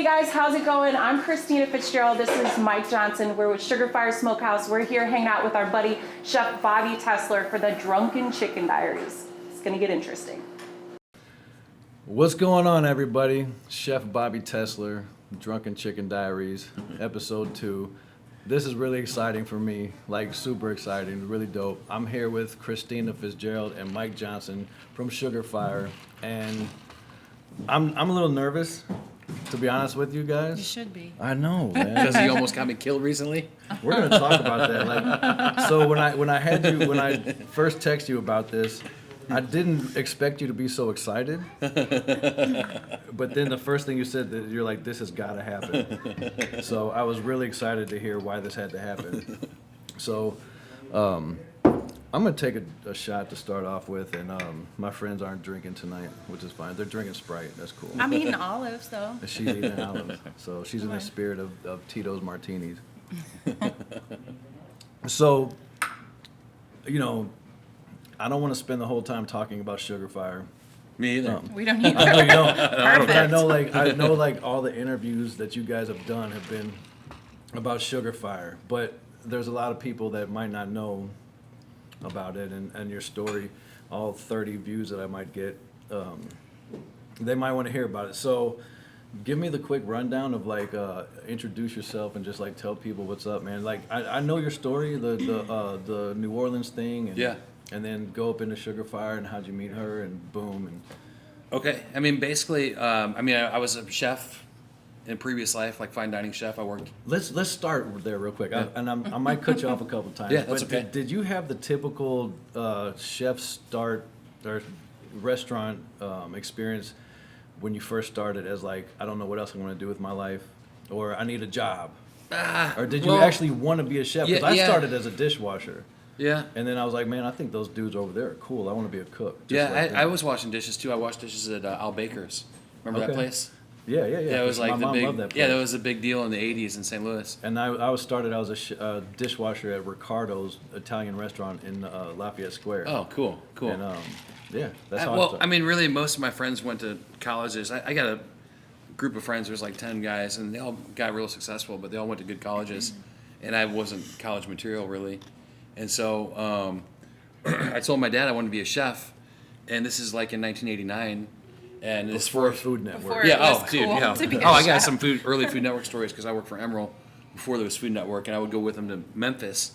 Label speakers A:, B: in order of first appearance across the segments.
A: Hey guys, how's it going? I'm Christina Fitzgerald. This is Mike Johnson. We're with Sugarfire Smokehouse. We're here hanging out with our buddy Chef Bobby Tessler for the Drunken Chicken Diaries. It's gonna get interesting.
B: What's going on, everybody? Chef Bobby Tessler, Drunken Chicken Diaries, episode 2. This is really exciting for me, like super exciting, really dope. I'm here with Christina Fitzgerald and Mike Johnson from Sugarfire, and I'm a little nervous, to be honest with you guys.
C: You should be.
B: I know, man.
D: Because he almost got me killed recently.
B: We're gonna talk about that. Like, so when I first texted you about this, I didn't expect you to be so excited. But then the first thing you said, that you're like, this has got to happen. So I was really excited to hear why this had to happen. So I'm going to take a shot to start off with, and my friends aren't drinking tonight, which is fine. They're drinking Sprite. That's cool.
C: I'm eating olives, though.
B: She's eating olives. So she's in the spirit of Tito's martinis. So, you know, I don't want to spend the whole time talking about Sugarfire.
D: Me either.
C: We don't need
B: I know you don't.
C: Perfect.
B: I know like all the interviews that you guys have done have been about Sugarfire, but there's a lot of people that might not know about it and your story. All 30 views that I might get, they might want to hear about it. So give me the quick rundown of like introduce yourself and just like tell people what's up, man. Like I know your story, the New Orleans thing, and
D: Yeah.
B: and then go up into Sugarfire and how'd you meet her and boom and
D: Okay. I mean, basically, I was a chef in a previous life, like fine dining chef. I worked.
B: let's start there real quick.
D: Yeah.
B: I might cut you off a couple times.
D: Yeah, that's
B: but
D: okay.
B: Did you have the typical chef start or restaurant experience when you first started as like, I don't know what else I want to do with my life, or I need a job? Or did you actually want to be a chef? Because I started as a dishwasher.
D: Yeah.
B: And then I was like, man, I think those dudes over there are cool. I want to be a cook. just
D: Yeah,
B: like them.
D: I was washing dishes too. I washed dishes at Al Baker's. Remember that
B: Okay.
D: place?
B: Yeah.
D: Yeah, it was like
B: my
D: the
B: mom
D: big.
B: loved that place.
D: Yeah, that was a big deal in the '80s in St. Louis.
B: And I was a dishwasher at Ricardo's Italian restaurant in Lafayette Square.
D: Oh, cool.
B: And yeah, that's how I
D: Well,
B: started.
D: I mean, really, most of my friends went to colleges. I got a group of friends. There was like 10 guys, and they all got real successful, but they all went to good colleges, and I wasn't college material really. And so I told my dad I wanted to be a chef, and this is like in 1989, and this
B: Before Food Network.
C: Before-
D: yeah.
C: It was
D: Oh, dude.
C: cool
D: Yeah.
C: to be a
D: Oh, I got
C: chef.
D: some early Food Network stories because I worked for Emerald before there was Food Network, and I would go with him to Memphis,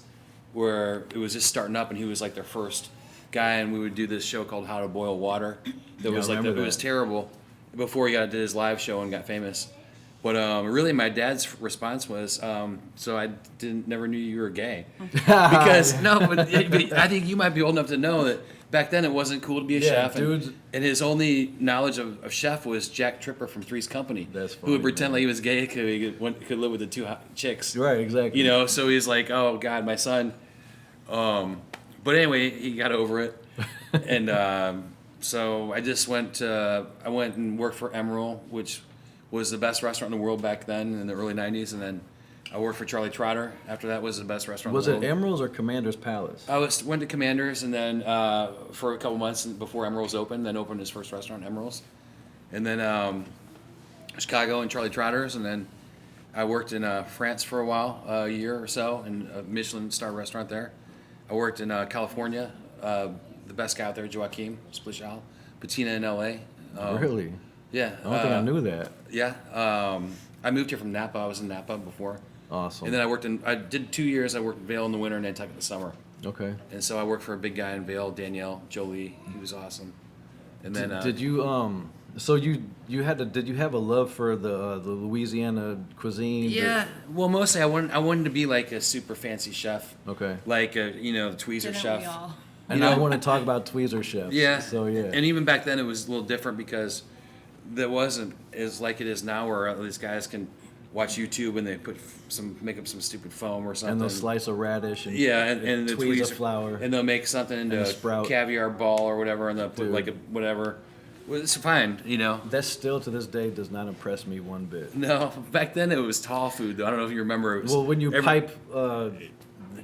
D: where it was just starting up, and he was like their first guy, and we would do this show called How to Boil Water. That was
B: I
D: like
B: remember
D: it was
B: that.
D: terrible before he did his live show and got famous. But really, my dad's response was, "So I never knew you were gay," because no, but I think you might be old enough to know that back then it wasn't cool to be a
B: Yeah,
D: chef,
B: dudes-
D: and his only knowledge of chef was Jack Tripper from Three's Company,
B: That's
D: who
B: funny,
D: would pretend
B: man.
D: like he was gay because he could live with the two hot chicks,
B: Right, exactly.
D: you know. So he's like, "Oh God, my son." But anyway, he got over it, and so I just went and worked for Emerald, which was the best restaurant in the world back then in the early '90s, and then I worked for Charlie Trotter. After that was the best restaurant
B: Was
D: in the
B: it
D: world.
B: Emerald's or Commander's Palace?
D: I went to Commanders, and then for a couple months before Emerald's opened, then opened his first restaurant, Emerald's, and then Chicago and Charlie Trotter's, and then I worked in France for a while, a year or so, in a Michelin star restaurant there. I worked in California. The best guy out there, Joaquin Splichal, Patina in L.A.
B: Really?
D: Yeah.
B: I don't think I knew that.
D: Yeah. I moved here from Napa. I was in Napa before.
B: Awesome.
D: And then I did 2 years. I worked in Vail in the winter and Nantucket in the summer.
B: Okay.
D: And so I worked for a big guy in Vail, Danielle Jolie. He was awesome. And then
B: Did you so did you have a love for the Louisiana cuisine?
D: yeah. Well, mostly I wanted to be like a super fancy chef,
B: Okay.
D: like the Tweezer
C: Didn't
D: chef.
C: we all?
B: And I want to talk about tweezer chefs.
D: Yeah.
B: So yeah.
D: And even back then it was a little different because there wasn't as like it is now, where these guys can watch YouTube and they make up some stupid foam or something.
B: And they'll slice a radish and
D: Yeah, and the
B: tweeze a
D: tweezer
B: flour.
D: and they'll make something into
B: a
D: a
B: sprout.
D: caviar ball or whatever, and they'll put
B: Dude.
D: like a whatever. Well, it's fine, you know.
B: That still to this day does not impress me one bit.
D: No, back then it was tall food. Though. I don't know if you remember. It was
B: Well, when you pipe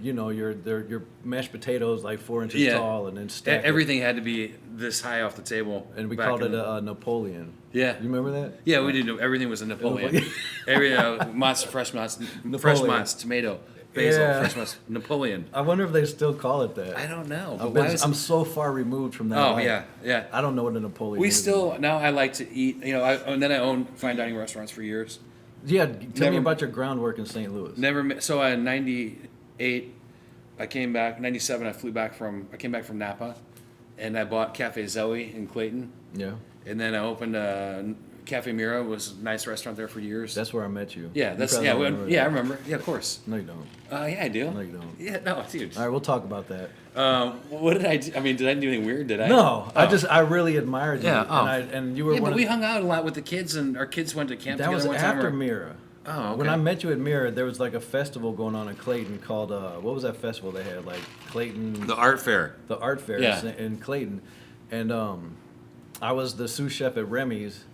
B: your mashed potatoes like 4 inches tall, and then stack
D: Everything had to be this high off the table.
B: And we
D: back
B: called
D: in
B: it a Napoleon.
D: Yeah.
B: You remember that?
D: Yeah, we did. Everything was a Napoleon. Fresh months, tomato, basil, fresh months, Napoleon.
B: I wonder if they still call it that.
D: I don't know.
B: I'm so far removed from that.
D: Oh,
B: life.
D: yeah.
B: I don't know what a Napoleon
D: We
B: is.
D: still, now I like to eat, and then I owned fine dining restaurants for years.
B: Yeah, tell me about your groundwork in St. Louis.
D: So in 98, I came back, 97, I came back from Napa, and I bought Cafe Zoe in Clayton.
B: Yeah.
D: And then I opened Cafe Mira, was a nice restaurant there for years.
B: That's where I met you.
D: Yeah, I remember. Yeah, of course.
B: No, you don't.
D: Yeah, I do.
B: No, you don't.
D: Yeah, no, dude.
B: All right, we'll talk about that.
D: What did I do? I mean, did I do anything weird? Did I?
B: No, I really admired you.
D: Yeah,
B: and you were
D: Yeah,
B: one
D: but
B: of
D: we hung out a lot with the kids, and our kids went to camp
B: that
D: together
B: was
D: one time.
B: after Mira.
D: Oh, okay.
B: When I met you at Mira, there was like a festival going on in Clayton called what was that festival they had? Like Clayton.
D: The art fair.
B: The art fair in Clayton, and I was the sous chef at Remy's.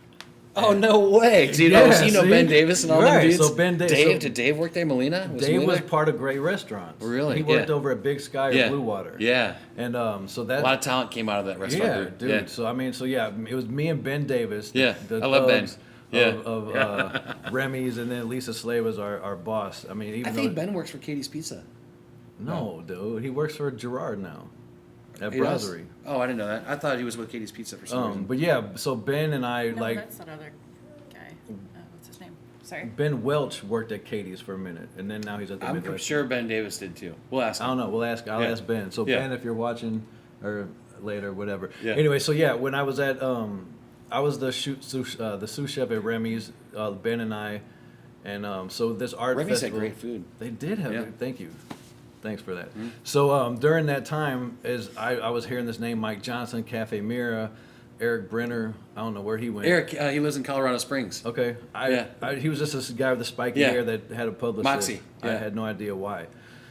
D: Oh, no way. Dude, Ben Davis and all them dudes?
B: So Ben Davis.
D: Did Dave work there? Melina?
B: Dave was part of Great Restaurants.
D: Really?
B: He worked over at Big Sky or Blue Water.
D: Yeah.
B: And so that.
D: A lot of talent came out of that restaurant.
B: Yeah, dude. Yeah. So it was me and Ben Davis.
D: Yeah.
B: The
D: I love Ben.
B: Of Remy's, and then Lisa Slay was our boss. I mean,
D: I think Ben works for Katie's Pizza.
B: No, dude. He works for Gerard now. At
D: He does?
B: Brasserie.
D: Oh, I didn't know that. I thought he was with Katie's Pizza for some reason.
B: But yeah, so Ben and I
C: No, that's that other guy. What's his name? Sorry.
B: Ben Welch worked at Katie's for a minute, and then now he's at the
D: I'm
B: Midwest.
D: sure Ben Davis did too. We'll ask him.
B: I don't know. I'll ask Ben. So
D: Yeah.
B: Ben, if you're watching, or later, whatever.
D: Yeah.
B: Anyway, so yeah, when I was at I was the sous chef at Remy's. Ben and I, and so this art
D: Remy's
B: festival.
D: had great food.
B: They did have.
D: Yeah.
B: Thank you. Thanks for that.
D: Mm-hmm.
B: So during that time, as I was hearing this name, Mike Johnson, Cafe Mira, Eric Brenner. I don't know where he went.
D: Eric, he lives in Colorado Springs.
B: Okay. He was just this guy with the spiky
D: Yeah.
B: hair that had a publicist.
D: Moxie.
B: I
D: Yeah.
B: had no idea why.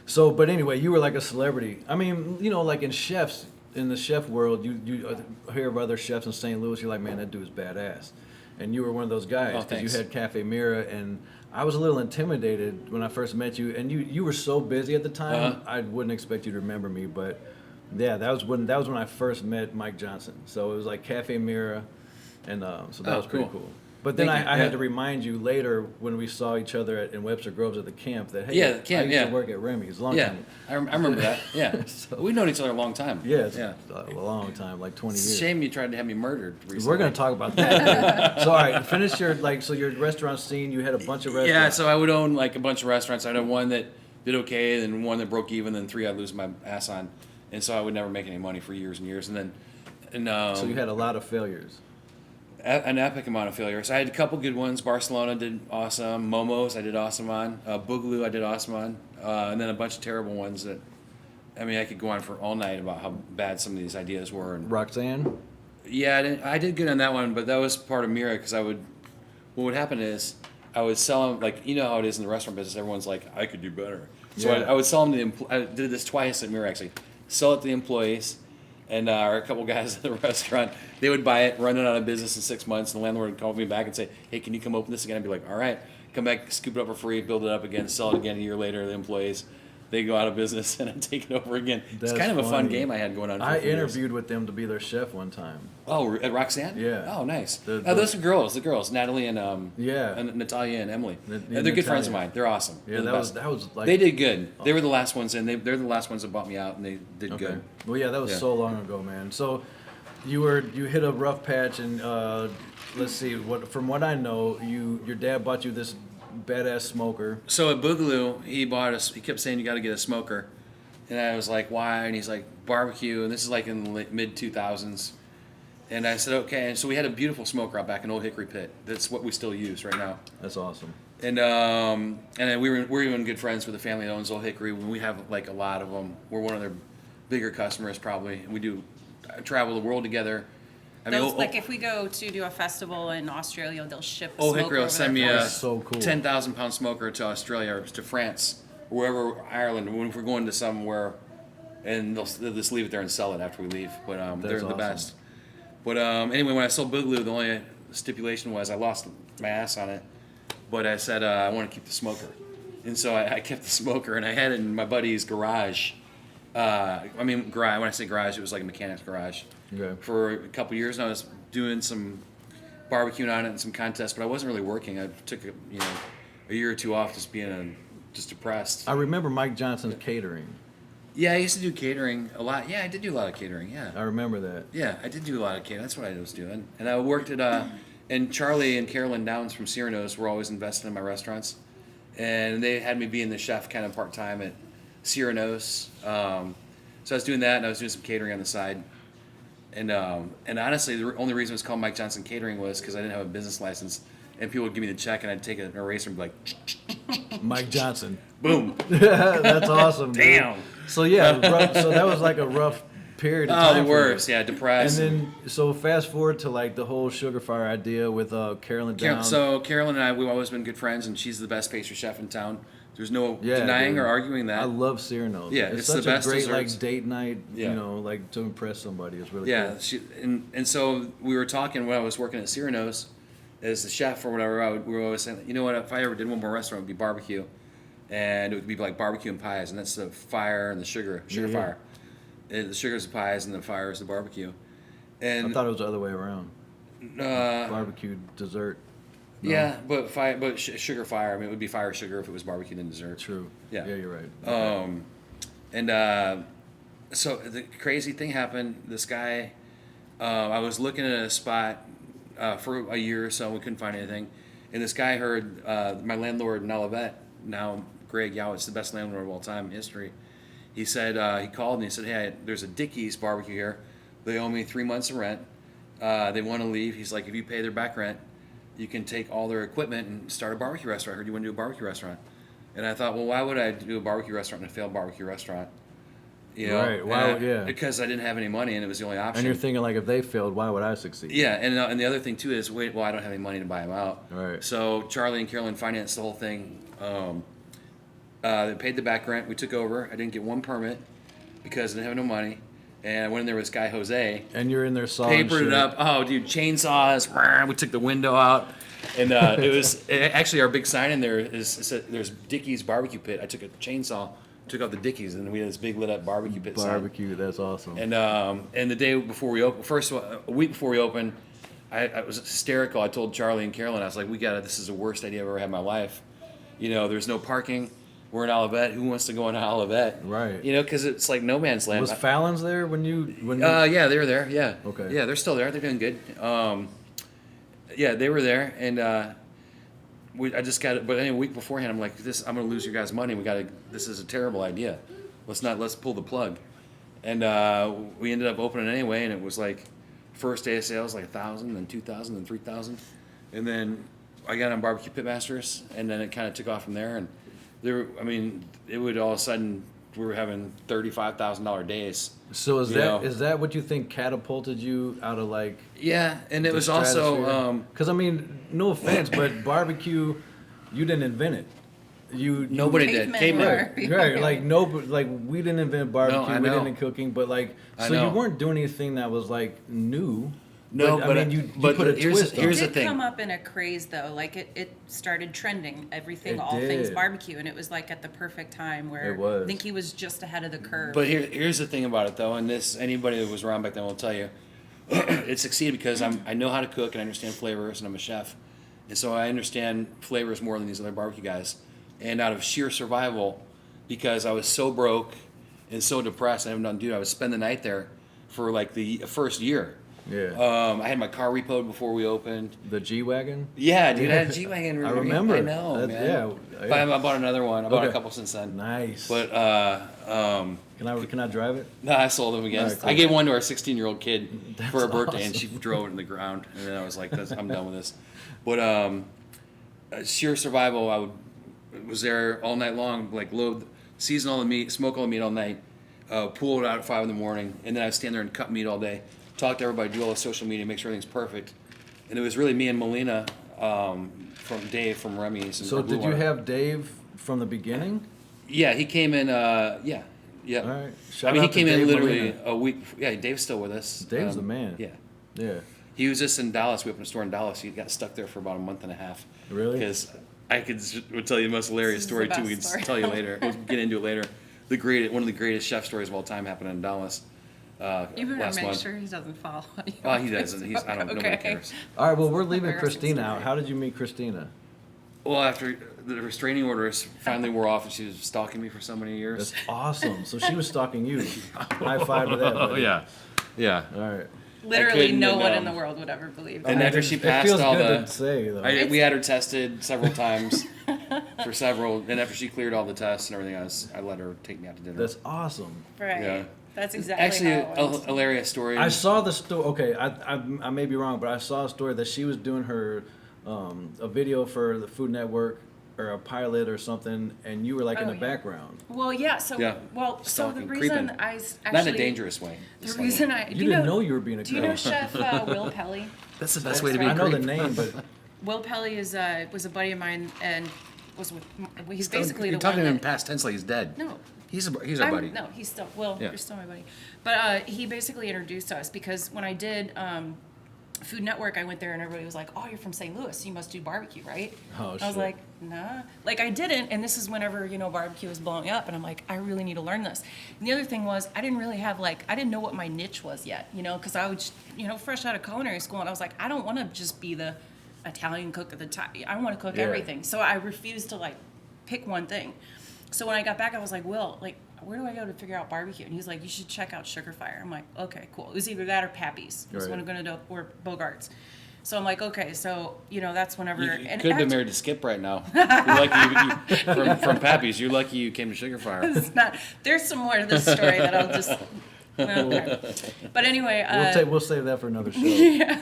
B: So, but anyway, you were like a celebrity. I mean, like in chefs, in the chef world, you hear of other chefs in St. Louis, you're like, man, that dude's badass. And you were one of those guys
D: Oh,
B: because you
D: thanks.
B: had Cafe Mira, and I was a little intimidated when I first met you, and you were so busy at the time, I wouldn't expect you to remember me, but yeah, that was when I first met Mike Johnson. So it was like Cafe Mira, and so that was pretty cool. But then
D: Thank you.
B: I
D: Yeah.
B: had to remind you later when we saw each other in Webster Groves at the camp that, hey,
D: Yeah, the camp,
B: I used
D: yeah.
B: to work at Remy's a long
D: Yeah,
B: time.
D: I remember that. Yeah. We've known each other a long time.
B: Yeah, it's a long time, like 20
D: It's a
B: years.
D: shame you tried to have me murdered recently.
B: We're going to talk about that. So, all right, finish your restaurant scene. You had a bunch of restaurants.
D: Yeah, so I would own like a bunch of restaurants. I'd have one that did okay, then one that broke even, then 3 I'd lose my ass on. And so I would never make any money for years and years. And then,
B: So you had a lot of failures.
D: an epic amount of failures. I had a couple good ones. Barcelona did awesome. Momo's I did awesome on. Boogaloo I did awesome on. And then a bunch of terrible ones that, I mean, I could go on for all night about how bad some of these ideas were. And
B: Roxanne?
D: yeah, I did good on that one, but that was part of Mira because what would happen is I would sell them, like, you know how it is in the restaurant business, everyone's like, I could do better. So
B: Yeah.
D: I would sell them to I did this twice at Mira actually. Sell it to the employees, and or a couple guys at the restaurant, they would buy it, run it out of business in 6 months, and the landlord would call me back and say, hey, can you come open this again? I'd be like, all right. Come back, scoop it up for free, build it up again, sell it again a year later to the employees. They go out of business, and I take it over again.
B: That's
D: it's kind of a fun
B: funny.
D: game I had going on for
B: I
D: a few years.
B: interviewed with them to be their chef one time.
D: Oh, at Roxanne?
B: Yeah.
D: Oh, nice.
B: The-
D: Those are girls, Natalie and
B: Yeah.
D: and Natalia and Emily.
B: Yeah,
D: They're good friends of
B: Natalia.
D: mine. They're awesome.
B: Yeah,
D: They're the best.
B: that was like
D: They did good. They were the last ones in. They're the last ones that bought me out, and they did
B: okay.
D: good.
B: Well, yeah, that was
D: Yeah.
B: so long ago, man. So you hit a rough patch, and let's see, from what I know, your dad bought you this badass smoker.
D: So at Boogaloo, he kept saying you got to get a smoker, and I was like, why? And he's like, barbecue, and this is like in the mid 2000s. And I said, okay. And so we had a beautiful smoker out back in Old Hickory Pit. That's what we still use right now.
B: That's awesome.
D: And then we're even good friends with the family that owns Old Hickory. We have like a lot of them. We're one of their bigger customers probably. We do travel the world together. I mean,
C: Like if we go to do a festival in Australia, they'll ship
D: Old
C: smoke
D: Hickory will
C: over
D: send me
C: there for
D: a
C: us.
B: So cool.
D: 10,000 pound smoker to Australia or to France, or wherever, Ireland. When we're going to somewhere, and they'll just leave it there and sell it after we leave. But they're
B: That's
D: the
B: awesome.
D: best. But anyway, when I sold Boogaloo, the only stipulation was I lost my ass on it. But I said I want to keep the smoker. And so I kept the smoker, and I had it in my buddy's garage. Garage. When I say garage, it was like a mechanic's garage.
B: Okay.
D: For a couple years, and I was doing some barbecuing on it and some contests, but I wasn't really working. I took a year or two off, just being just depressed.
B: I remember Mike Johnson's catering.
D: Yeah, I used to do catering a lot. Yeah, I did do a lot of catering. Yeah.
B: I remember that.
D: Yeah, I did do a lot of catering. That's what I was doing. And I worked at and Charlie and Carolyn Downs from Cyrano's were always invested in my restaurants, and they had me being the chef kind of part time at Cyrano's. So I was doing that, and I was doing some catering on the side. And honestly, the only reason it was called Mike Johnson Catering was because I didn't have a business license, and people would give me the check, and I'd take an eraser and be like,
B: Mike Johnson.
D: boom.
B: That's awesome. Dude.
D: Damn.
B: So yeah, so that was like a rough period of
D: Oh,
B: time.
D: the
B: for you.
D: worst. Yeah, depressed.
B: And then, so fast forward to like the whole Sugarfire idea with Carolyn Downs.
D: So Carolyn and I, we've always been good friends, and she's the best pastry chef in town. There's no denying
B: dude.
D: or arguing that.
B: I love Cyrano's.
D: Yeah,
B: it's
D: it's
B: such
D: the best
B: a great
D: desserts.
B: like date night.
D: Yeah.
B: Like to impress somebody. It's really
D: Yeah,
B: cool.
D: and so we were talking when I was working at Cyrano's as the chef or whatever. We were always saying, you know what? If I ever did one more restaurant, it would be barbecue, and it would be like barbecue and pies, and that's the fire and the sugar fire. And the sugar's the pies, and the fire is the barbecue. And
B: I thought it was the other way around. Barbecue dessert. No?
D: yeah, but sugar fire. I mean, it would be fire sugar if it was barbecue and dessert.
B: True.
D: Yeah.
B: Yeah, you're right.
D: So the crazy thing happened. This guy, I was looking at a spot for a year or so. We couldn't find anything, and this guy heard my landlord in Olivet, now Greg Yowitz, the best landlord of all time in history. He said he called me and said, "Hey, there's a Dickie's barbecue here. They owe me 3 months of rent. They want to leave." He's like, "If you pay their back rent, you can take all their equipment and start a barbecue restaurant. I heard you want to do a barbecue restaurant." And I thought, well, why would I do a barbecue restaurant in a failed barbecue restaurant?
B: Right. Why? Yeah.
D: Because I didn't have any money and it was the only option.
B: And you're thinking like, if they failed, why would I succeed?
D: Yeah, and the other thing too is, I don't have any money to buy them out.
B: Right.
D: So Charlie and Carolyn financed the whole thing. They paid the back rent. We took over. I didn't get one permit because I didn't have no money. And I went in there with this guy, Jose.
B: And you're in there sawing
D: Papered it up. Oh, dude, chainsaws. We took the window out. And it was actually our big sign in there there's Dickie's barbecue pit. I took a chainsaw, took out the Dickie's, and we had this big lit up barbecue pit sign.
B: Barbecue, that's awesome.
D: And the day before we opened, a week before we opened, I was hysterical. I told Charlie and Carolyn, I was like, this is the worst idea I've ever had in my life. There's no parking. We're in Olivet. Who wants to go into Olivet?
B: Right.
D: Because it's like no man's land.
B: Was Fallon's there when you?
D: Yeah, they were there. Yeah.
B: Okay.
D: Yeah, they're still there. They're doing good. Yeah, they were there, and I just got it. But anyway, a week beforehand, I'm like, I'm gonna lose your guys' money. This is a terrible idea. Let's pull the plug. And we ended up opening anyway, and it was like first day of sales like 1,000, then 2,000, then 3,000, and then I got on Barbecue Pitmasters, and then it kind of took off from there. And it would all of a sudden we were having $35,000 days.
B: So is that what you think catapulted you out of like?
D: Yeah, and it was also
B: because no offense, but barbecue, you didn't invent it.
D: Nobody did.
C: Cavemen were.
B: Right, like we didn't invent barbecue,
D: No, I
B: we
D: know.
B: didn't cook but like so you weren't doing anything that was like new.
D: No, but
B: you put a twist on
D: here's
B: it.
D: the thing.
C: It did come up in a craze though, like it started trending, everything,
B: It
C: all things
B: did.
C: barbecue, and it was like at the perfect time where
B: It was.
C: I think he was just ahead of the curve.
D: But here's the thing about it though, and anybody that was around back then will tell you, it succeeded because I know how to cook and I understand flavors and I'm a chef, and so I understand flavors more than these other barbecue guys. And out of sheer survival, because I was so broke and so depressed, I would spend the night there for like the first year.
B: Yeah.
D: I had my car repoed before we opened.
B: The G-Wagon?
D: Yeah, dude, I had a G-Wagon.
B: I remember.
D: I know, man.
B: Yeah.
D: But I bought another one. I bought a
B: Okay.
D: couple since then.
B: Nice.
D: But
B: Can I drive it?
D: no, I sold them again.
B: All right, cool.
D: I gave one to our 16-year-old kid
B: That's
D: for her birthday, and
B: awesome.
D: she drove it in the ground. And then I was like, I'm done with this. But sheer survival, I was there all night long, like season all the meat, smoke all the meat all night, pull it out at 5 in the morning, and then I'd stand there and cut meat all day, talk to everybody, do all the social media, make sure everything's perfect. And it was really me and Melina from Dave from Remy's.
B: So did you have Dave from the beginning?
D: Yeah, he came in. Yeah.
B: All right.
D: He
B: Shout out to
D: came in
B: Dave
D: literally
B: Molina.
D: a week. Yeah, Dave's still with us.
B: Dave's the man.
D: Yeah.
B: Yeah.
D: He was just in Dallas. We opened a store in Dallas. He got stuck there for about a month and a half.
B: Really?
D: Because would tell you the most hilarious
C: This is
D: story
C: the
D: too. We
C: best
D: can
C: story.
D: tell you later. We'll get into it later. One of the greatest chef stories of all time happened in Dallas
C: You better
D: last
C: make
D: month.
C: sure he doesn't follow you.
D: Oh, he doesn't. Nobody
C: Okay.
D: cares.
B: All right, well, we're leaving
C: Embarrassing
B: Christina out.
C: story.
B: How did you meet Christina?
D: Well, after the restraining orders finally wore off, and she was stalking me for so many years.
B: That's awesome. So she was stalking you. High five to that.
D: Oh
B: buddy.
D: yeah.
B: All right.
C: Literally
D: couldn't,
C: no
D: and,
C: one in the world would ever believe that.
D: And after she
B: It
D: passed
B: feels
D: all
B: good
D: the,
B: to say though.
D: we had her tested several times and after she cleared all the tests and everything else, I let her take me out to dinner.
B: That's awesome.
C: Right.
D: Yeah.
C: That's exactly
D: Actually,
C: how it went.
D: a hilarious story.
B: I saw the story. Okay, I may be wrong, but I saw a story that she was doing her a video for the Food Network or a pilot or something, and you were like in
C: Oh,
B: the
C: yeah.
B: background.
C: Well, yeah. So,
D: Yeah.
C: so the
D: Stalking,
C: reason
D: creeping.
C: I actually
D: Not in a dangerous way.
C: The
D: Just like-
C: reason I
B: You didn't know you were being a
C: Do you know
B: girl.
C: Chef Will Pelly?
D: That's the best way to be
B: I
D: a
B: know the
D: creep.
B: name, but
C: Will Pelly was a buddy of mine and was with. He's basically
D: You're
C: the
D: talking
C: one
D: to him
C: that,
D: past tense like he's dead.
C: No.
D: He's our buddy.
C: No, he's still Will.
D: Yeah.
C: You're still my buddy. But he basically introduced us because when I did Food Network, I went there and everybody was like, "Oh, you're from St. Louis. You must do barbecue, right?"
B: Oh,
C: I was
B: shit.
C: like, "Nah." Like I didn't, and this is whenever barbecue was blowing up, and I'm like, I really need to learn this. And the other thing was, I didn't really have I didn't know what my niche was yet, because I was fresh out of culinary school, and I was like, I don't want to just be the Italian cook at the time. I want to cook
B: Yeah.
C: everything. So I refused to pick one thing. So when I got back, I was like, Will, where do I go to figure out barbecue? And he's like, you should check out Sugarfire. I'm like, okay, cool. It was either that or Pappy's. That's
B: Right.
C: what I'm going to do, or Bogart's. So I'm like, okay, so, that's whenever.
D: You
C: and
D: could have been
C: after-
D: married to Skip right now. You're lucky from Pappy's. You're lucky you came to Sugarfire.
C: It's not, there's some more to this story that I'll just. Okay. But anyway.
B: we'll save that for another show.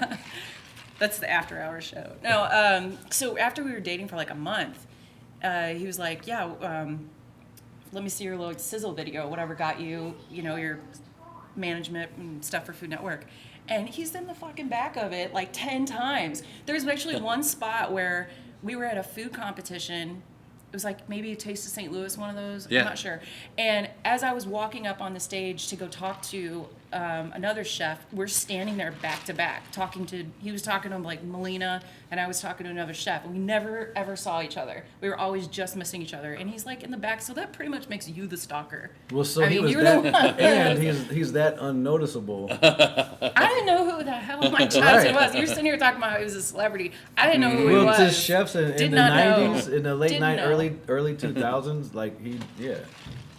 C: That's the after hours show. No, so after we were dating for a month, he was like, yeah, let me see your little sizzle video, whatever got you, your management and stuff for Food Network. And he's in the fucking back of it 10 times. There's actually one spot where we were at a food competition. It was maybe a Taste of St. Louis, one of those.
D: Yeah.
C: I'm not sure. And as I was walking up on the stage to go talk to another chef, we're standing there back to back he was talking to Melina, and I was talking to another chef. And we never ever saw each other. We were always just missing each other. And he's in the back, so that pretty much makes you the stalker.
B: Well, so
C: I
B: he
C: mean,
B: was
C: you're the
B: that,
C: one.
B: and he's that unnoticeable.
C: I didn't know who the hell Mike Johnson
B: Right.
C: was. You're sitting here talking about how he was a celebrity. I didn't know who he
B: Well,
C: was.
B: to chefs in
C: Did
B: the
C: not know.
B: 90s, in the late
C: Didn't
B: night,
C: know.
B: early 2000s,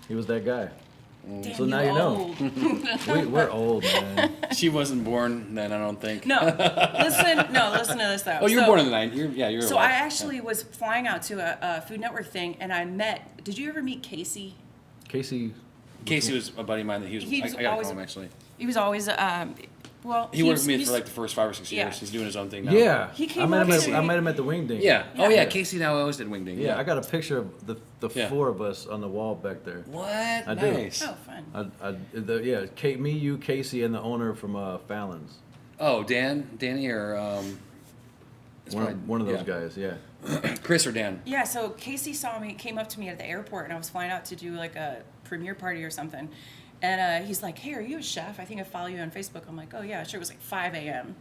B: he was that guy.
C: Damn,
B: So now you know.
C: old.
B: We're old, man.
D: She wasn't born then, I don't think.
C: No, listen to this though.
D: Oh, you were
C: So-
D: born in the 90s. You're
C: So
D: alive.
C: I actually was flying out to a Food Network thing, and I met. Did you ever meet Casey?
B: Casey.
D: Casey was a buddy of mine that
C: He was
D: I got to
C: always-
D: call him actually.
C: He was always well.
D: He worked with me
C: he's-
D: for the first 5 or 6 years.
C: Yeah.
D: He's doing his own thing now.
B: Yeah.
C: He came
B: I met
C: up
B: him.
C: to
B: I
C: me.
B: met him at the Wing Ding.
D: Yeah. Oh, yeah.
C: Yeah.
D: Casey now always did Wingding.
B: Yeah, I got a picture of the
D: Yeah.
B: 4 of us on the wall back there.
D: What?
B: I do.
D: Nice.
C: Oh, fun.
B: Me, you, Casey, and the owner from Fallon's.
D: Oh, Danny or it's probably-
B: One of those
D: yeah.
B: guys. Yeah.
D: Chris or Dan?
C: Yeah, so Casey came up to me at the airport, and I was flying out to do a premiere party or something. And he's like, hey, are you a chef? I think I follow you on Facebook. I'm like, oh, yeah, sure. It was 5 a.m.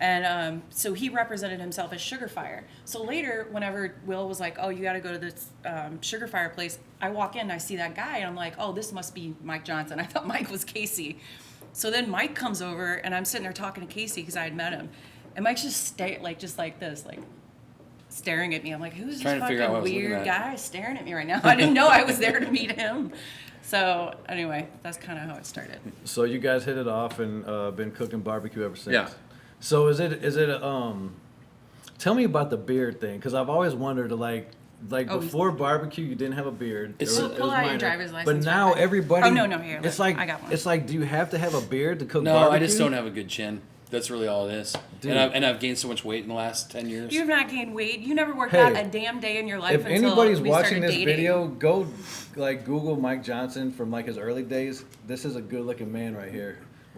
C: And so he represented himself as Sugarfire. So later, whenever Will was like, oh, you got to go to this Sugarfire place, I walk in and I see that guy, and I'm like, oh, this must be Mike Johnson. I thought Mike was Casey. So then Mike comes over, and I'm sitting there talking to Casey because I had met him. And Mike's just staring at me. I'm like, who's this
D: Trying to figure out what I
C: fucking
D: was looking
C: weird
D: at.
C: guy staring at me right now? I didn't know I was there to meet him. So anyway, that's kind of how it started.
B: So you guys hit it off and been cooking barbecue ever since.
D: Yeah.
B: So is it tell me about the beard thing, because I've always wondered
C: Oh,
B: before barbecue you didn't have a beard.
D: It's-
C: Pull out your
B: minor.
C: driver's
B: But
C: license
B: now
C: real quick.
B: everybody.
C: Oh, no, here,
B: It's
C: look,
B: like
C: I got one.
B: It's like, do you have to have a beard to cook
D: No,
B: barbecue?
D: I just don't have a good chin. That's really all it is.
B: Dude.
D: And I've gained so much weight in the last 10 years.
C: You've not gained weight. You never worked
B: Hey,
C: out a damn day in your life
B: If
C: until
B: anybody's
C: we
B: watching
C: started
B: this
C: dating.
B: video, go Google Mike Johnson from his early days. This is a good looking man right here,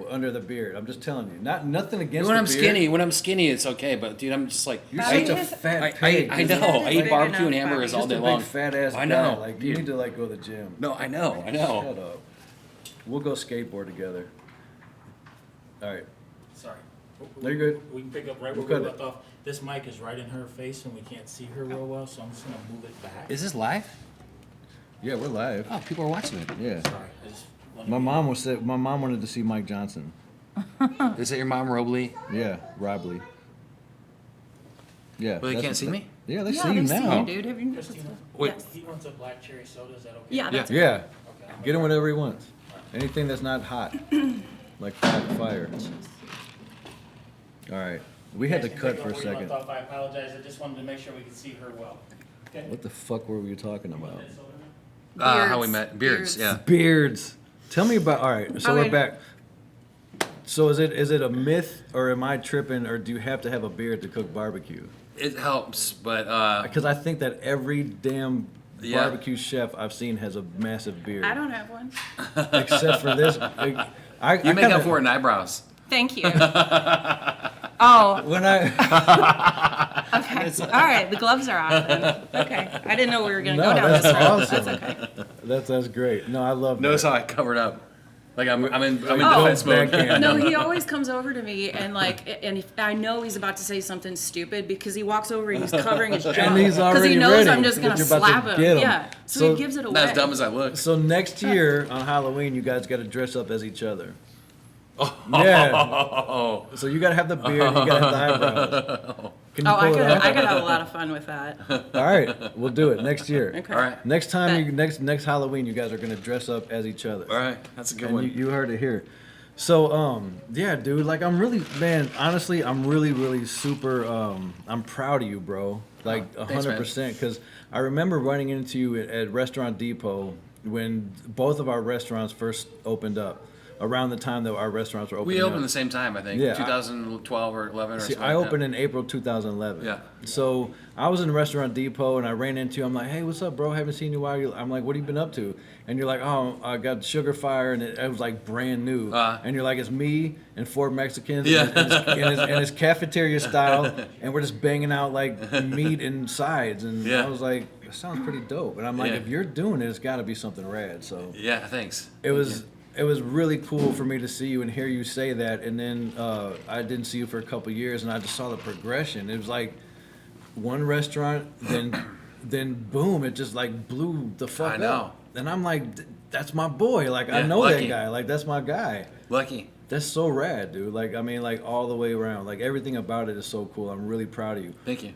B: under the beard. I'm just telling you, nothing against.
D: When I'm
B: the beard.
D: skinny, it's okay. But dude, I'm just like
B: You're
C: I
B: such a
C: mean,
B: fat pig.
D: I
B: dude.
D: know. I eat
C: Big
D: barbecue and
C: enough,
D: hamburgers
C: Bobby.
D: all
B: Just
D: day
B: a
D: long.
B: big fat ass
D: I
B: guy.
D: know.
B: You need to go to the gym.
D: No, I know.
B: Shut up. We'll go skateboard together. All right.
D: Sorry.
B: No, you're good.
E: We can pick up right
B: We'll
E: where we
B: cut
E: left off. This mic is right in her face and we can't see her real well, so I'm just gonna move it back.
D: Is this live?
B: Yeah, we're live.
D: Oh, people are watching it.
B: Yeah.
E: Sorry, I just wanted
B: My
E: to-
B: mom wanted to see Mike Johnson.
D: Is that your mom, Robley?
B: Yeah, Rob Lee. Yeah.
D: Well, they
B: that's-
D: can't see me?
B: Yeah, they
C: Yeah,
B: see you
C: they see
B: now.
C: you, dude. Have you?
E: Christina,
D: Wait.
C: Yes.
E: he wants a black cherry soda, is that okay?
C: Yeah, that's
B: Yeah.
E: Okay, I'm
B: Get him whatever he wants. Anything that's not hot, like fire. All right. We had to
E: Guys can
B: cut
E: pick
B: for a
E: up where you left
B: second.
E: off. I apologize, I just wanted to make sure we could see her well. Okay?
B: What the fuck were we talking
E: You want
B: about?
E: that soda now?
D: How we met. Beards,
C: Beards.
D: yeah.
B: Beards. Tell me about. All right. So we're
C: Okay.
B: back. So is it a myth, or am I tripping, or do you have to have a beard to cook barbecue?
D: It helps, but
B: Because I think that every damn
D: Yeah.
B: barbecue chef I've seen has a massive beard.
C: I don't have one.
B: Except for this. I
D: you make up for it in eyebrows.
C: Thank you. Oh,
B: When I
C: okay. All right, the gloves are off then. Okay. I didn't know we were going to
B: No,
C: go down
B: that's
C: this road.
B: awesome.
C: That's okay.
B: that's great. No, I love
D: Notice
B: that.
D: how I covered up. Like I'm in
B: Oh.
D: defense mode.
B: Backhand.
C: No, he always comes over to me and and if I know he's about to say something stupid because he walks over and he's covering his jaw.
B: And he's
C: Because
B: already
C: he knows
B: ready
C: I'm just
B: that
C: going to
B: you're about to
C: slap
B: get
C: him.
B: him.
C: Yeah. So
B: So-
C: he gives it away.
D: Not as dumb as I look.
B: So next year on Halloween, you guys got to dress up as each other. Yeah.
D: Oh,
B: So you got to have the beard. You got to have the eyebrows. Can you
C: Oh,
B: pull it off?
C: I could have a lot of fun with that.
B: All right, we'll do it next year.
C: Okay.
D: all right,
B: Next time,
C: Bet.
B: next Halloween, you guys are gonna dress up as each other.
D: all right. That's a good
B: And
D: one.
B: you heard it here. So, yeah, dude, like I'm really, man, honestly, I'm really super, I'm proud of you, bro. Like
D: thanks, man.
B: 100%, because I remember running into you at Restaurant Depot when both of our restaurants first opened up, around the time that our restaurants were opening
D: We opened
B: up.
D: the same time, I think.
B: Yeah,
D: 2012 or 11 or
B: See,
D: something.
B: I
D: like
B: opened
D: that.
B: in April 2011.
D: Yeah.
B: So I was in Restaurant Depot and I ran into you. I'm like, hey, what's up, bro? Haven't seen you in a while. I'm like, what have you been up to? And you're like, oh, I got Sugarfire, and it was like brand new. And you're like, it's me and 4 Mexicans
D: Yeah.
B: and it's cafeteria style, and we're just banging out like meat and sides. And
D: Yeah.
B: I was like, that sounds pretty dope. And I'm like,
D: Yeah.
B: if you're doing it, it's got to be something rad. So
D: Yeah, thanks.
B: it was. It was really cool for me to see you and hear you say that, and then I didn't see you for a couple years, and I just saw the progression. It was like one restaurant, then boom, it just like blew the fuck
D: I know.
B: up. And I'm like, that's my boy. Like I
D: Yeah,
B: know
D: lucky.
B: that guy. Like that's my guy.
D: Lucky.
B: That's so rad, dude. Like I mean, like all the way around. Like everything about it is so cool. I'm really proud of you.
D: Thank you.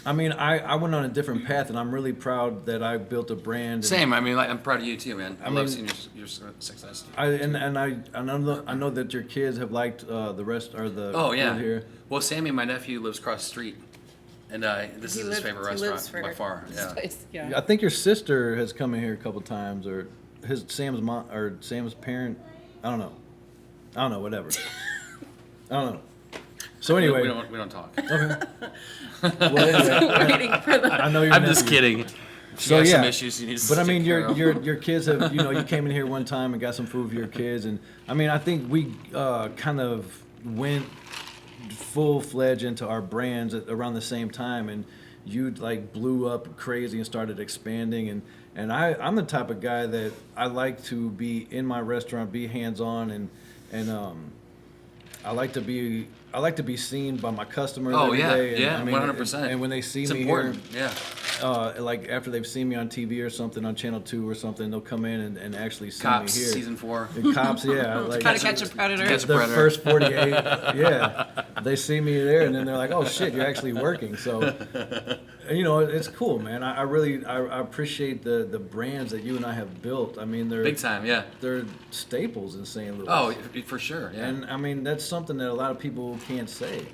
B: I mean, I went on a different path, and I'm really proud that I built a brand. And
D: Same. I mean, like, I'm proud of you too, man. I love
B: mean-
D: seeing your success.
B: I know that your kids have liked the rest or the
D: Oh yeah.
B: food here.
D: Well, Sammy, my nephew, lives across the street, and this is his favorite restaurant by far. Yeah.
C: Yeah.
B: I think your sister has come in here a couple times, or Sam's mom or Sam's parent. I don't know. Whatever. I don't know. So anyway,
D: we don't talk.
B: okay. Well, anyway,
C: Waiting for the.
B: I know you're.
D: I'm just kidding. She has some
B: yeah.
D: issues he needs
B: But
D: to
B: I mean,
D: take care of.
B: your kids have, you came in here one time and got some food for your kids, and I mean, I think we kind of went full fledged into our brands around the same time, and you like blew up crazy and started expanding, and I'm the type of guy that I like to be in my restaurant, be hands on, and I like to be seen by my customers
D: Oh,
B: every
D: yeah,
B: day. And,
D: yeah,
B: I mean,
D: 100%.
B: And when they see
D: It's
B: me
D: important.
B: here,
D: Yeah.
B: like after they've seen me on TV or something on Channel 2 or something, they'll come in and actually see
D: Cops
B: me here.
D: season 4.
B: The cops, yeah, like
C: How to catch a predator.
D: Catch a
B: the
D: predator.
B: first 48, yeah, they see me there, and then they're like, "Oh shit, you're actually working." So, it's cool, man. I really appreciate the brands that you and I have built. I mean, they're
D: Big time. Yeah.
B: they're staples in St. Louis.
D: Oh, for sure. Yeah.
B: And I mean, that's something that a lot of people can't say.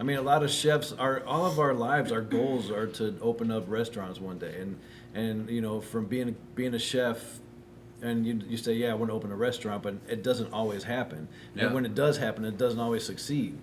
B: I mean, a lot of chefs all of our lives, our goals are to open up restaurants one day. And from being a chef, and you say, yeah, I want to open a restaurant, but it doesn't always happen.
D: Yeah.
B: And when it does happen, it doesn't always succeed.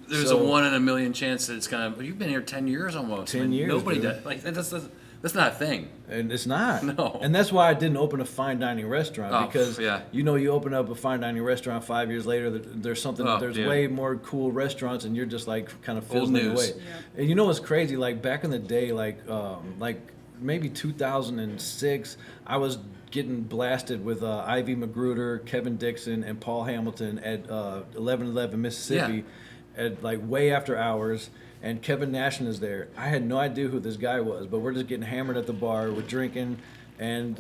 D: There's
B: So-
D: a 1 in a million chance that it's gonna. You've been here 10 years almost.
B: 10 years,
D: Nobody
B: dude.
D: does. Like that's not a thing.
B: And it's not.
D: No.
B: And that's why I didn't open a fine dining restaurant,
D: Oh,
B: because
D: yeah.
B: you open up a fine dining restaurant 5 years later, there's something
D: Oh,
B: there's
D: dude.
B: way more cool restaurants, and you're just like kind of
D: Old
B: fizzling
D: news.
B: away. And you know what's crazy? Like back in the day, like maybe 2006, I was getting blasted with Ivy Magruder, Kevin Dixon, and Paul Hamilton at 1111 Mississippi at like way after hours. And Kevin Nash is there. I had no idea who this guy was, but we're just getting hammered at the bar. We're drinking. And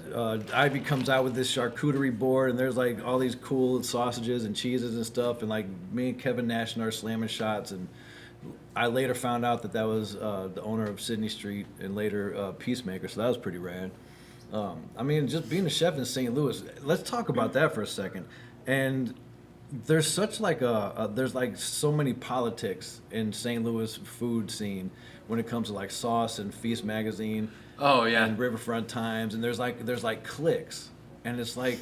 B: Ivy comes out with this charcuterie board, and there's like all these cool sausages and cheeses and stuff. And like me and Kevin Nash are slamming shots. And I later found out that was the owner of Sydney Street and later Peacemaker. So that was pretty rad. I mean, just being a chef in St. Louis. Let's talk about that for a second. And there's such like there's like so many politics in St. Louis food scene when it comes to like Sauce and Feast Magazine.
D: Oh yeah.
B: And Riverfront Times, and there's like cliques, and it's like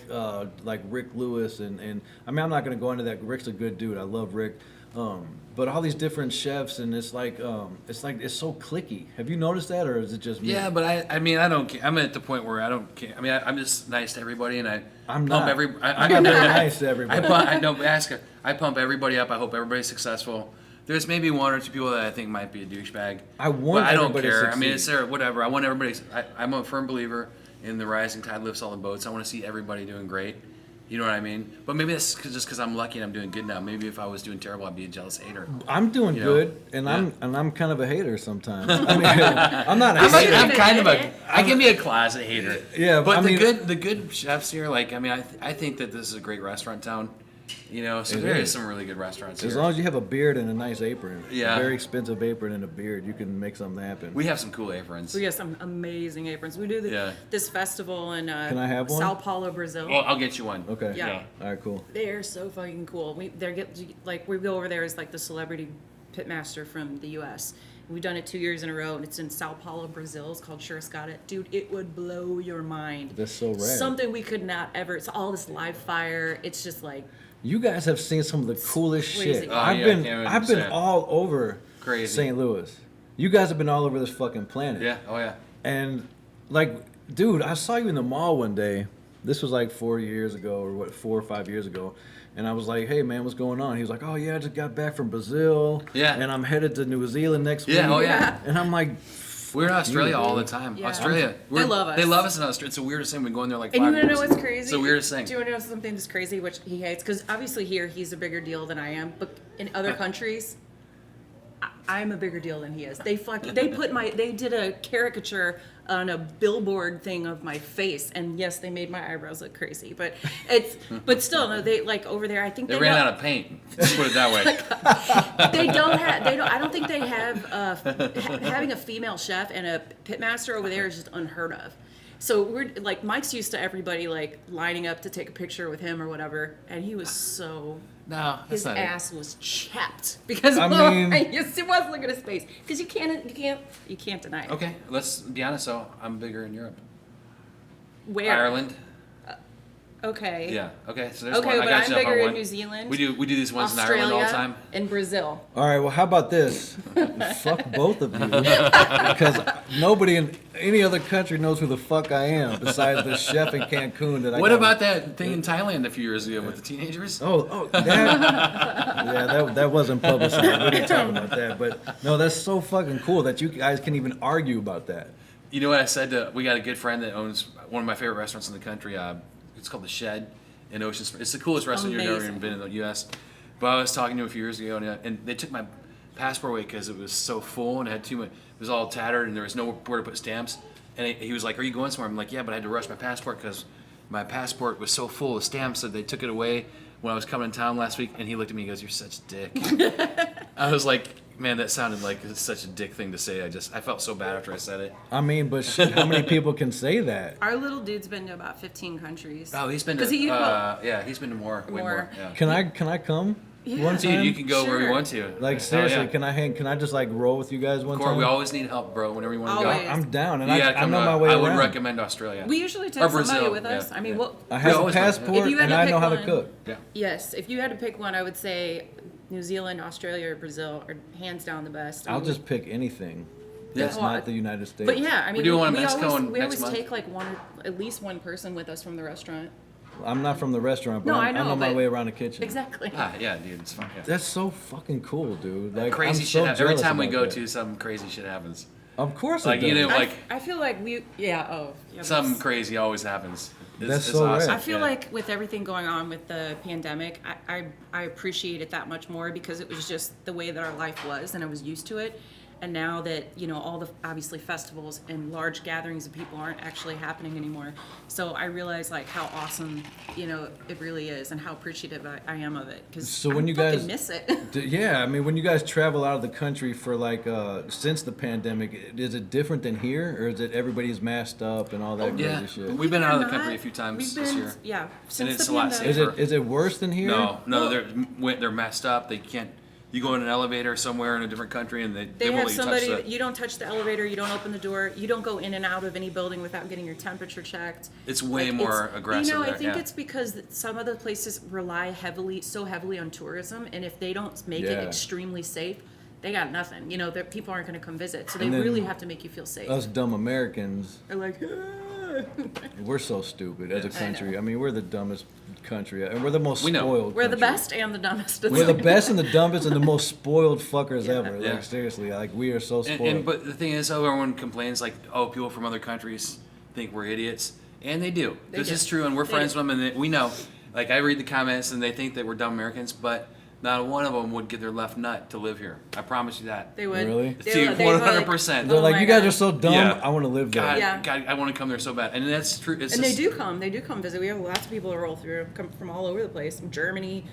B: Rick Lewis and I mean, I'm not gonna go into that. Rick's a good dude. I love Rick, but all these different chefs, and it's so cliquey. Have you noticed that, or is it just me?
D: Yeah, but I mean, I don't care. I'm at the point where I don't care. I mean, I'm just nice to everybody, and
B: I'm
D: pump
B: not.
D: I'm
B: not very nice to everybody.
D: I pump everybody up. I hope everybody's successful. There's maybe one or two people that I think might be a douchebag.
B: I want
D: but I don't
B: everybody to
D: care. I
B: succeed.
D: mean, it's there. Whatever. I want everybody. I'm a firm believer in the rising tide lifts all the boats. I want to see everybody doing great. You know what I mean? But maybe that's just because I'm lucky and I'm doing good now. Maybe if I was doing terrible, I'd be a jealous hater.
B: I'm doing
D: You know?
B: good, and I'm kind of a hater sometimes. I mean, I'm not a
D: I'm
B: hater.
D: kind of I can be a closet hater.
B: Yeah,
D: but
B: I mean,
D: the good chefs here, like I mean, I think that this is a great restaurant town. You know, so there is some really good restaurants here.
B: As long as you have a beard and a nice apron,
D: Yeah.
B: a very expensive apron and a beard, you can make something happen.
D: We have some cool aprons.
C: We have some amazing aprons. We do this festival in
B: Can I have one?
C: Sao Paulo, Brazil.
D: Well, I'll get you one.
B: Okay.
C: Yeah.
B: All right. Cool.
C: They are so fucking cool. We go over there as like the celebrity pitmaster from the U.S. We've done it 2 years in a row, and it's in Sao Paulo, Brazil. It's called Sure Got It. Dude, it would blow your mind.
B: That's so rad.
C: Something we could not ever. It's all this live fire. It's just like
B: You guys have seen some of the coolest
C: crazy.
B: shit.
C: Oh,
B: I've
D: yeah,
B: been
D: can't
B: I've been
D: understand.
B: all over
D: Crazy.
B: St. Louis. You guys have been all over this fucking planet.
D: Yeah. Oh yeah.
B: And like, dude, I saw you in the mall one day. This was like 4 years ago, or 4 or 5 years ago. And I was like, hey man, what's going on? He was like, oh yeah, I just got back from Brazil.
D: Yeah.
B: And I'm headed to New Zealand next week.
D: Yeah. Oh yeah.
B: And I'm like,
D: We're in Australia all the
B: dude.
D: time.
C: Yeah.
D: Australia.
C: They love us.
D: They love us in Australia. It's the weirdest thing. We've been going there like 5
C: And you want to
D: years.
C: know what's crazy?
D: It's the weirdest thing.
C: Do you want to know something that's crazy, which he hates? Because obviously here he's a bigger deal than I am, but in other countries, I'm a bigger deal than he is. They did a caricature on a billboard thing of my face, and yes, they made my eyebrows look crazy, but still, no, they like over there. I think
D: They ran out of paint. Let's put it that way.
C: I don't think they have having a female chef and a pitmaster over there is just unheard of. So we're like Mike's used to everybody like lining up to take a picture with him or whatever, and he was so
D: No, that's
C: his
D: not
C: ass was chapped because
B: I mean-
C: yes, it was looking at his face because you can't deny it.
D: Okay, let's be honest though. I'm bigger in Europe.
C: Where
D: Ireland.
C: Okay.
D: Yeah. Okay. So there's
C: Okay,
D: one. I
C: but
D: got
C: I'm
D: you up on
C: bigger in
D: one.
C: New Zealand.
D: We do these ones
C: Australia,
D: in Ireland all the time.
C: and Brazil.
B: all right, well, how about this? Fuck both of you. Because nobody in any other country knows who the fuck I am besides the chef in Cancun that I
D: What
B: got.
D: about that thing in Thailand a few years ago with the teenagers?
B: That wasn't publicized. We didn't talk about that. But no, that's so fucking cool that you guys can even argue about that.
D: You know what I said? We got a good friend that owns one of my favorite restaurants in the country. It's called The Shed in Ocean Springs. It's the coolest restaurant you've ever
C: Amazing.
D: even been in the U.S. But I was talking to him a few years ago, and they took my passport away because it was so full and it had too much. It was all tattered and there was nowhere to put stamps. And he was like, "Are you going somewhere?" I'm like, "Yeah, but I had to rush my passport because my passport was so full of stamps that they took it away when I was coming to town last week." And he looked at me and goes, "You're such a dick." I was like, man, that sounded like such a dick thing to say. I felt so bad after I said it.
B: I mean, but shit, how many people can say that?
C: Our little dude's been to about 15 countries.
D: Oh, he's been to
C: 'Cause he-
D: he's been to more, way
C: More.
D: more. Yeah.
B: Can I come one
D: Dude,
B: time?
D: you can go wherever you
C: Sure.
D: want to.
B: Like
D: Hell
B: seriously,
D: yeah.
B: can I hang? Can I just like roll with you guys one
D: Cor,
B: time?
D: we always need help, bro. Whenever you want to
C: Always.
D: go,
B: I'm down, and
D: you gotta
B: I
D: come
B: know
D: out.
B: my way
D: I
B: around.
D: would recommend Australia.
C: We usually take
D: Or
C: somebody
D: Brazil,
C: with us.
D: yeah,
C: I mean,
D: yeah.
C: what?
B: I have a
D: always
B: passport,
C: If you had
B: and
C: to
B: I
C: pick
B: know how to
C: one-
B: cook.
D: Yeah.
C: Yes, if you had to pick one, I would say New Zealand, Australia, or Brazil are hands down the best. I
B: I'll
C: mean,
B: just pick anything
D: Yeah.
B: that's not the United States.
C: But yeah, I mean,
D: doing one in
C: we
D: Mexico
C: always,
D: in
C: we
D: next
C: always
D: month.
C: take like at least one person with us from the restaurant.
B: I'm not from the restaurant, but
C: No, I
B: I'm
C: know,
B: on my
C: but-
B: way around the kitchen.
C: Exactly.
D: Yeah, dude, it's fun. Yeah.
B: That's so fucking cool, dude. Like
D: Crazy
B: I'm
D: shit.
B: so
D: Every
B: jealous
D: time we
B: about
D: go
B: that.
D: to, some crazy shit happens.
B: Of course,
D: Like
B: it does.
C: I feel like
D: something crazy always happens.
B: That's so
D: awesome.
B: rare.
C: I feel
D: Yeah.
C: like with everything going on with the pandemic, I appreciate it that much more because it was just the way that our life was and I was used to it. And now that, all the obviously festivals and large gatherings of people aren't actually happening anymore. So I realize like how awesome, it really is and how appreciative I am of it. Because
B: So when
C: I
B: you
C: fucking
B: guys-
C: miss it.
B: Yeah, I mean, when you guys travel out of the country for like since the pandemic, is it different than here, or is it everybody's masked up and all that crazy
D: Yeah,
B: shit?
D: we've been out of the
C: Not-
D: country a few times
C: we've
D: this
C: been-
D: year.
C: Yeah, since
D: it's
C: the
D: a lot
C: pandemic.
D: safer.
B: Is it worse than here?
D: No,
C: Well-
D: they're messed up. They can't. You go in an elevator somewhere in a different country, and they
C: They
D: won't
C: have
D: let you
C: somebody,
D: touch
C: you don't touch the elevator, you don't open the door, you don't go in and out of any building without getting your temperature checked.
D: It's way
C: Like,
D: more aggressive
C: I
D: there,
C: think
D: yeah.
C: it's because some of the places rely so heavily on tourism, and if they don't make it
B: Yeah.
C: extremely safe, they got nothing. That people aren't going to come visit, so they
B: And then
C: really have to make you feel safe.
B: Us dumb Americans,
C: They're like,
B: we're so stupid as a
D: Yes.
B: country. I mean, we're the dumbest country, and we're the most
D: We know.
B: spoiled.
C: we're the
B: country.
C: best and the dumbest.
B: We're the best and the dumbest and the most spoiled fuckers ever.
D: Yeah.
B: Like seriously, like we are so spoiled.
D: But the thing is, everyone complains like, oh, people from other countries think we're idiots, and they do.
C: They
D: This
C: do.
D: is true, and we're
C: They
D: friends
C: do.
D: with them, and we know. Like I read the comments, and they think that we're dumb Americans, but not one of them would get their left nut to live here. I promise you that.
C: They would.
B: Really?
C: They would,
D: 100%.
B: They're
C: oh
B: like,
C: my
B: you guys
C: God.
B: are so dumb.
D: Yeah.
B: I want to live there.
D: God,
C: Yeah.
D: God, I want to come there so bad, and that's true. It's
C: And they
D: just,
C: do come. They do come visit. We have lots of people that roll through, come from all over the place, from Germany.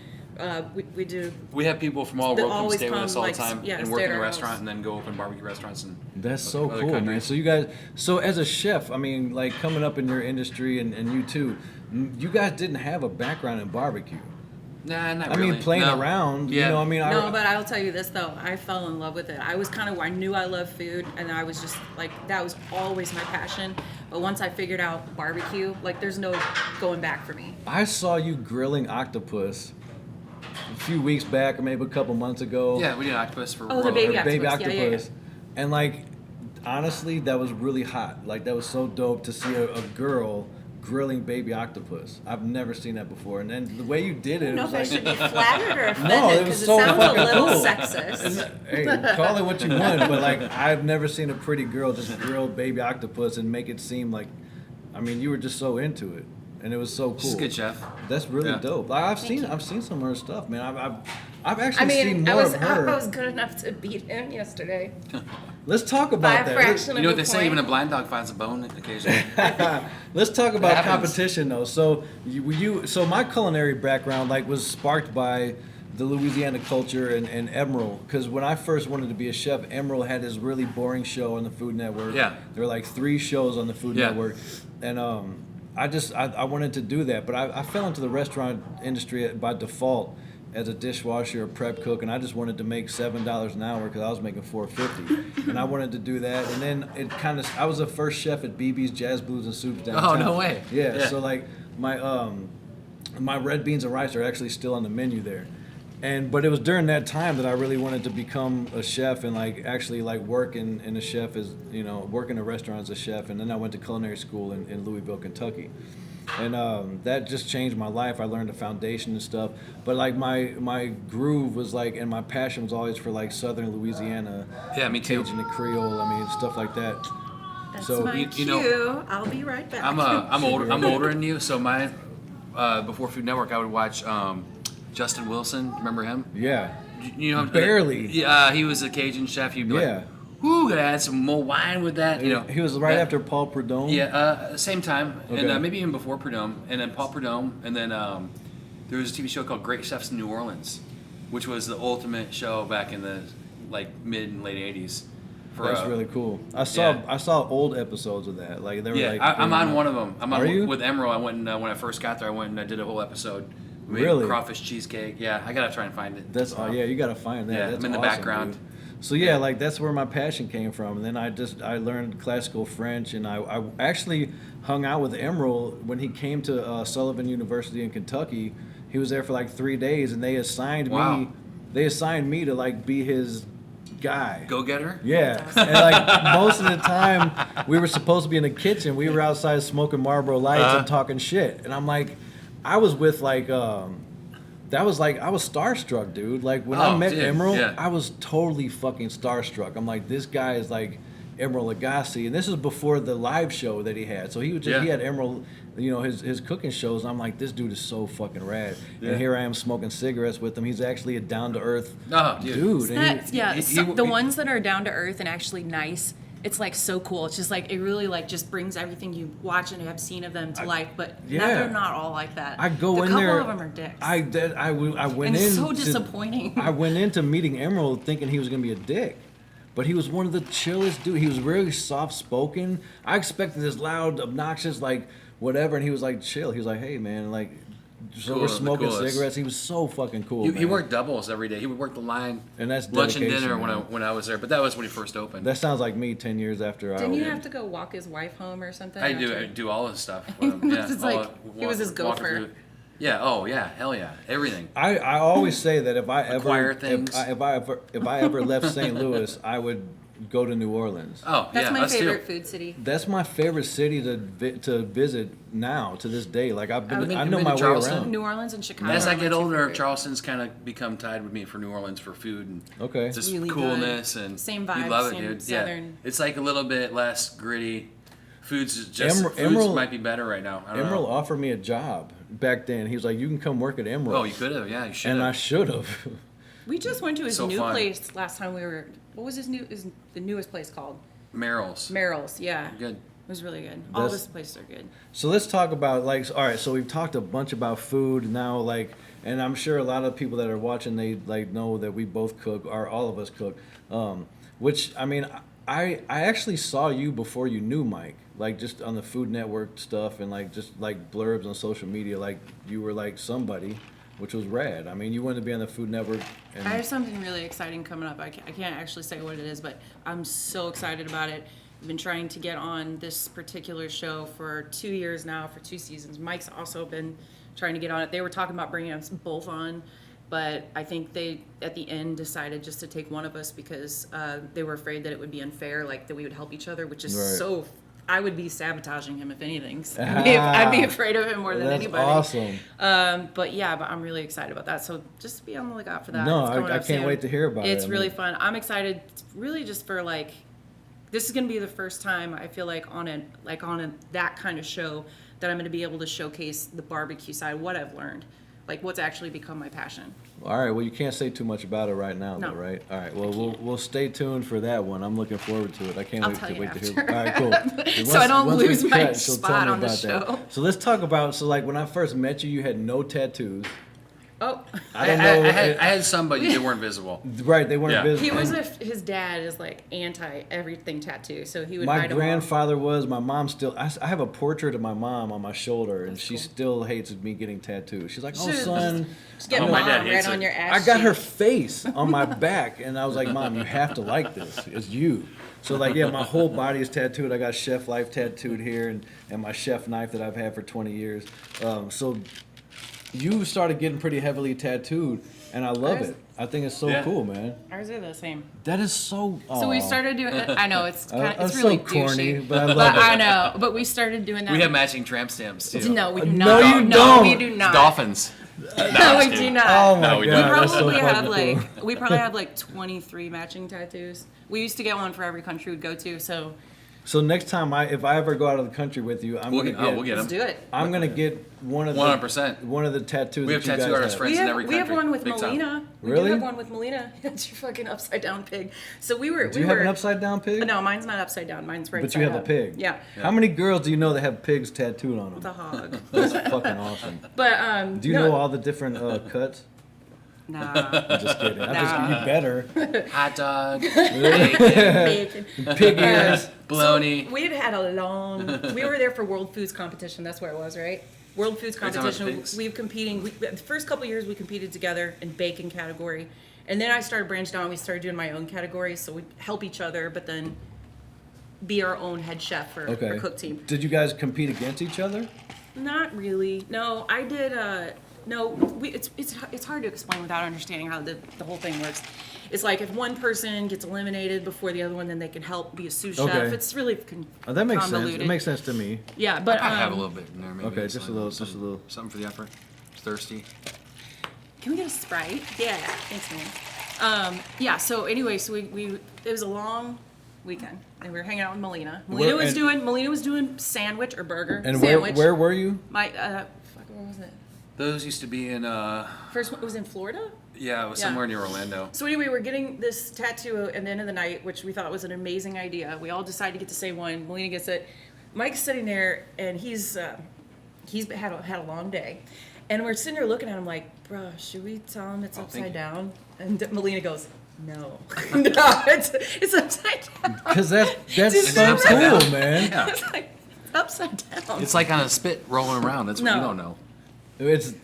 C: We do.
D: We have people from all
C: They
D: the world come
C: always
D: stay with
C: come,
D: us all the
C: like,
D: time
C: yeah,
D: and
C: stay
D: work
C: at
D: in a
C: our
D: restaurant
C: house.
D: and then go open barbecue restaurants and
B: That's so
D: other
B: cool, man.
D: countries.
B: So you guys, so as a chef, I mean, like coming up in your industry and you too, you guys didn't have a background in barbecue.
D: Nah, not
B: I
D: really.
B: mean, playing
D: No.
B: around,
D: Yeah.
B: you know, I mean,
C: No, but I'll tell you this though, I fell in love with it. I knew I loved food, and I was just like, that was always my passion. But once I figured out barbecue, like, there's no going back for me.
B: I saw you grilling octopus a few weeks back, or maybe a couple months ago.
D: Yeah, we did octopus for
C: Oh, the
D: World
C: baby
D: War.
B: Baby
C: octopus, yeah,
B: octopus. And like, honestly, that was really hot. Like, that was so dope to see a girl grilling baby octopus. I've never seen that before. And then the way you did
C: I
B: it,
C: don't know
B: was
C: if I
B: like,
C: should be flattered or
B: No,
C: offended,
B: it was
C: because it
B: so
C: sounds a
B: fucking
C: little
B: cool.
C: sexist.
B: hey, call it what you want, but like, I've never seen a pretty girl just grill baby octopus and make it seem like, I mean, you were just so into it. And it was so cool.
D: She's a good chef.
B: That's really
D: Yeah.
B: dope. Like, I've
C: Thank
B: seen some of her stuff, man. I've
C: I
B: actually seen
C: mean, I
B: more
C: was
B: of her.
C: good enough to beat him yesterday
B: Let's talk
C: by
B: about
C: a
B: that.
C: fraction
D: You know
C: of
D: what they
C: a
D: say?
C: point.
D: Even a blind dog finds a bone occasionally.
B: Let's talk about
D: happens.
B: competition though. So so my culinary background like was sparked by the Louisiana culture and Emerald, because when I first wanted to be a chef, Emerald had this really boring show on the Food Network.
D: Yeah.
B: There were like 3 shows on the Food
D: Yeah.
B: Network, and I wanted to do that, but I fell into the restaurant industry by default as a dishwasher or prep cook, and I just wanted to make $7 an hour because I was making $4.50, and I wanted to do that, and then it kind of I was the first chef at BB's Jazz Blues and Soups downtown.
D: no way.
B: Yeah,
D: Yeah.
B: so like my red beans and rice are actually still on the menu there. But it was during that time that I really wanted to become a chef and like actually like work in a chef as work in a restaurant as a chef, and then I went to culinary school in Louisville, Kentucky, and that just changed my life. I learned the foundation and stuff, but like my groove was like, and my passion was always for like Southern Louisiana,
D: Yeah, me too.
B: Cajun and Creole. I mean stuff like that.
C: That's
B: So,
C: my
D: you
C: cue.
D: know-
C: I'll be right back.
D: I'm older than you, so my before Food Network I would watch Justin Wilson. Remember him?
B: Yeah.
D: You know,
B: Barely.
D: Yeah, he was a Cajun chef. You'd be
B: Yeah.
D: like, "Ooh, gotta add some more wine with that." You know,
B: He was right
D: that-
B: after Paul Prudhomme.
D: Yeah, same time,
B: Okay.
D: and maybe even before Prudhomme, and then Paul Prudhomme, and then there was a TV show called Great Chefs in New Orleans, which was the ultimate show back in the like mid and late '80s.
B: That's really cool. I saw old episodes of that. Like they were
D: Yeah,
B: like.
D: I'm on one of them. I'm
B: Are
D: on
B: you?
D: with Emerald. I went and, when I first got there, I went and I did a whole episode. We made
B: Really?
D: crawfish cheesecake. Yeah, I gotta try and find it.
B: That's yeah. You gotta find that.
D: Yeah,
B: That's
D: I'm in the
B: awesome,
D: background.
B: dude. So yeah, like that's where my passion came from. And then I learned classical French, and I actually hung out with Emerald when he came to Sullivan University in Kentucky. He was there for like 3 days, and they assigned
D: Wow.
B: me. They assigned me to like be his guy.
D: Go getter.
B: Yeah, and like most of the time, we were supposed to be in the kitchen. We were outside smoking Marlboro Lights and talking shit. And I'm like, I was with like, that was like, I was starstruck, dude. Like when I
D: Oh,
B: met
D: dude,
B: Emerald,
D: yeah.
B: I was totally fucking starstruck. I'm like, this guy is like, Emeril Lagasse, and this is before the live show that he had. So he was just, he had Emeril, his cooking shows. And I'm like, this dude is so fucking rad. And here I am smoking cigarettes with him. He's actually a down to earth dude. And
C: the ones that are down to earth and actually nice. It's like so cool. It's just like it really like just brings everything you watch and have seen of them to life. But they're not all like that.
B: I go in
C: there.
B: there.
C: A couple of them are dicks.
B: I went
C: and
B: in.
C: It's so disappointing.
B: I went into meeting Emeril thinking he was gonna be a dick, but he was one of the chillest dude. He was really soft spoken. I expected this loud, obnoxious, like whatever, and he was like chill. He was like, hey man, like. So we're smoking cigarettes. He was so fucking cool.
D: He worked doubles every day. He would work the line,
B: and that's
D: lunch and dinner when I was there. But that was when he first opened.
B: That sounds like me 10 years after I opened.
C: Didn't you have to go walk his wife home or something?
D: I do all his stuff. With him. Yeah,
C: he was his gopher.
D: Yeah. Oh yeah. Hell yeah. Everything.
B: I always say that if I
D: Acquire
B: ever
D: things.
B: if I ever left St. Louis, I would go to New Orleans.
D: Oh,
C: that's
D: yeah,
C: my favorite
D: too.
C: food city.
B: That's my favorite city to visit now to this day. Like I've been, I know
D: been
B: my
D: to
B: way
D: Charleston?
B: around.
C: New Orleans and Chicago.
D: As I
C: are
D: get
C: my two
D: older,
C: favorite.
D: Charleston's kind of become tied with me for New Orleans for food and
B: Okay.
D: just
C: Really
D: coolness
C: good.
D: and
C: Same
D: you
C: vibes,
D: love it,
C: same
D: dude.
C: southern.
D: Yeah, it's like a little bit less gritty. Foods foods
B: Emeril
D: might be better right now. I don't
B: Emeril
D: know.
B: offered me a job back then. He was like, "You can come work at Emeril."
D: Oh, you could have. Yeah, you should.
B: And I should have.
C: We just went to his
D: So
C: new
D: fun.
C: place last time we were. What was the newest place called?
D: Merrill's.
C: Merrill's. Yeah.
D: Good.
C: It was really good. All
B: That's-
C: his places are good.
B: So let's talk about all right. So we've talked a bunch about food now, and I'm sure a lot of people that are watching they know that we both cook, or all of us cook. Which I mean, I actually saw you before you knew Mike, like just on the Food Network stuff and just blurbs on social media, like you were like somebody, which was rad. I mean, you wanted to be on the Food Network. And
C: I have something really exciting coming up. I can't actually say what it is, but I'm so excited about it. I've been trying to get on this particular show for 2 years now, for 2 seasons. Mike's also been trying to get on it. They were talking about bringing us both on, but I think they, at the end, decided just to take one of us because they were afraid that it would be unfair, like that we would help each other, which is
B: Right.
C: I would be sabotaging him if anything. I'd be afraid of him more than
B: That's
C: anybody.
B: awesome.
C: But I'm really excited about that. So just be on the lookout for that.
B: No,
C: It's coming
B: I
C: up
B: can't
C: soon.
B: wait to hear about it.
C: It's
B: I
C: really
B: mean-
C: fun. I'm excited. It's really just for this is going to be the first time I feel like on that kind of show that I'm going to be able to showcase the barbecue side, what I've learned, like what's actually become my passion.
B: All right. Well, you can't say too much about it right now,
C: No.
B: though, right? All right. Well, we'll stay tuned for that one. I'm looking forward to it. I can't
C: I'll
B: wait
C: tell
B: to
C: you
B: wait to hear.
C: after.
B: All right, cool.
C: So I don't
B: Once we
C: lose my
B: cut, she'll tell
C: spot
B: me
C: on the
B: about that.
C: show.
B: So let's talk about when I first met you, you had no tattoos.
C: Oh,
B: I don't know.
D: I had some, but they weren't visible.
B: Right, they weren't
D: Yeah.
B: visible.
C: he was his dad is like anti everything tattoo, so he would
B: My
C: hide them all.
B: grandfather was. My mom still. I have a portrait of my mom on my shoulder, and she
C: cool.
B: still hates me getting tattooed. She's like, "Oh,
C: Should-
B: son."
C: Just get
D: Oh,
C: mom
D: my dad
C: right
D: hates
C: on
D: it.
C: your ass.
B: I got her
C: cheek.
B: face on my back, and I was like, "Mom, you have to like this. It's you." So my whole body is tattooed. I got Chef Life tattooed here, and my chef knife that I've had for 20 years. So you started getting pretty heavily tattooed, and I love
C: Ours-
B: it. I think it's so
D: Yeah.
B: cool, man.
C: Ours are the same.
B: That is so.
C: So we
B: aw.
C: started doing. I know it's kind of, it's
B: I'm
C: really
B: so corny,
C: douchey,
B: but I love it.
C: I know. But we started doing that.
D: We have matching tramp stamps too.
C: No, we do
B: No,
C: not.
B: you
C: No,
B: don't.
C: we do not.
D: Dolphins.
C: No, we do not.
B: Oh my
D: No, we
B: god,
D: don't.
C: We
B: that's so
C: probably have
B: fucking cool.
C: we probably have like 23 matching tattoos. We used to get one for every country we'd go to. So
B: So next time if I ever go out of the country with you,
D: We'll get
C: let's do
D: them.
C: it.
B: I'm gonna get one of the
D: 100%.
B: one of the tattoos.
D: We have
B: that you
D: tattoo
B: guys
D: artist
B: have.
D: friends in every
C: We have
D: country.
C: one with
D: Big time.
C: Melina. We
B: Really?
C: do have one with Melina. It's your fucking upside down pig. So we were.
B: Do you have an upside down pig?
C: No, mine's not upside down. Mine's right
B: But
C: side
B: you have a
C: up.
B: pig.
C: Yeah.
B: How many girls do you know that have pigs tattooed on
C: The
B: them?
C: hog.
B: That's fucking awesome.
C: But
B: Do you know all the different cuts?
C: Nah.
B: I'm just kidding. You better.
D: Hot dog,
C: Bacon.
B: Pig ears.
D: bologna.
C: We had a long. We were there for World Foods Competition. That's where it was, right? World Foods
D: Are you talking about
C: Competition.
D: pigs?
C: We were competing. The first couple of years we competed together in bacon category, and then I started branching out. We started doing my own categories, so we help each other, but then be our own head chef for
B: Okay.
C: our cook team.
B: Did you guys compete against each other?
C: Not really. No, I did. No, it's hard to explain without understanding how the whole thing works. It's like if one person gets eliminated before the other one, then they can help be a sous chef.
B: Okay.
C: It's really
B: Oh, that makes
C: convoluted.
B: sense. It makes sense to me.
C: Yeah, but
D: I have a little bit in there. Maybe
B: Okay,
D: It's
B: just a
D: like
B: little, just a little.
D: Something for the effort. Thirsty.
C: Can we get a Sprite? Yeah, thanks, man. Yeah. So anyway, so we it was a long weekend, and we were hanging out with Melina. Melina was doing sandwich or burger.
B: And
C: sandwich.
B: where were you?
C: Where was it?
D: Those used to be in,
C: First one was in Florida.
D: yeah, it was somewhere near Orlando.
C: So anyway, we're getting this tattoo at the end of the night, which we thought was an amazing idea. We all decided to get the same one. Melina gets it. Mike's sitting there, and he's had a long day, and we're sitting there looking at him like, bro, should we tell him it's upside down? And Melina goes, no, no, it's upside down.
B: Because that's so
D: upside
B: cool,
D: down.
B: man.
D: Yeah.
C: It's like upside down.
D: It's like on a spit rolling around. That's what
C: No.
D: you don't know.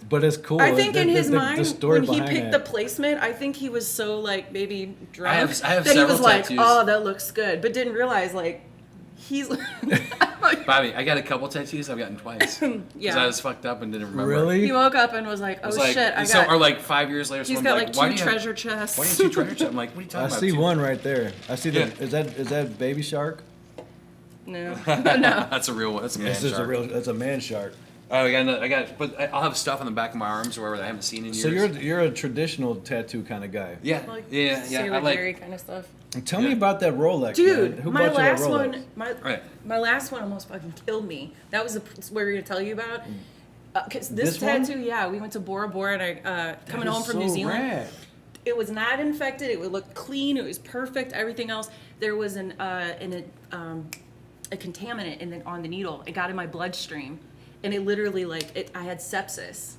B: But it's cool.
C: I think in his
B: the
C: mind,
B: story
C: when he
B: behind
C: picked
B: that.
C: the placement, I think he was so like maybe drunk
D: I have
C: that he
D: several
C: was like,
D: tattoos.
C: oh, that looks good, but didn't realize like he's.
D: Bobby, I got a couple tattoos I've gotten twice. Because
C: Yeah.
D: I was fucked up and didn't remember.
B: Really?
C: He woke up and was like, oh
D: I was like,
C: shit,
D: or like 5 years later,
C: He's
D: someone's
C: got like
D: why
C: two
D: do you have-
C: treasure chests.
D: Why do you have 2 treasure chests? I'm like, what are you talking
B: I
D: about?
B: see
D: Two-
B: one right there. I see the.
D: Yeah.
B: Is that baby shark?
C: No, no.
D: That's a real one. That's a man
B: This is
D: shark.
B: That's a man shark.
D: Oh, but I'll have stuff on the back of my arms or wherever that I haven't seen in years.
B: So you're a traditional tattoo kind of guy.
D: yeah,
C: Like
D: yeah.
C: Sailor
D: I like.
C: Jerry kind of stuff.
B: And tell me about that Rolex,
C: Dude,
B: man. Who
C: my
B: bought you that
C: last
B: Rolex?
C: one,
D: Right.
C: my last one almost fucking killed me. That was the what we were gonna tell you about. Cause this
B: This one?
C: tattoo, yeah, we went to Bora Bora, and I coming
B: That
C: home
B: is
C: from New
B: so
C: Zealand.
B: rad.
C: It was not infected. It would look clean. It was perfect. Everything else. There was a contaminant on the needle. It got in my bloodstream, and it literally I had sepsis.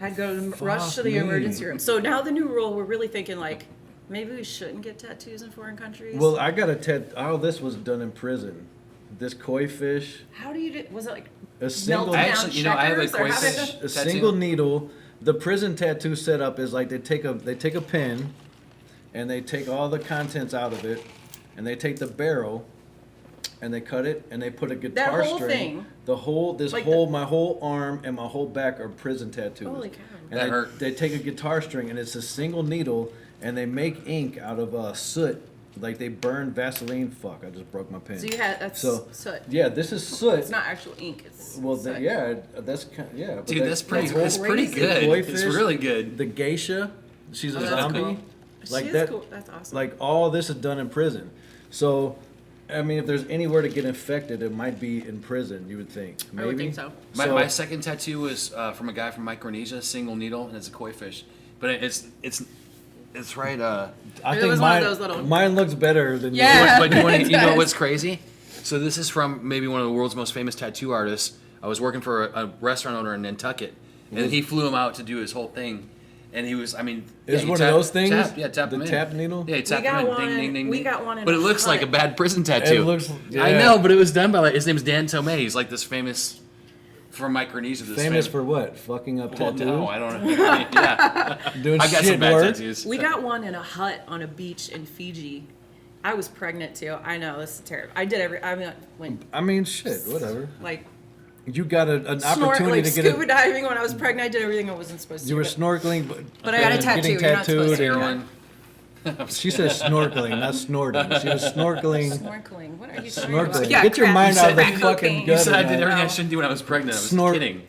C: I had to go rush to the
B: me.
C: emergency room. So now the new rule, we're really thinking like maybe we shouldn't get tattoos in foreign countries.
B: Well, I got a tattoo. All this was done in prison. This koi fish,
C: How do you do? Was it like
B: a single,
C: melted down
D: Actually, I have a
C: checkers, or
D: koi
C: how did
D: fish
C: it-
B: a
D: tattoo.
B: single needle. The prison tattoo setup is like they take a pen, and they take all the contents out of it, and they take the barrel, and they cut it, and they put a guitar
C: whole
B: string.
C: thing?
B: My whole arm and my whole back are prison tattoos.
C: Holy cow.
B: And
D: That
B: they,
D: hurt.
B: they take a guitar string, and it's a single needle, and they make ink out of soot. Like they burn Vaseline. Fuck! I just broke my pen.
C: So you had that's
B: So,
C: soot.
B: Yeah, this is soot.
C: It's not actual ink. It's
B: Well,
C: soot.
B: yeah, that's kind. Yeah, but
D: Dude, that's pretty.
B: that whole
D: That's pretty
C: crazy.
D: good.
B: koi
D: It's
B: fish,
D: really good.
B: The geisha, she's a
C: Oh, that's
B: zombie.
C: cool.
B: Like
C: She is
B: that.
C: cool. That's awesome.
B: Like all this is done in prison. So, I mean, if there's anywhere to get infected, it might be in prison. You would think. Maybe.
C: I would think so.
D: My second tattoo was from a guy from Micronesia, single needle, and it's a koi fish. But it's right.
B: I
C: It
B: think
C: was one
B: mine.
C: of those little-
B: Mine looks better than
C: Yeah.
D: But you
C: It
D: know
C: does.
D: what's crazy? So this is from maybe one of the world's most famous tattoo artists. I was working for a restaurant owner in Nantucket, and he flew him out to do his whole thing. And he was, I mean,
B: Is
D: he
B: one of those things?
D: Tapped
B: The
D: him in.
B: tap needle?
D: Yeah, he tapped
C: got
D: him in.
C: one-
D: Ding, ding, ding,
C: we
D: ding.
C: got one in
D: But it
C: a
D: looks like a
C: hut.
D: bad prison tattoo.
B: It looks. Yeah.
D: I know, but it was done by his name's Dan Tomei. He's like this famous from Micronesia. This
B: Famous for what? Fucking up
D: Well,
B: tattoos.
D: no, I don't know. Yeah,
B: Doing
D: I got
B: shit
D: some bad
B: work.
D: tattoos.
C: We got one in a hut on a beach in Fiji. I was pregnant too. I know this is terrible. Went
B: I mean, shit. Whatever.
C: like
B: You got an
C: snort,
B: opportunity
C: like
B: to get
C: scuba
B: a.
C: diving when I was pregnant. I did everything I wasn't supposed to.
B: You were
C: but-
B: snorkeling,
C: But I got a
B: and
C: tattoo.
B: getting
C: You're not supposed to.
B: tattooed and-
D: Heroin.
B: She said snorkeling, not snorting. She was snorkeling.
C: Snorkeling. What are you talking
B: Snorkeling.
C: about? Yeah,
B: Get your
C: crap.
B: mind out of the
C: Crack
B: fucking
C: cocaine.
B: gut.
D: You said I
B: of
D: did
B: that.
D: everything I shouldn't do when I was pregnant. I was
B: Snort.
D: kidding.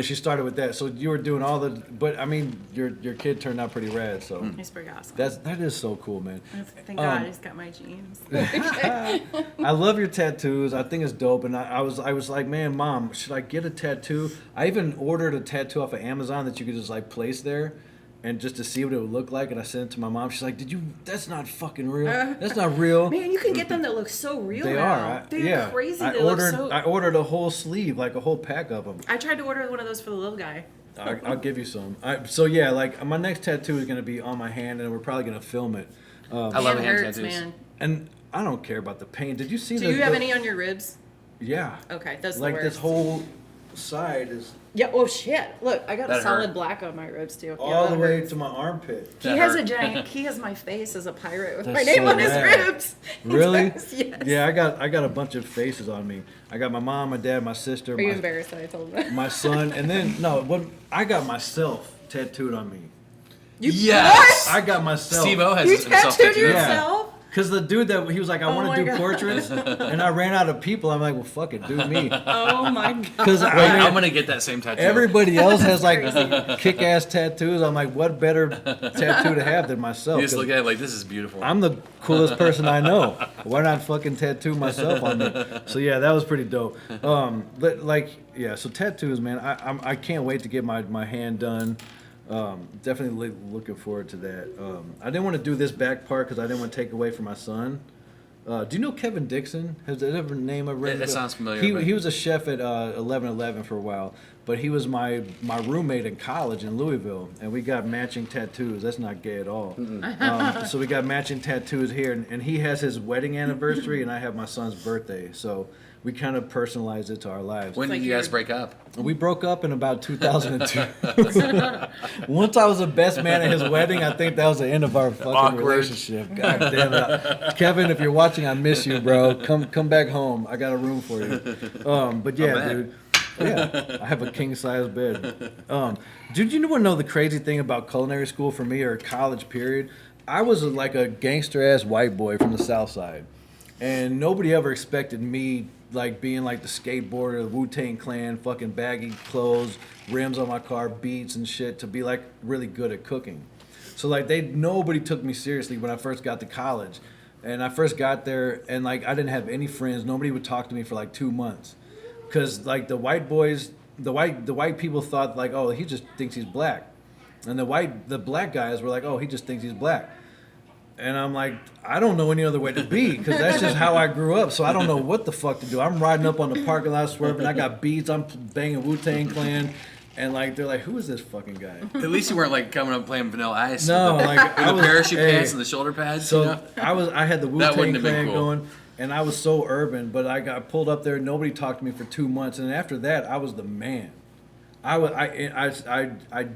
B: She started with that. So you were doing all the. But I mean, your kid turned out pretty rad. So
C: He's pretty awesome.
B: that is so cool, man.
C: Thank God he's got my genes.
B: I love your tattoos. I think it's dope. And I was like, man, Mom, should I get a tattoo? I even ordered a tattoo off of Amazon that you could just like place there, and just to see what it would look like. And I sent it to my mom. She's like, That's not fucking real. That's not real.
C: Man, you can get them that look so real
B: They
C: now.
B: are.
C: They're
B: Yeah.
C: crazy.
B: I
C: They look
B: ordered.
C: so.
B: I ordered a whole sleeve, like a whole pack of them.
C: I tried to order one of those for the little guy.
B: I'll give you some. So yeah, like my next tattoo is gonna be on my hand, and we're probably gonna film it.
D: I love
C: It
D: hand
C: hurts,
D: tattoos.
C: man.
B: And I don't care about the pain. Did you see?
C: Do you have any on your ribs?
B: Yeah.
C: Okay, that's the
B: Like
C: worst.
B: this whole side is
C: Yeah. Oh shit! Look, I got a
D: That
C: solid
D: hurt.
C: black on my ribs too.
B: all
C: Yeah,
B: the
C: that
B: way
C: hurts.
B: to my armpit.
C: He
D: That
C: has
D: hurt.
C: a giant. He has my face as a pirate with my
B: That's
C: name
B: so
C: on his
B: rad.
C: ribs. He
B: Really?
C: does, yes.
B: Yeah, I got a bunch of faces on me. I got my mom, my dad, my sister,
C: Are you
B: my,
C: embarrassed that I told him that?
B: my son, and then I got myself tattooed on me.
C: You
D: Yes!
B: I got myself.
D: Steve O has
C: You
D: himself
C: tattooed
D: tattooed.
C: yourself?
B: Because the dude that he was like, I want
C: my
B: to do
C: God.
B: portraits, and I ran out of people. I'm like, well, fuck it, do me.
C: Oh my god.
B: Because
D: Wait, I'm gonna get that same tattoo.
B: everybody else has like kick-ass tattoos. I'm like, what better tattoo to have than myself?
D: You just
B: 'Cause
D: look at it like this is beautiful.
B: I'm the coolest person I know. Why not fucking tattoo myself on me? So yeah, that was pretty dope. But like, yeah, so tattoos, man. I can't wait to get my hand done. Definitely looking forward to that. I didn't want to do this back part because I didn't want to take away from my son. Do you know Kevin Dixon? Has that ever name ever?
D: That sounds familiar,
B: He was a chef at 1111 for a while, but he was my roommate in college in Louisville, and we got matching tattoos. That's not gay at all. So we got matching tattoos here, and he has his wedding anniversary, and I have my son's birthday. So we kind of personalized it to our lives.
D: When did you guys break up?
B: We broke up in about 2002. Once I was the best man at his wedding, I think that was the end of our fucking
D: Awkward.
B: relationship. God damn it. Kevin, if you're watching, I miss you, bro. Come back home. I got a room for you. But yeah, dude. Yeah, I have a king-size bed. Dude, you want to know the crazy thing about culinary school for me, or college period? I was like a gangster-ass white boy from the South Side. And nobody ever expected me like being like the skateboarder, the Wu-Tang Clan, fucking baggy clothes, rims on my car, beats and shit, to be like really good at cooking. So like nobody took me seriously when I first got to college. And I first got there and like I didn't have any friends. Nobody would talk to me for like 2 months. Cause like the white boys, the white people thought like, oh, he just thinks he's black. And the black guys were like, oh, he just thinks he's black. And I'm like, I don't know any other way to be, because that's just how I grew up. So I don't know what the fuck to do. I'm riding up on the parking lot swerving. I got beats. I'm banging Wu-Tang Clan. And like, they're like, who is this fucking guy?
D: At least you weren't like coming up playing Vanilla Ice.
B: No,
D: with the,
B: like
D: with
B: I
D: the
B: was,
D: parachute
B: hey,
D: pants and the shoulder pads.
B: So
D: you know?
B: I had the
D: That
B: Wu-Tang
D: wouldn't have been
B: Clan
D: cool.
B: going, and I was so urban. But I got pulled up there. Nobody talked to me for 2 months, and after that, I was the man. I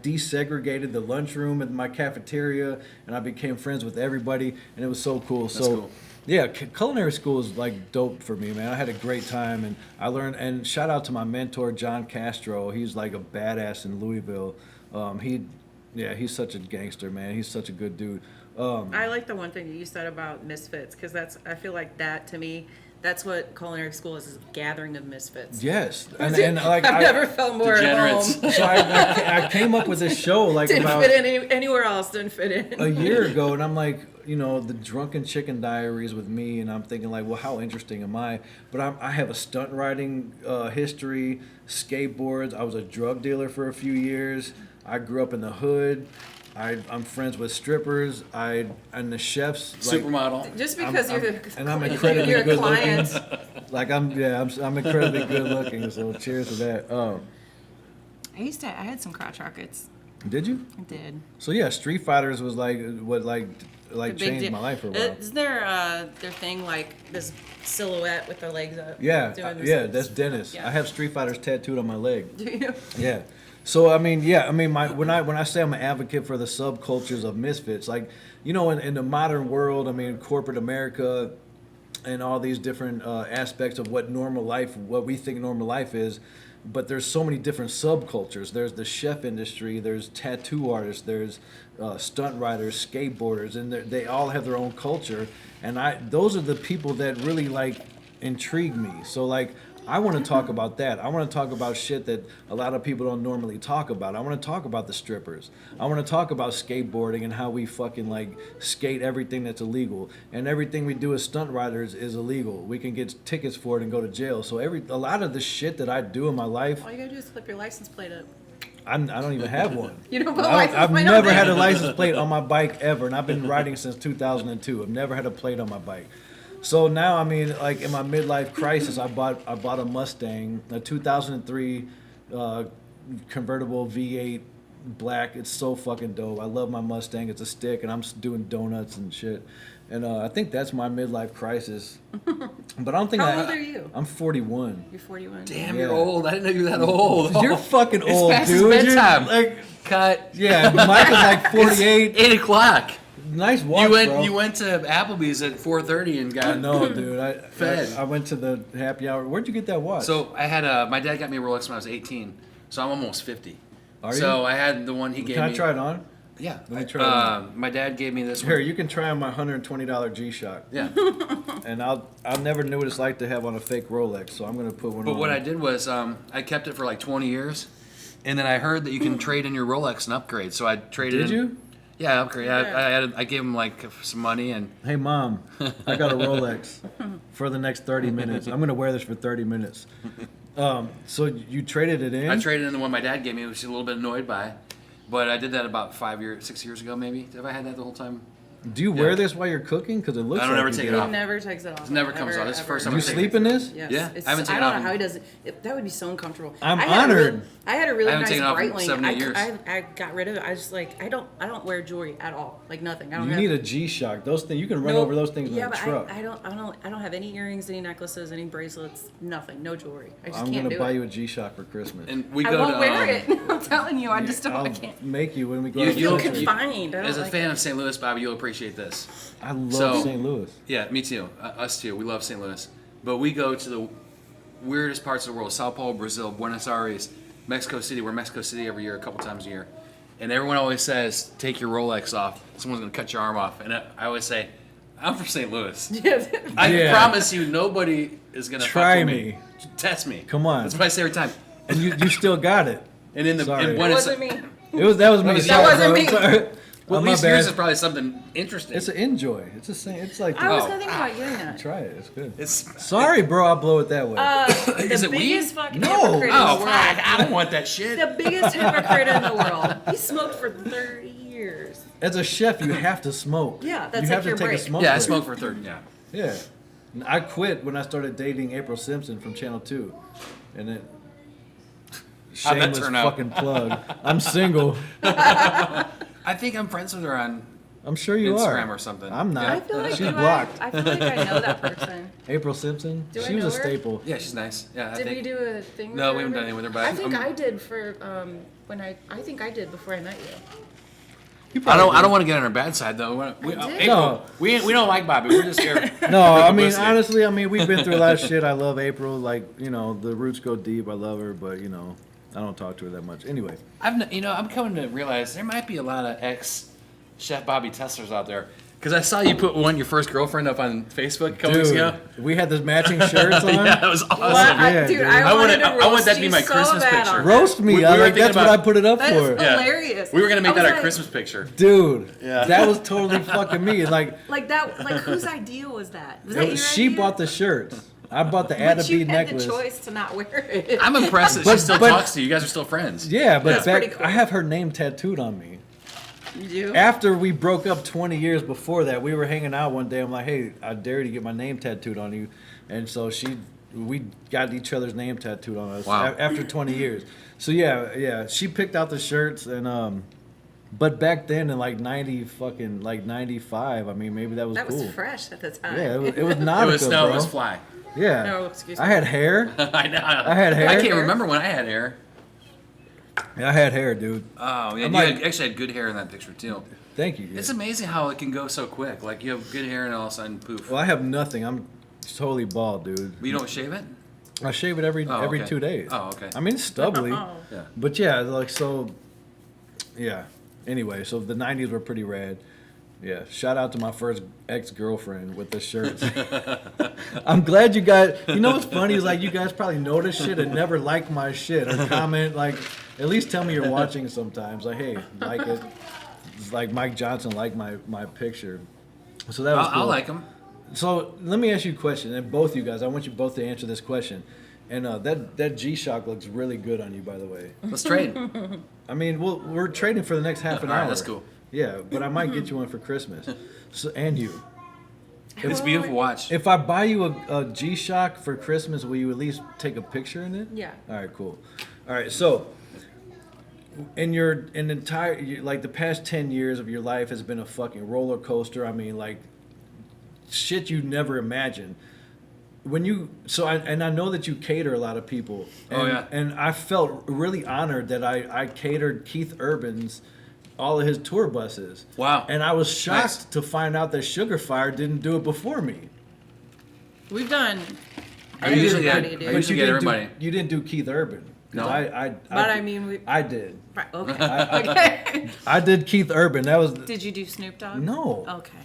B: desegregated the lunchroom at my cafeteria, and I became friends with everybody, and it was so cool.
D: That's
B: so
D: cool.
B: yeah, culinary school is like dope for me, man. I had a great time, and I learned. And shout out to my mentor John Castro. He's like a badass in Louisville. He's such a gangster, man. He's such a good dude.
C: I like the one thing that you said about misfits, because I feel like that to me, that's what culinary school is a gathering of misfits.
B: Yes, and like
C: I've never felt more at home.
D: Degenerates.
B: So I came up with this show like
C: Didn't
B: about
C: fit in anywhere else. Didn't fit in.
B: a year ago, and I'm like, the Drunken Chicken Diaries with me, and I'm thinking like, well, how interesting am I? But I have a stunt riding history, skateboards. I was a drug dealer for a few years. I grew up in the hood. I'm friends with strippers. And the chefs. Like,
D: Supermodel.
C: Just because
B: I'm
C: you're
B: incredibly
C: you're a
B: good
C: client.
B: looking. Like I'm incredibly good looking. So cheers to that.
C: I had some crotch rockets.
B: Did you?
C: I did.
B: So yeah, Street Fighters was like what
C: The big
B: changed
C: deal.
B: my life for a while.
C: Isn't their thing like this silhouette with their legs up?
B: Yeah,
C: doing this-
B: yeah, that's Dennis.
C: Yeah.
B: I have Street Fighters tattooed on my leg.
C: Do you?
B: Yeah. So when I say I'm an advocate for the subcultures of misfits, like in the modern world, corporate America, and all these different aspects of what we think normal life is. But there's so many different subcultures. There's the chef industry. There's tattoo artists. There's stunt riders, skateboarders, and they all have their own culture. And those are the people that really like intrigue me. So like I want to talk about that. I want to talk about shit that a lot of people don't normally talk about. I want to talk about the strippers. I want to talk about skateboarding and how we fucking like skate everything that's illegal. And everything we do as stunt riders is illegal. We can get tickets for it and go to jail. So a lot of the shit that I do in my life,
C: All you gotta do is flip your license plate up.
B: I don't even have one.
C: You don't put a license
B: I've
C: plate on
B: never
C: there?
B: had a license plate on my bike ever, and I've been riding since 2002. I've never had a plate on my bike. So now, like in my midlife crisis, I bought a Mustang, a 2003 convertible V8 black. It's so fucking dope. I love my Mustang. It's a stick, and I'm doing donuts and shit. And I think that's my midlife crisis. But I don't think
C: How old are you?
B: I'm 41.
C: You're 41.
D: Damn,
B: Yeah.
D: you're old. I didn't know you were that old.
B: You're fucking old,
D: past
B: dude. You're
D: bedtime.
B: like,
D: Cut.
B: yeah, Mike is like 48.
D: 8 o'clock.
B: Nice watch, bro.
D: You went to Applebee's at 4:30 and got.
B: I know, dude.
D: Fed.
B: I went to the happy hour. Where'd you get that watch?
D: So I had my dad got me a Rolex when I was 18, so I'm almost 50.
B: Are
D: so
B: you?
D: I had the one he gave
B: Can
D: me.
B: I try it on?
D: Yeah.
B: Let me try
D: My dad gave me this
B: Here,
D: one.
B: you can try on my $120 G-Shock.
D: Yeah.
B: And I never knew what it's like to have on a fake Rolex, so I'm gonna put one on.
D: But what I did was I kept it for like 20 years, and then I heard that you can trade in your Rolex and upgrade. So I traded.
B: Did you?
D: Yeah, upgrade. I gave him like some money and.
B: Hey, Mom, I got a Rolex for the next 30 minutes. I'm gonna wear this for 30 minutes. So you traded it in?
D: I traded in the one my dad gave me, which he's a little bit annoyed by, but I did that about 6 years ago maybe. Have I had that the whole time?
B: Do you wear this while you're cooking? Because it looks
D: I don't
B: like
D: ever
B: you
D: take
B: do.
D: it off.
C: He never takes it off.
D: It never comes off. This is the first time
B: You
D: I've taken
B: sleep
D: it.
B: in this?
C: Yes.
D: Yeah,
C: It's,
D: I haven't
C: I
D: taken
C: don't
D: it
C: know
D: off
C: how
D: in-
C: he does it. That would be so uncomfortable.
B: I'm
C: I had a
B: honored.
C: I had a really
D: I haven't
C: nice
D: taken it off in
C: Breitling.
D: 7 years.
C: I got rid of it. I just like I don't wear jewelry at all. Like nothing. I don't
B: You
C: have,
B: need a G-Shock. Those things you can run
C: Nope.
B: over those things
C: Yeah,
B: in a
C: but
B: truck.
C: I don't have any earrings, any necklaces, any bracelets, nothing. No jewelry. I just
B: I'm
C: can't
B: gonna
C: do
B: buy
C: it.
B: you a G-Shock for Christmas.
D: And we
C: I
D: go
C: won't
D: to.
C: wear it. I'm telling you, I just don't. I
B: I'll
C: can't.
B: make you when we go.
D: You-
B: to
C: I feel
D: you'll-
B: the country.
C: confined. I don't
D: As a
C: like
D: fan
C: it.
D: of St. Louis, Bobby, you'll appreciate this.
B: I love
D: So-
B: St. Louis.
D: Yeah, me too. Us too. We love St. Louis. But we go to the weirdest parts of the world: Sao Paulo, Brazil, Buenos Aires, Mexico City. We're in Mexico City every year, a couple times a year. And everyone always says, "Take your Rolex off. Someone's gonna cut your arm off." And I always say, "I'm from St. Louis. I
B: Yeah.
D: promise you, nobody is gonna
B: Try
D: fuck with
B: me.
D: Test me.
B: Come on.
D: That's what I say every time.
B: And you still got it.
D: And in the
B: Sorry.
D: in
C: It
D: Buenos
C: wasn't me.
B: That was me.
D: was-
B: Sorry,
C: that wasn't
B: bro.
C: me.
B: Sorry.
D: well,
B: Oh,
D: at
B: my
D: least yours
B: bad.
D: is probably something interesting.
B: It's an enjoy. It's the same. It's like
C: I was
D: Oh.
C: thinking about getting that.
B: try it. It's good.
D: It's
B: Sorry, bro. I'll blow it that way.
D: Is
C: The
D: it weed?
C: biggest fucking
B: No.
C: hypocrite in
D: oh,
C: the world.
D: I don't want that shit.
C: The biggest hypocrite in the world. He smoked for 30 years.
B: As a chef, you have to smoke.
C: Yeah, that's
B: you
C: like
B: have to
C: your
B: take
C: break.
B: a smoke.
D: Yeah, I
B: break.
D: smoked for 30. Yeah.
B: Yeah. I quit when I started dating April Simpson from Channel 2. And then
D: How'd that
B: shameless
D: turn out?
B: fucking plug. I'm single.
D: I think I'm friends with her on.
B: I'm sure you
D: Instagram
B: are.
D: or something.
B: I'm not.
C: I feel like
B: She's
C: do
B: blocked.
C: I feel like I know that person.
B: April Simpson.
C: Do I
B: she was
C: know
B: a
C: her?
B: staple.
D: Yeah, she's nice. Yeah, I
C: Did
D: think.
C: we do a thing? With
D: No,
C: her
D: we haven't
C: ever?
D: done anything with her, but
C: I think
D: I'm-
C: I did for when I think I did before I met you.
B: You
D: I don't.
B: probably
D: I don't want to get on her bad side though. We,
C: I did.
D: April,
B: No.
D: we don't like Bobby. We're just here.
B: did. No, I mean
D: Publicity.
B: honestly, we've been through a lot of shit. I love April. Like the roots go deep. I love her, but I don't talk to her that much. Anyway,
D: I'm coming to realize there might be a lot of ex Chef Bobby Tesslers out there. Because I saw you put your first girlfriend up on Facebook a couple weeks
B: dude,
D: ago.
B: we had this matching shirts on.
D: Yeah, that was awesome.
C: What?
B: Yeah,
C: Dude,
B: dude.
C: I
D: I
C: wanted
D: wanna-
C: to
D: I
C: roast
D: want that to be
C: you
D: my
C: so
D: Christmas
C: bad
D: picture.
C: on
B: Roast me.
D: We were
B: Like
D: thinking
B: that's what
D: about-
B: I put it up
C: that. That
B: for.
C: is
D: Yeah.
C: hilarious.
D: We were gonna make
C: I was
D: that our
C: like-
D: Christmas picture.
B: Dude,
D: Yeah.
B: that was totally fucking me. Like
C: Like that. Like whose idea was that? Was that your
B: she
C: idea?
B: bought the shirts. I bought the
C: But
B: Ada
C: you
B: bead
C: had
B: necklace.
C: the choice to not wear it.
D: I'm impressed that she
B: But-
D: still
B: but-
D: talks to you. You guys are still friends.
B: Yeah, but
C: That's pretty
B: back
C: cool.
B: I have her name tattooed on me.
C: You do?
B: After we broke up 20 years before that, we were hanging out one day. I'm like, hey, I dare you to get my name tattooed on you. And so we got each other's name tattooed on us
D: Wow.
B: after 20 years. So yeah, she picked out the shirts and but back then in like 95, I mean maybe that was
C: That
B: cool.
C: was fresh at the time.
B: Yeah, it was
D: It
B: Nautica,
D: was
B: bro.
D: it was fly.
B: Yeah.
C: No, excuse
B: I
C: me.
B: had hair.
D: I know.
B: I had hair.
D: I can't remember when I had hair.
B: I had hair, dude.
D: Oh yeah,
B: I'm
D: you
B: like-
D: actually had good hair in that picture too.
B: Thank you.
D: It's amazing how it can go so quick. Like you have good hair and all of a sudden poof.
B: Well, I have nothing. I'm totally bald, dude.
D: But you don't shave it?
B: I shave it every
D: Oh, okay.
B: 2 days.
D: Oh, okay.
B: I mean, it's stubbly.
C: Oh.
D: Yeah.
B: But yeah, like so. Yeah. Anyway, so the '90s were pretty rad. Yeah. Shout out to my first ex-girlfriend with the shirts. I'm glad you guys. You know what's funny is like you guys probably notice shit and never like my shit or comment like. At least tell me you're watching sometimes. Like, hey, like it. It's like Mike Johnson liked my picture. So that was cool.
D: I'll like them.
B: So let me ask you a question, and both you guys, I want you both to answer this question. And that G-Shock looks really good on you, by the way.
D: Let's trade.
B: I mean, we're trading for the next half an
D: All right,
B: hour.
D: that's cool.
B: Yeah, but I might get you one for Christmas. So and you,
D: It's a beautiful watch.
B: if I buy you a G-Shock for Christmas, will you at least take a picture in it?
C: Yeah.
B: All right, cool. All right, so like the past 10 years of your life has been a fucking roller coaster. I mean, like shit you never imagined. When you I know that you cater a lot of people. And,
D: Oh, yeah.
B: And I felt really honored that I catered Keith Urban's all of his tour buses.
D: Wow.
B: And I was shocked
D: Nice.
B: to find out that Sugarfire didn't do it before me.
C: We've done.
D: I usually
C: everybody,
D: get-
C: dude.
D: I usually get
B: didn't
D: everybody.
B: you didn't do Keith Urban.
D: No.
C: But I mean,
B: I did.
C: right, okay.
B: I did Keith Urban. That was
C: Did you do Snoop Dogg?
B: no.
C: Okay.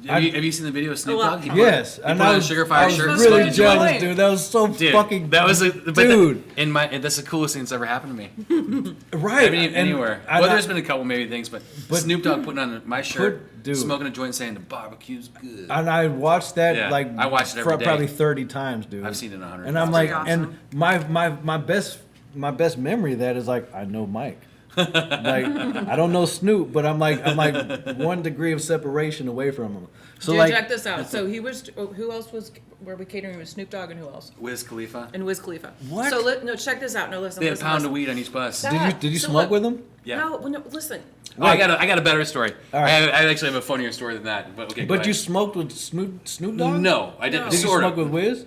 D: Have you seen the video of Snoop
C: Well,
D: Dogg?
B: Yes,
D: He
B: and
D: put on
B: I
D: a
B: was,
D: Sugarfire
B: I was
D: shirt.
B: really
C: Smoking
B: jealous,
C: joint.
B: dude. That was so
D: Dude,
B: fucking.
D: that was
B: dude.
D: that's the coolest thing that's ever happened to me.
B: Right.
D: I mean, anywhere.
B: And
D: Well, there's been a couple maybe things, but Snoop Dogg putting on my shirt,
B: dude.
D: smoking a joint, saying the barbecue's good.
B: And I watched that
D: Yeah,
B: like
D: I watched it every day.
B: probably 30 times, dude.
D: I've seen it 100
B: And I'm
C: That's
B: like,
C: pretty
B: and my best memory of that is like I know Mike. Like I don't know Snoop, but I'm like 1 degree of separation away from him. So
C: Dude,
B: like
C: check this out. So he was. Who else were we catering with? Snoop Dogg and who else?
D: Wiz Khalifa.
C: And Wiz Khalifa.
B: What?
C: So no, check this out. No, listen.
D: They had a
C: listen,
D: pound
C: listen.
D: of weed on each bus.
C: That-
B: did you
C: so
B: smoke
C: look,
B: with him?
D: Yeah.
C: No, well, no, listen.
D: Oh, I got a better story.
B: All right.
D: I actually have a funnier story than that. But okay. go
B: But you
D: ahead.
B: smoked with Snoop Dogg?
D: No, I didn't.
C: No.
B: Did you
D: Sort
B: smoke
D: of.
B: with Wiz?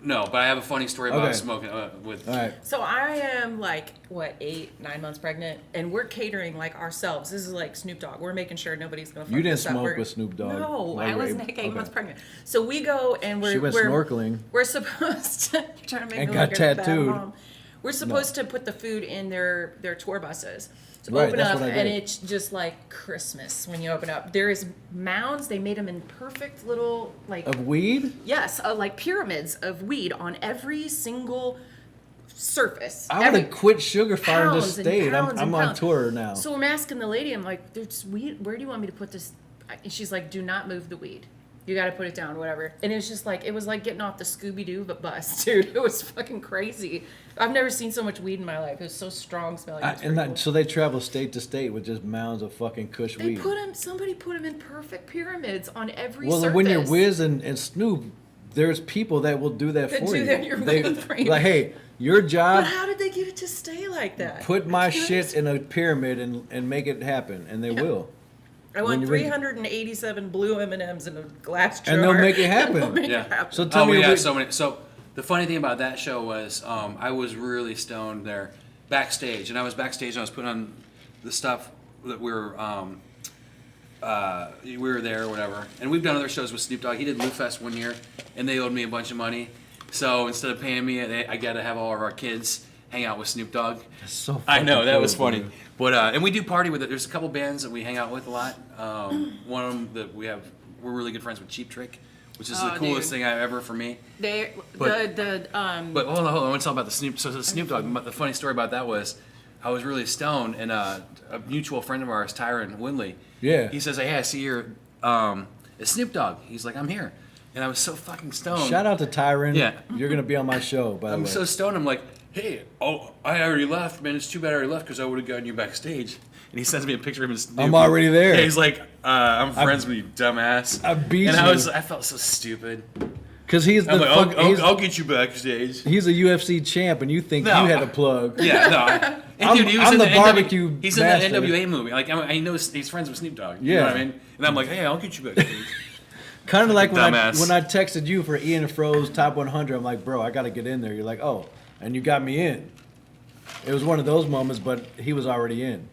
D: No, but I have a funny story about
B: Okay.
D: smoking with.
B: All right.
C: So I am like what 8-9 months pregnant, and we're catering like ourselves. This is like Snoop Dogg. We're making sure nobody's gonna. Fuck
B: You didn't
C: this up.
B: smoke
C: We're-
B: with Snoop Dogg
C: No,
B: while
C: I
B: you were
C: was
B: able-
C: like 8
B: okay.
C: months pregnant. So we go and we're
B: She went snorkeling.
C: We're supposed to. You're trying to make
B: And
C: me
B: got
C: look like a bad
B: tattooed.
C: mom. We're supposed to put the food in their tour buses. So
B: Right,
C: open
B: that's
C: up,
B: what I
C: and
B: did.
C: it's just like Christmas when you open up. There is mounds. They made them in perfect little like
B: Of weed?
C: yes, like pyramids of weed on every single surface.
B: I would
C: Every-
B: have quit Sugarfire and just
C: pounds and
B: stayed.
C: pounds
B: I'm
C: and
B: on
C: pounds.
B: tour now.
C: So I'm asking the lady, I'm like, there's weed. Where do you want me to put this? And she's like, do not move the weed. You got to put it down, whatever. And it was just like, it was like getting off the Scooby-Doo bus, dude. It was fucking crazy. I've never seen so much weed in my life. It was so strong smelling. It was pretty cool.
B: So they travel state to state with just mounds of fucking Kush
C: They
B: weed.
C: somebody put them in perfect pyramids on every
B: Well,
C: surface.
B: when you're Wiz and Snoop, there's people that will do that
C: That
B: for
C: do
B: you.
C: that, you're waiting for you.
B: Like, hey, your
C: But
B: job,
C: how did they get it to stay like that?
B: put my
C: It's
B: shit in a pyramid and make it happen, and they will.
C: I
B: when
C: want
B: you-
C: 387 blue M&Ms in a glass jar.
B: And they'll make it happen.
C: They'll make
D: Yeah.
C: it happen.
B: So tell
D: Oh,
B: me,
D: we got
B: what-
D: so many. So the funny thing about that show was I was really stoned there backstage, and I was backstage and I was putting on the stuff that we were there or whatever. And we've done other shows with Snoop Dogg. He did Lou Fest one year, and they owed me a bunch of money. So instead of paying me, I got to have all of our kids hang out with Snoop Dogg.
B: That's so
D: I know
B: fucking
D: that was
B: cool,
D: funny,
B: dude.
D: but and we do party with it. There's a couple bands that we hang out with a lot. One of them that we're really good friends with, Cheap Trick, which is the
C: Oh,
D: coolest
C: dude.
D: thing ever for me.
C: They
D: But-
C: the
D: But hold on, I want to talk about the Snoop. So the Snoop Dogg. The funny story about that was, I was really stoned, and a mutual friend of ours, Tyron Winley.
B: Yeah.
D: He says, "Hey, I see you're it's Snoop Dogg." He's like, "I'm here," and I was so fucking stoned.
B: Shout out to Tyron.
D: Yeah.
B: You're going to be on my show, by the
D: I'm
B: way.
D: so stoned. I'm like, "Hey, oh, I already left, man. It's too bad I already left because I would have gotten you backstage." And he sends me a picture of him and Snoop.
B: I'm already there.
D: Yeah, he's like, "I'm friends with you, dumbass."
B: I beat
D: and
B: you.
D: I felt so stupid.
B: Because he's the
D: I'm like,
B: fuck,
D: I'll get you backstage.
B: he's a UFC champ, and you think
D: No.
B: you had a plug.
D: Yeah, no. And
B: I'm-
D: dude, he was
B: I'm
D: in
B: the
D: the
B: barbecue
D: He's in
B: master.
D: the NWA movie. Like, I know he's friends with Snoop Dogg. You
B: Yeah.
D: know what I mean? And I'm like, hey, I'll get you backstage.
B: Kind of like when
D: Dumbass.
B: I texted you for Ian Fro's Top 100. I'm like, bro, I got to get in there. You're like, oh, and you got me in. It was one of those moments, but he was already in.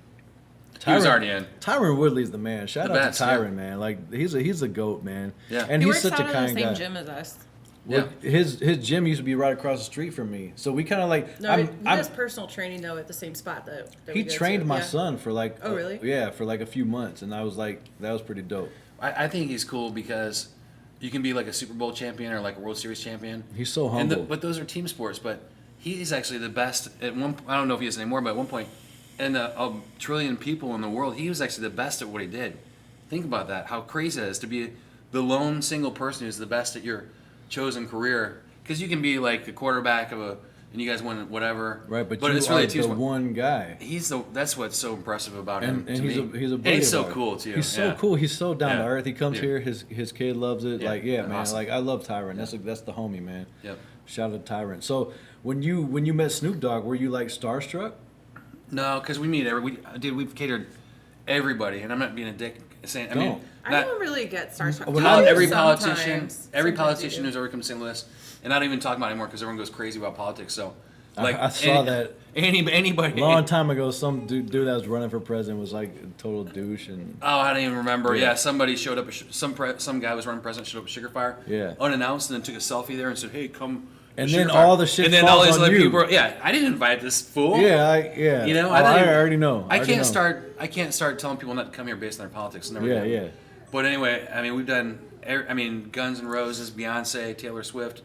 D: He was already in.
B: Tyron Woodley's the man. Shout
D: The
B: out
D: best,
B: to Tyron,
D: yeah.
B: man. Like he's a goat, man.
D: Yeah.
B: And
C: he
B: he's
C: works
B: such
C: out
B: a
C: in the
B: kind
C: same
B: guy.
C: gym as us.
B: Well, his gym used to be right across the street from me, so we kind of like.
C: No, he does personal training though at the same spot that
B: he
C: we go
B: trained
C: to.
B: my
C: Yeah.
B: son for like.
C: Oh, really?
B: Yeah, for like a few months, and I was like, that was pretty dope.
D: I think he's cool because you can be like a Super Bowl champion or like a World Series champion.
B: He's so humble.
D: But those are team sports. But he's actually the best at one. I don't know if he is anymore, but at one point, in a trillion people in the world, he was actually the best at what he did. Think about that. How crazy that is to be the lone single person who's the best at your chosen career. Because you can be like the quarterback and you guys win whatever.
B: Right, but you
D: it's
B: are
D: really a team
B: the
D: sport.
B: one guy.
D: That's what's so impressive about him.
B: And
D: to
B: he's
D: me.
B: a
D: and
B: buddy
D: he's so
B: of ours.
D: cool too.
B: He's so
D: yeah.
B: cool. He's so down to
D: Yeah.
B: earth. He comes
D: Yeah.
B: here. His kid loves it.
D: Yeah.
B: Like man,
D: Awesome.
B: like I love Tyron. That's the homie, man.
D: Yep.
B: Shout out to Tyron. So when you met Snoop Dogg, were you like starstruck?
D: No, because we meet we've catered everybody, and I'm not being a dick saying. I mean,
B: Don't.
C: I
D: not,
C: don't really get starstruck.
B: When
D: not
B: I-
D: every
C: Sometimes.
D: politician,
C: Sometimes you do.
D: who's ever come to St. Louis, and I don't even talk about it anymore because everyone goes crazy about politics. So, like
B: I saw that.
D: Anybody.
B: Long time ago, some dude that was running for president was like a total douche and.
D: Oh, I don't even remember.
B: Yeah.
D: Yeah, somebody showed up. Some guy was running president, showed up at Sugarfire,
B: Yeah.
D: unannounced, and then took a selfie there and said, "Hey, come
B: And then all the shit
D: and then
B: falls
D: all these
B: on
D: other
B: you.
D: people. Yeah, I didn't invite this fool.
B: Yeah.
D: You know,
B: I already know.
D: I can't start telling people not to come here based on their politics. Never did.
B: Yeah.
D: But anyway, I mean, we've done. I mean, Guns N' Roses, Beyonce, Taylor Swift,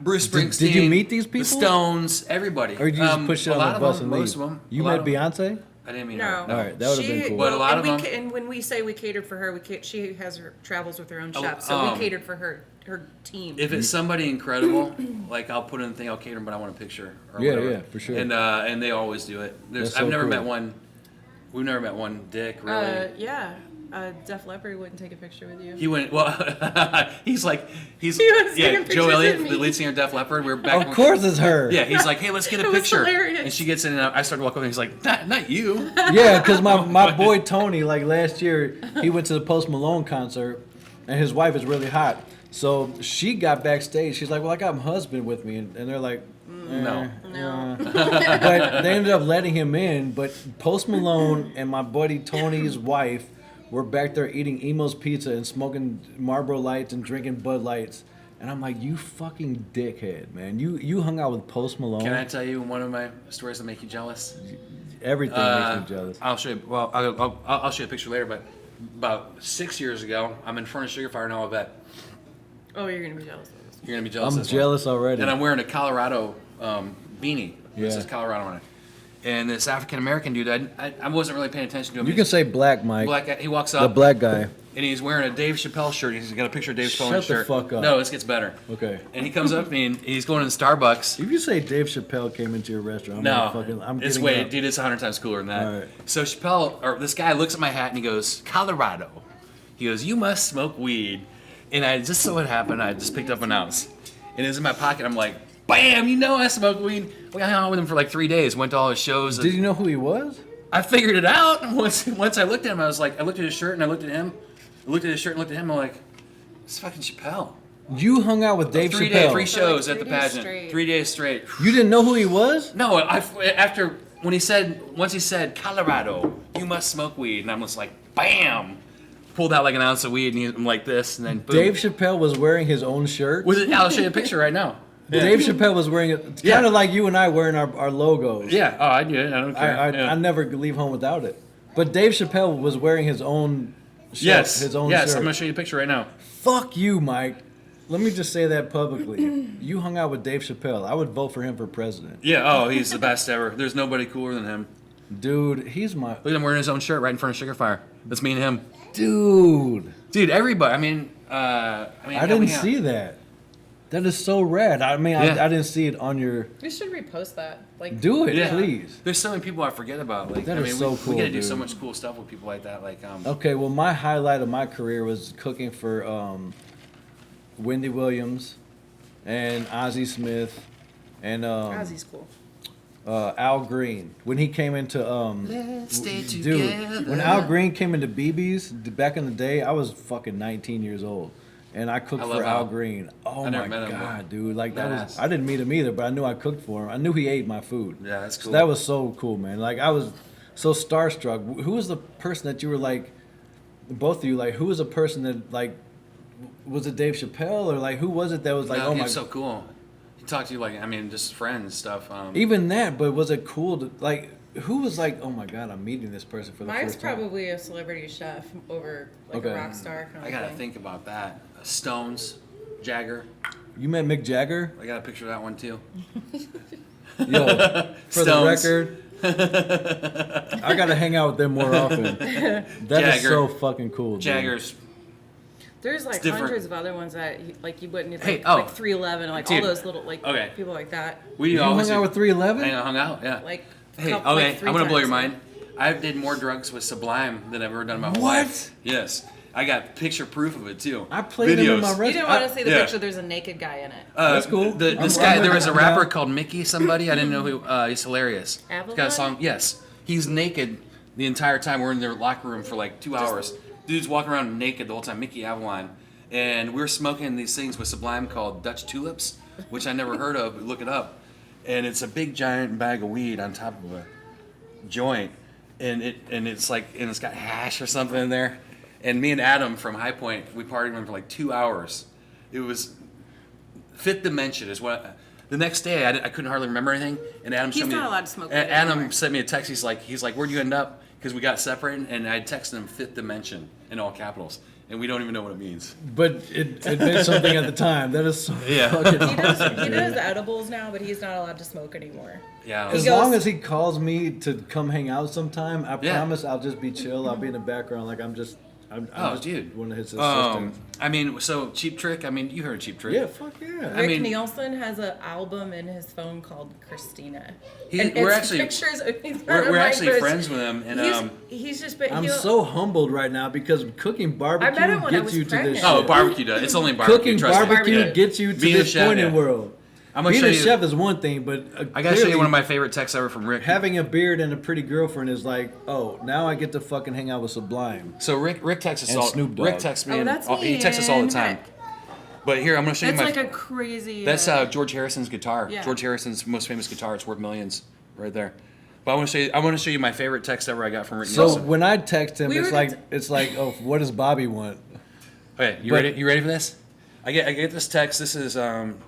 D: Bruce Springsteen.
B: Did you meet these people?
D: The Stones, everybody.
B: Or did you just push it on the bus and leave?
D: Most of them.
B: You met Beyonce?
D: I didn't meet
C: No.
D: her.
B: All right, that would have been cool.
D: But a lot of them.
C: And when we say we catered for her, she has her travels with her own
D: Oh,
C: chef, so we catered for her team.
D: If it's somebody incredible, like I'll put in the thing, I'll cater them, but I want a picture. Or
B: Yeah,
D: whatever.
B: yeah, for sure.
D: And they always do it.
B: That's
D: I've
B: so
D: never
B: cool.
D: met one. We've never met one dick really.
C: Yeah. Def Leppard wouldn't take a picture with you.
D: He went well. He's
C: He was taking
D: Joe
C: pictures
D: Elliott,
C: with me.
D: the lead singer of Def Leppard. We're back.
B: Of course it's her.
D: Yeah, he's like, hey, let's get a
C: It was
D: picture.
C: hilarious.
D: And she gets in, and I started walking over, and he's like, not you.
B: Yeah, because my boy Tony, like last year, he went to the Post Malone concert, and his wife is really hot. So she got backstage. She's like, well, I got my husband with me. And they're like,
D: No.
B: But they ended up letting him in. But Post Malone and my buddy Tony's wife were back there eating Emo's Pizza and smoking Marlboro Lights and drinking Bud Lights. And I'm like, you fucking dickhead, man. You hung out with Post Malone.
D: Can I tell you one of my stories that make you jealous?
B: Everything makes me jealous.
D: I'll show you. Well, I'll show you a picture later. But about 6 years ago, I'm in front of Sugarfire in Olivet.
C: Oh, you're gonna be jealous of this.
D: You're gonna be jealous.
B: I'm
D: of this one.
B: jealous already.
D: And I'm wearing a Colorado beanie.
B: Yeah.
D: It says Colorado on it. And this African American dude, I wasn't really paying attention to him.
B: You can say black, Mike.
D: Black guy, he walks up.
B: The black guy.
D: And he's wearing a Dave Chappelle shirt. He's got a picture of Dave Chappelle in his
B: Shut the
D: shirt.
B: fuck up.
D: No, this gets better.
B: Okay.
D: And he comes up to me and he's going to Starbucks.
B: If you say Dave Chappelle came into your restaurant, I'm
D: it's
B: getting
D: way,
B: up.
D: dude. It's 100 times cooler than that.
B: All right.
D: So Chappelle, or this guy, looks at my hat and he goes, "Colorado." He goes, "You must smoke weed." And I just so it happened, I just picked up an ounce, and it was in my pocket. I'm like, "Bam! You know I smoke weed." We hung out with him for like 3 days. Went to all his shows.
B: Did you know who he was?
D: I figured it out once I looked at him. I was like, I looked at his shirt and I looked at him. I looked at his shirt and looked at him. I'm like, it's fucking Chappelle.
B: You hung out with Dave
D: 3
B: Chappelle.
D: days, 3 shows
C: like
D: at the
C: 3 days
D: pageant.
C: straight.
D: 3 days straight.
B: You didn't know who he was?
D: No, once he said Colorado, you must smoke weed, and I'm just like, bam, pulled out like an ounce of weed, and I'm like this, and then boom.
B: Dave Chappelle was wearing his own shirt.
D: I'll show you a picture right now.
B: Dave Chappelle was wearing it,
D: Yeah.
B: kind of like you and I wearing our logos.
D: Yeah. Oh, I do it. I don't care.
B: I never leave home without it. But Dave Chappelle was wearing his own shirt.
D: Yes.
B: His own
D: yes.
B: shirt.
D: I'm gonna show you a picture right now.
B: Fuck you, Mike. Let me just say that publicly. You hung out with Dave Chappelle. I would vote for him for president.
D: Yeah. Oh, he's the best ever. There's nobody cooler than him.
B: Dude, he's my...
D: Look at him wearing his own shirt right in front of Sugarfire. That's me and him.
B: Dude.
D: Dude, everybody. I mean,
B: I didn't see that. That is so rad. I mean,
D: Yeah.
B: I didn't see it on your...
C: We should repost that. Like,
B: Do it,
D: Yeah.
B: please.
D: There's so many people I forget about. Like,
B: That
D: I
B: is
D: mean,
B: so
D: we
B: cool,
D: get to do so
B: dude.
D: much cool stuff with people like that. Like,
B: Okay, well, my highlight of my career was cooking for Wendy Williams and Ozzie Smith and
C: Ozzy's cool.
B: Al Green. When he came into...
D: Let's stay
B: dude,
D: together.
B: when Al Green came into BB's back in the day, I was fucking 19 years old. And I cooked
D: I love
B: for Al
D: Al.
B: Green. Oh
D: I never
B: my
D: met him,
B: God,
D: but
B: dude. Like that was...
D: badass.
B: I didn't meet him either, but I knew I cooked for him. I knew he ate my food.
D: Yeah, that's
B: So
D: cool.
B: that was so cool, man. Like I was so starstruck. Who was the person that you were like, both of you, like who was the person that like, was it Dave Chappelle or like who was it that was like,
D: No,
B: oh
D: he
B: my,
D: was so cool. He talked to you like, I mean, just friends stuff.
B: even that, but was it cool to like, who was like, oh my God, I'm meeting this person for the
C: Mine's
B: first time?
C: probably a celebrity chef over like
B: Okay.
C: a rock star kind of
D: I gotta
C: thing.
D: think about that. Stones, Jagger.
B: You met Mick Jagger?
D: I got a picture of that one too.
B: Yo, for
D: Stones.
B: the record, I gotta hang out with them more often. That is
D: Jagger.
B: so fucking cool, dude.
D: Jaggers.
C: There's like
D: different.
C: hundreds of other ones that like you wouldn't
D: Hey,
C: like,
D: oh.
C: like 311, like
D: Dude.
C: all those little like
D: Okay.
C: people like that.
D: We
B: You
D: always
B: hung out with 311?
D: I hung out, yeah.
C: Like
D: Hey,
C: couple-
D: okay,
C: like 3
D: I'm gonna blow your
C: times.
D: mind. I did more drugs with Sublime than I've ever done in my whole
B: What?
D: life. Yes. I got picture proof of it too.
B: I played him in my
D: Videos.
B: restaurant.
C: You didn't want to see the
D: yeah.
C: picture. There's a naked guy in it.
B: That's cool.
D: This
B: I'm
D: guy,
B: with
D: there was
B: it
D: a
B: now.
D: rapper called Mickey somebody. I didn't know who. He's hilarious. He's got a
C: Avalon?
D: song. Yes. He's naked the entire time. We're in their locker room for like 2 hours. Dude's walking around naked the whole time. Mickey Avalon. And we're smoking these things with Sublime called Dutch tulips, which I never heard of, but look it up. And it's a big giant bag of weed on top of a joint. And it's got hash or something in there. And me and Adam from High Point, we partied with him for like 2 hours. It was Fifth dimension is what. The next day, I couldn't hardly remember anything, and Adam
C: He's
D: showed me.
C: not allowed to smoke weed
D: Adam
C: anymore.
D: sent me a text. He's like, where'd you end up? Because we got separated, and I texted him fifth dimension in all capitals, and we don't even know what it means.
B: But it meant something at the time. That is so
D: Yeah.
B: fucking
F: He does,
B: awesome.
F: he does edibles now, but he's not allowed to smoke anymore.
D: Yeah.
B: As
F: He
B: long
F: goes-
B: as he calls me to come hang out sometime, I
D: Yeah.
B: promise I'll just be chill. I'll be in the background like I'm just
D: dude.
B: one of his assistants.
D: I mean, so Cheap Trick. I mean, you heard Cheap Trick.
B: Yeah, fuck yeah.
D: I
F: Rick
D: mean-
F: Nielsen has an album in his phone called Christina.
D: He-
F: and
D: we're
F: it's
D: actually-
F: pictures of
D: We're actually friends with him, and
F: he's just been.
B: I'm
F: he'll-
B: so humbled right now because cooking barbecue
F: I met him when I
B: gets
F: was
B: you to this
F: pregnant.
B: shit.
D: oh, barbecue does. It's only barbecue.
B: Cooking
D: trust me.
B: barbecue
D: Yeah.
B: gets you to
D: Being a
B: this
D: chef,
B: point
D: yeah.
B: in the world.
D: I'm gonna
B: Being
D: show
B: a
D: you.
B: chef is one thing, but
D: I gotta show you
B: clearly
D: one of my favorite texts ever from Rick.
B: having a beard and a pretty girlfriend is like, oh, now I get to fucking hang out with Sublime.
D: So Rick texts us
B: And
D: all.
B: Snoop Dogg.
D: Rick texts me.
C: Oh,
D: and
C: that's
D: he
C: me
D: texts us all the
C: and
D: time.
C: Rick.
D: But here, I'm gonna show
C: That's
D: you my.
C: like a crazy.
D: That's George Harrison's guitar.
C: Yeah.
D: George Harrison's most famous guitar. It's worth millions, right there. But I want to show you. I want to show you my favorite text ever I got from Rick
B: So
D: Nielsen.
B: when I text him,
C: We
B: it's
C: were
B: like, oh, what does Bobby want?
D: Okay, you
B: but-
D: ready? You ready for this? I get this text. This is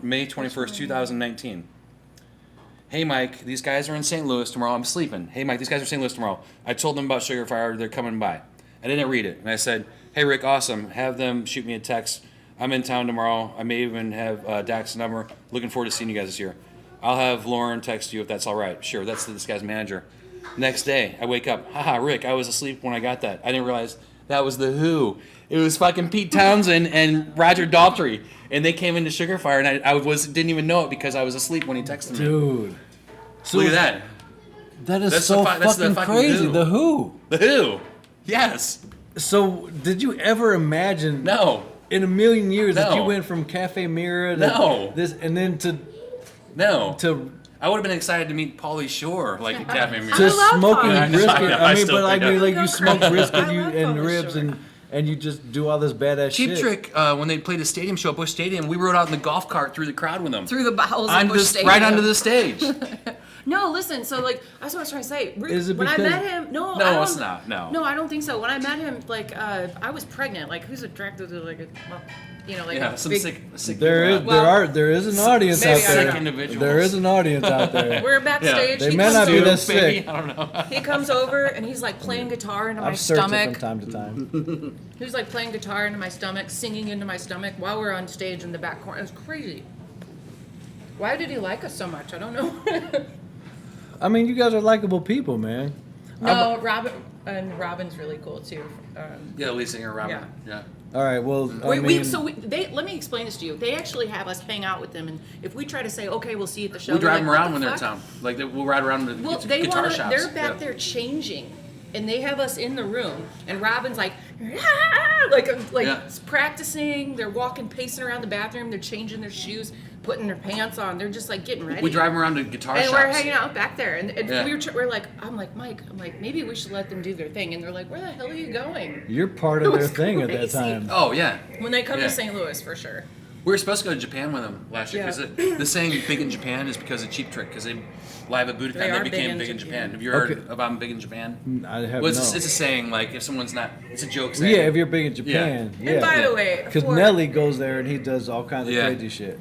D: May 21st, 2019. Hey Mike, these guys are in St. Louis tomorrow. I'm sleeping. Hey Mike, these guys are in St. Louis tomorrow. I told them about Sugarfire. They're coming by. I didn't read it, and I said, "Hey Rick, awesome. Have them shoot me a text. I'm in town tomorrow. I may even have Dak's number. Looking forward to seeing you guys this year. I'll have Lauren text you if that's all right." Sure, that's this guy's manager. Next day, I wake up. Haha, Rick, I was asleep when I got that. I didn't realize that was the Who. It was fucking Pete Townsend and Roger Daltrey, and they came into Sugarfire, and I didn't even know it because I was asleep when he texted me.
B: Dude. So
D: Look at that.
B: That is
D: That's
B: so
D: that's the
B: fucking
D: fucking
B: crazy.
D: Who.
B: The Who.
D: The Who. Yes.
B: So did you ever imagine
D: No.
B: in a million years that you
D: No.
B: went from Cafe Mirror to
D: No.
B: this and then
D: No.
B: to
D: I would have been excited to meet Pauly Shore, like at Cafe Mirror.
B: just
C: love
B: smoking
C: Pauly.
D: I know,
B: brisket?
D: I know,
B: I
D: I
B: mean,
D: still
B: but like,
D: think I-
B: you smoke brisket
C: I
B: you,
C: love
B: and
C: Pauly
B: ribs
C: Shore.
B: and you just do all this badass
D: Cheap
B: shit.
D: Trick, when they played a stadium show at Busch Stadium, we rode out in the golf cart through the crowd with them.
C: through the bowels of
D: Onto
C: Busch
D: the-
C: Stadium.
D: right onto the stage.
C: No, listen. So like, that's what I was trying to say. Rick,
B: Is it
C: when I
B: because-
C: met him, no,
D: No,
C: I don't,
D: it's not, no.
C: No, I don't think so. When I met him, like, I was pregnant. Like, who's attracted to like a, well, you know, like
D: Yeah,
C: a
D: some
C: big.
D: sick
B: There
C: Well,
B: is an audience
C: maybe
B: out
C: I don't
B: there.
C: know.
D: Individuals.
B: There is an audience out there.
C: We're backstage.
B: They
C: he
B: may
C: comes
B: not be
C: over,
B: this
D: Maybe,
B: sick.
D: I don't know.
C: He comes over and he's like playing guitar into my
B: I've searched it
C: stomach.
B: from time to time.
C: He was like playing guitar into my stomach, singing into my stomach while we're on stage in the back corner. It was crazy. Why did he like us so much? I don't know.
B: I mean, you guys are likable people, man.
C: No, Robin's really cool too.
D: Yeah, lead singer Robin.
C: Yeah.
D: Yeah.
B: All right, well, I
C: Let
B: mean,
C: me explain this to you. They actually have us hang out with them, and if we try to say, okay, we'll see you at the show,
D: We drive
C: they're
D: them
C: like,
D: around
C: "What
D: when
C: the
D: they're in
C: fuck?"
D: town. Like we'll ride around the
C: Well, they
D: guitar
C: want
D: shops.
C: they're back
D: Yeah.
C: there changing, and they have us in the room, and Robin's like, "Ah!" like
D: Yeah.
C: practicing. They're walking, pacing around the bathroom. They're changing their shoes, putting their pants on. They're just like getting ready.
D: We drive them around to guitar
C: and
D: shops.
C: we're hanging out back there, and
D: Yeah.
C: we're like, I'm like, Mike, maybe we should let them do their thing, and they're like, where the hell are you going?
B: you're part of
C: It
B: their
C: was
B: thing at that
C: crazy.
B: time.
D: Oh yeah.
C: When they come
D: Yeah.
C: to St. Louis, for sure.
D: We were supposed to go to Japan with them last year because
C: Yeah.
D: the saying "big in Japan" is because of Cheap Trick because they live at Budokan.
C: They are
D: They became big in Japan. Have you heard
B: Okay.
D: about big in Japan?
B: I have
D: Well,
B: no.
D: it's a saying like if someone's not, it's a joke
B: Well,
D: saying.
B: yeah, if you're big in Japan, yeah.
C: And by
D: Yeah.
C: the way,
B: Because
C: for-
B: Nelly goes there and he does all kinds of
D: Yeah.
B: crazy shit.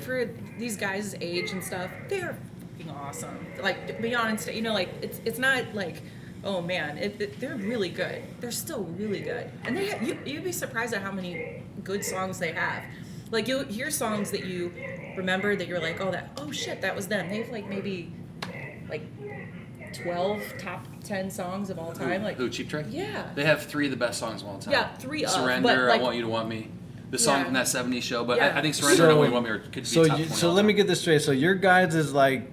C: for these guys' age and stuff, they're fucking awesome. Like beyond, you know, like it's not like, oh man, they're really good. They're still really good, and you'd be surprised at how many good songs they have. Like you'll hear songs that you remember that you're like, oh shit, that was them. They have like maybe like 12 top 10 songs of all time. Like
D: Who, Cheap Trick?
C: Yeah.
D: They have 3 of the best songs of all time.
C: Yeah, 3 of,
D: Surrender,
C: but, like-
D: I Want You to Want Me. The song
C: Yeah.
D: from that 70s show, but
C: Yeah.
D: I think Surrender and I Want You to Want Me could be
B: So
D: top 20
B: so
D: all
B: let me
D: time.
B: get this straight. So your guys' is like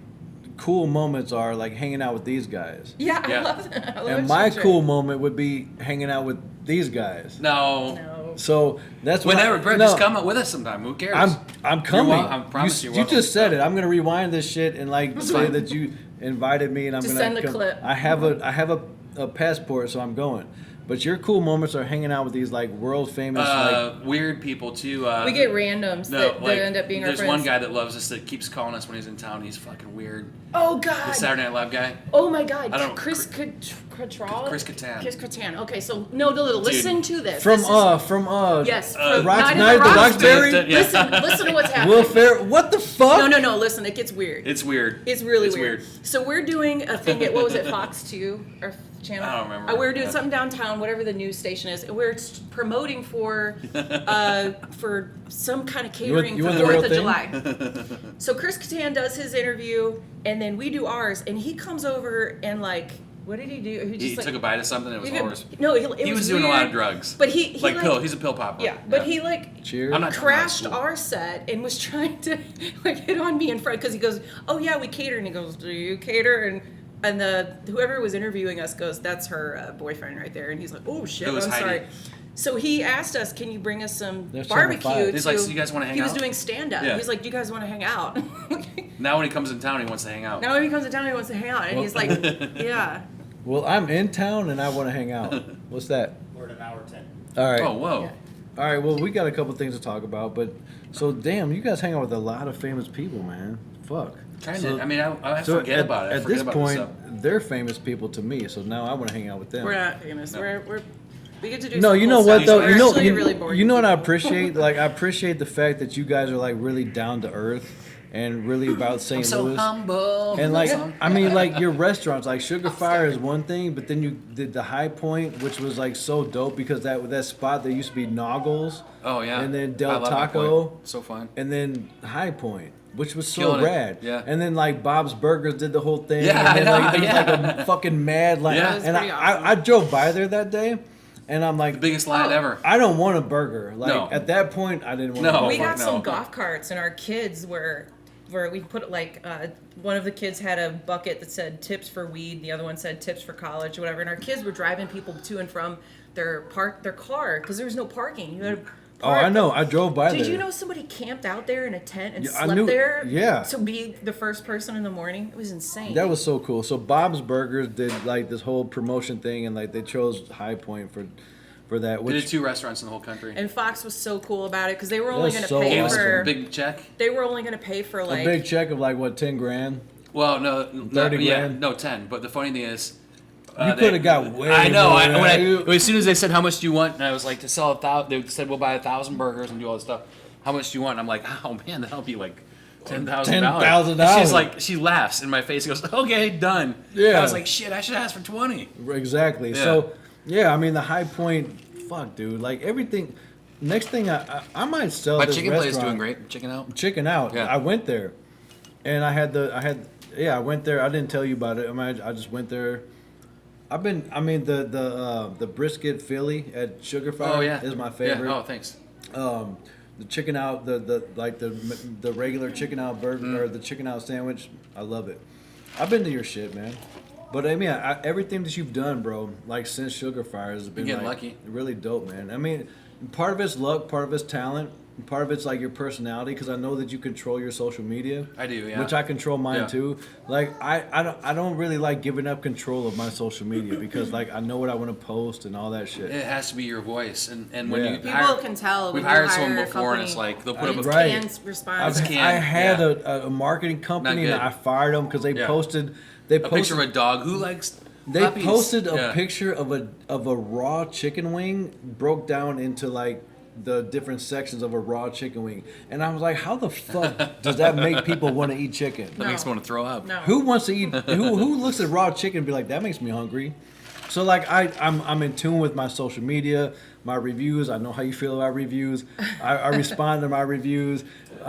B: cool moments are like hanging out with these guys.
C: yeah,
D: Yeah.
C: I love that. I love
B: And my
C: Cheap Trick.
B: cool moment would be hanging out with these guys.
D: No.
C: No.
B: So that's what
D: Whenever,
B: I,
D: Brett,
B: no,
D: just come up with us sometime. Who cares?
B: I'm coming.
D: I promise you're
B: you
D: welcome.
B: just said it. I'm gonna rewind this shit and like say
D: fine.
B: that you invited me and I'm
C: Just
B: gonna
C: send a
B: come.
C: clip.
B: I have a passport, so I'm going. But your cool moments are hanging out with these like world famous like
D: weird people too.
F: We get randoms that end up being our
D: There's
F: friends.
D: one guy that loves us that keeps calling us when he's in town. He's fucking weird.
F: Oh
D: The
F: God!
D: Saturday Night Live guy.
F: Oh my God!
D: I don't-
F: Chris Cattrall?
D: Chris Kattan.
F: Chris Kattan. Okay, so no, listen to this.
B: from
F: This is- yes, from
B: Night
F: in
B: of the
F: Roxbury.
B: Roxbury.
D: Yeah.
F: Listen to what's happening.
B: Will Ferrell. What the fuck?
F: No. Listen, it gets weird.
D: It's weird.
F: It's really
D: It's
F: weird. So we're doing a thing at, what was it, Fox 2 or channel?
D: I don't remember.
F: We're doing
D: Yeah.
F: something downtown, whatever the news station is, and we're promoting for some kind of catering
B: you
F: for
B: want the real
F: 4th of
B: thing?
F: July. So Chris Kattan does his interview, and then we do ours, and he comes over and like, what did he do?
D: He took a bite of something. It was horse.
F: No,
D: He was doing a lot of drugs.
F: But he
D: like pill. He's a pill popper.
F: Yeah, but he like
B: Cheers.
D: I'm not
F: crashed
D: talking about
F: our set and was trying to like hit on me in front because he goes, "Oh yeah, we cater," and he goes, "Do you cater?" And the whoever was interviewing us goes, "That's her boyfriend right there," and he's like, "Oh shit,
D: It was
F: I'm
D: Heidi.
F: sorry." So he asked us, "Can you bring us some
B: There's Channel
F: barbecue?"
B: 5.
D: He's like, "So you guys wanna hang
F: He was
D: out?"
F: doing stand up.
D: Yeah.
F: He's like, "Do you guys want to hang out?"
D: Now when he comes in town, he wants to hang out.
F: Now when he comes to town, he wants to hang out, and he's like, "Yeah."
B: Well, I'm in town and I want to hang out. What's that?
E: We're at an hour 10.
B: All right.
D: Oh whoa.
F: Yeah.
B: All right. Well, we got a couple things to talk about, but so damn, you guys hang out with a lot of famous people, man. Fuck.
D: Trying
B: So-
D: to. I mean, I
B: So
D: forget about it. I
B: At
D: forget
B: this
D: about
B: point,
D: this stuff.
B: they're famous people to me. So now I want to hang out with them.
F: We're not famous.
D: No.
F: We get to do.
B: No,
F: some
B: you
F: cool
B: know what
F: stuff.
B: though?
F: We're
B: You know,
F: actually really boring
B: you know what I
F: people.
B: appreciate? Like I appreciate the fact that you guys are like really down to earth and really about St.
D: So
B: Louis.
D: humble.
B: And like, I mean, like your restaurants, like Sugarfire is one thing, but then you did the High Point, which was like so dope because that spot there used to be Noggles,
D: Oh yeah.
B: and then
D: I
B: Del
D: love that
B: Taco,
D: point. So fun.
B: and then High Point, which was so
D: Killing it.
B: rad.
D: Yeah.
B: And then like Bob's Burgers did the whole thing.
D: Yeah,
B: and then,
D: I know,
B: like, there was
D: yeah.
B: like a fucking mad like,
D: Yeah. That was
B: and
F: pretty awesome.
B: I drove by there that day, and I'm like,
D: Biggest line ever.
B: I don't want a burger. Like
D: No.
B: at that point, I didn't want.
D: No.
B: a
F: We
B: burger.
F: got
D: no.
F: some golf carts, and our kids were we put like one of the kids had a bucket that said tips for weed, the other one said tips for college, or whatever, and our kids were driving people to and from their car because there was no parking. You had to
B: Oh, I
F: park.
B: know. I drove by there.
F: Did you know somebody camped out there in a tent and
B: Yeah, I
F: slept
B: knew-
F: there?
B: yeah.
F: To be the first person in the morning, it was insane.
B: That was so cool. So Bob's Burgers did like this whole promotion thing, and like they chose High Point for that.
D: We did
B: Which
D: 2 restaurants in the whole country.
F: and Fox was so cool about it because they were only
B: That's
F: going to
B: so
F: pay
D: Gave us
F: for
D: a big check.
F: they were only going to pay for
B: a
F: like
B: big check of like what 10 grand.
D: Well, no,
B: 30
D: yeah,
B: grand?
D: no 10. But the funny thing is,
B: You could have got way.
D: I know.
B: more than that.
D: As soon as they said how much do you want, and I was like to sell 1,000. They said we'll buy 1,000 burgers and do all this stuff. How much do you want? And I'm like, oh man, that'll be like $10,000.
B: $10,000.
D: She's like, she laughs in my face and goes, okay, done.
B: Yeah.
D: I was like, shit, I should ask for 20.
B: Exactly.
D: Yeah.
B: So yeah, I mean the High Point. Fuck, dude. Like everything. Next thing I might sell.
D: My
B: this
D: chicken place is
B: restaurant.
D: doing great. Chicken out.
B: Chicken Out.
D: Yeah.
B: I went there, and I went there. I didn't tell you about it. I mean, I just went there. The brisket Philly at Sugarfire
D: Oh yeah,
B: is my favorite.
D: Yeah. Oh, thanks.
B: The Chicken Out, the regular Chicken Out burger or the Chicken Out sandwich, I love it. I've been to your shit, man. But I mean, everything that you've done, bro, like since Sugarfire has been
D: getting
B: like,
D: lucky.
B: really dope, man. I mean, part of it's luck, part of it's talent, and part of it's like your personality. Because I know that you control your social media.
D: I do, yeah.
B: Which I control mine
D: Yeah.
B: too. Like I don't really like giving up control of my social media because like I know what I want to post and all that shit.
D: It has to be your voice, and when
B: Yeah.
D: you
F: People can tell.
D: We've
F: when you
D: hired someone
F: hire a
D: before, and
F: company.
D: it's like they'll put up a
B: Right.
F: Canned response.
B: I had
D: yeah.
B: a marketing company
D: Not
B: and
D: good.
B: I fired them because they
D: Yeah.
B: posted
D: a picture of a dog who likes.
B: They
D: puppies.
B: posted a
D: Yeah.
B: picture of a raw chicken wing broke down into like the different sections of a raw chicken wing, and I was like, how the fuck does that make people want to eat chicken?
D: That makes me want to throw up.
F: No.
B: Who wants to eat? Who looks at raw chicken and be like, that makes me hungry? So like I'm in tune with my social media, my reviews. I know how you feel about reviews. I respond to my reviews.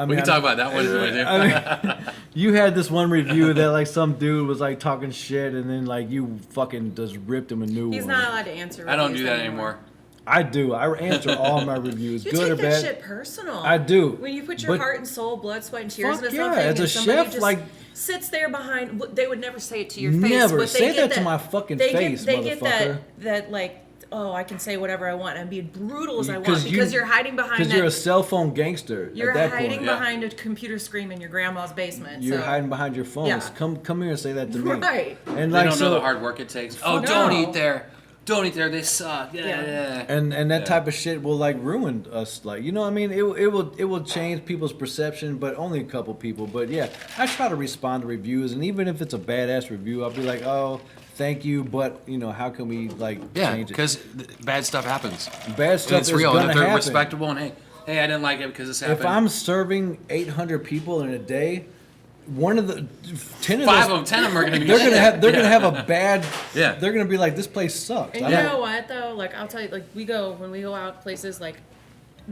D: We can talk about that one later.
B: I mean, you had this one review that like some dude was like talking shit, and then like you fucking just ripped him a new
F: He's
B: one.
F: not allowed to answer.
D: I don't
F: reviews
D: do that anymore.
B: I do. I answer all my reviews,
F: You
B: good
F: take
B: or
F: that
B: bad.
F: shit personal.
B: I do.
F: When you put your
B: But-
F: heart and soul, blood, sweat, and tears
B: Fuck
F: into
B: yeah,
F: something,
B: as a
F: and somebody
B: chef,
F: just
B: like-
F: sits there behind, they would never say it to your face.
B: Never.
F: but they
B: Say
F: get
B: that to my fucking
F: they
B: face,
F: They get
B: motherfucker.
F: that like, oh, I can say whatever I want and be brutal as I want
B: Because
F: because you're hiding behind
B: Because
F: that.
B: you're a cell phone gangster.
F: You're
B: at that
F: hiding
B: point.
D: Yeah.
F: behind a computer screen in your grandma's basement.
B: You're
F: so.
B: hiding behind your phones.
F: Yeah.
B: Come here and say that to me.
F: Right.
B: And
D: They
B: like
D: don't
B: so,
D: know the hard work it takes. Oh,
F: No.
D: don't eat there. don't eat there. They suck. Yeah.
B: And that
D: Yeah.
B: type of shit will like ruin us. Like, you know what I mean? It will change people's perception, but only a couple people. But yeah, I try to respond to reviews, and even if it's a badass review, I'll be like, oh, thank you, but you know, how can we like
D: Yeah,
B: change it?
D: because bad stuff happens.
B: Bad
D: And
B: stuff
D: it's
B: is
D: real.
B: gonna
D: And if they're
B: happen.
D: respectable and hey, I didn't like it because this happened.
B: If I'm serving 800 people in a day, one of the 10 of
D: five
B: those,
D: of them, 10 of them are gonna be.
B: they're gonna have
D: Yeah.
B: gonna have a bad.
D: Yeah.
B: They're gonna be like, this place sucks.
F: And
B: I
F: you
B: don't-
F: know what though? Like I'll tell you, like when we go out places, like I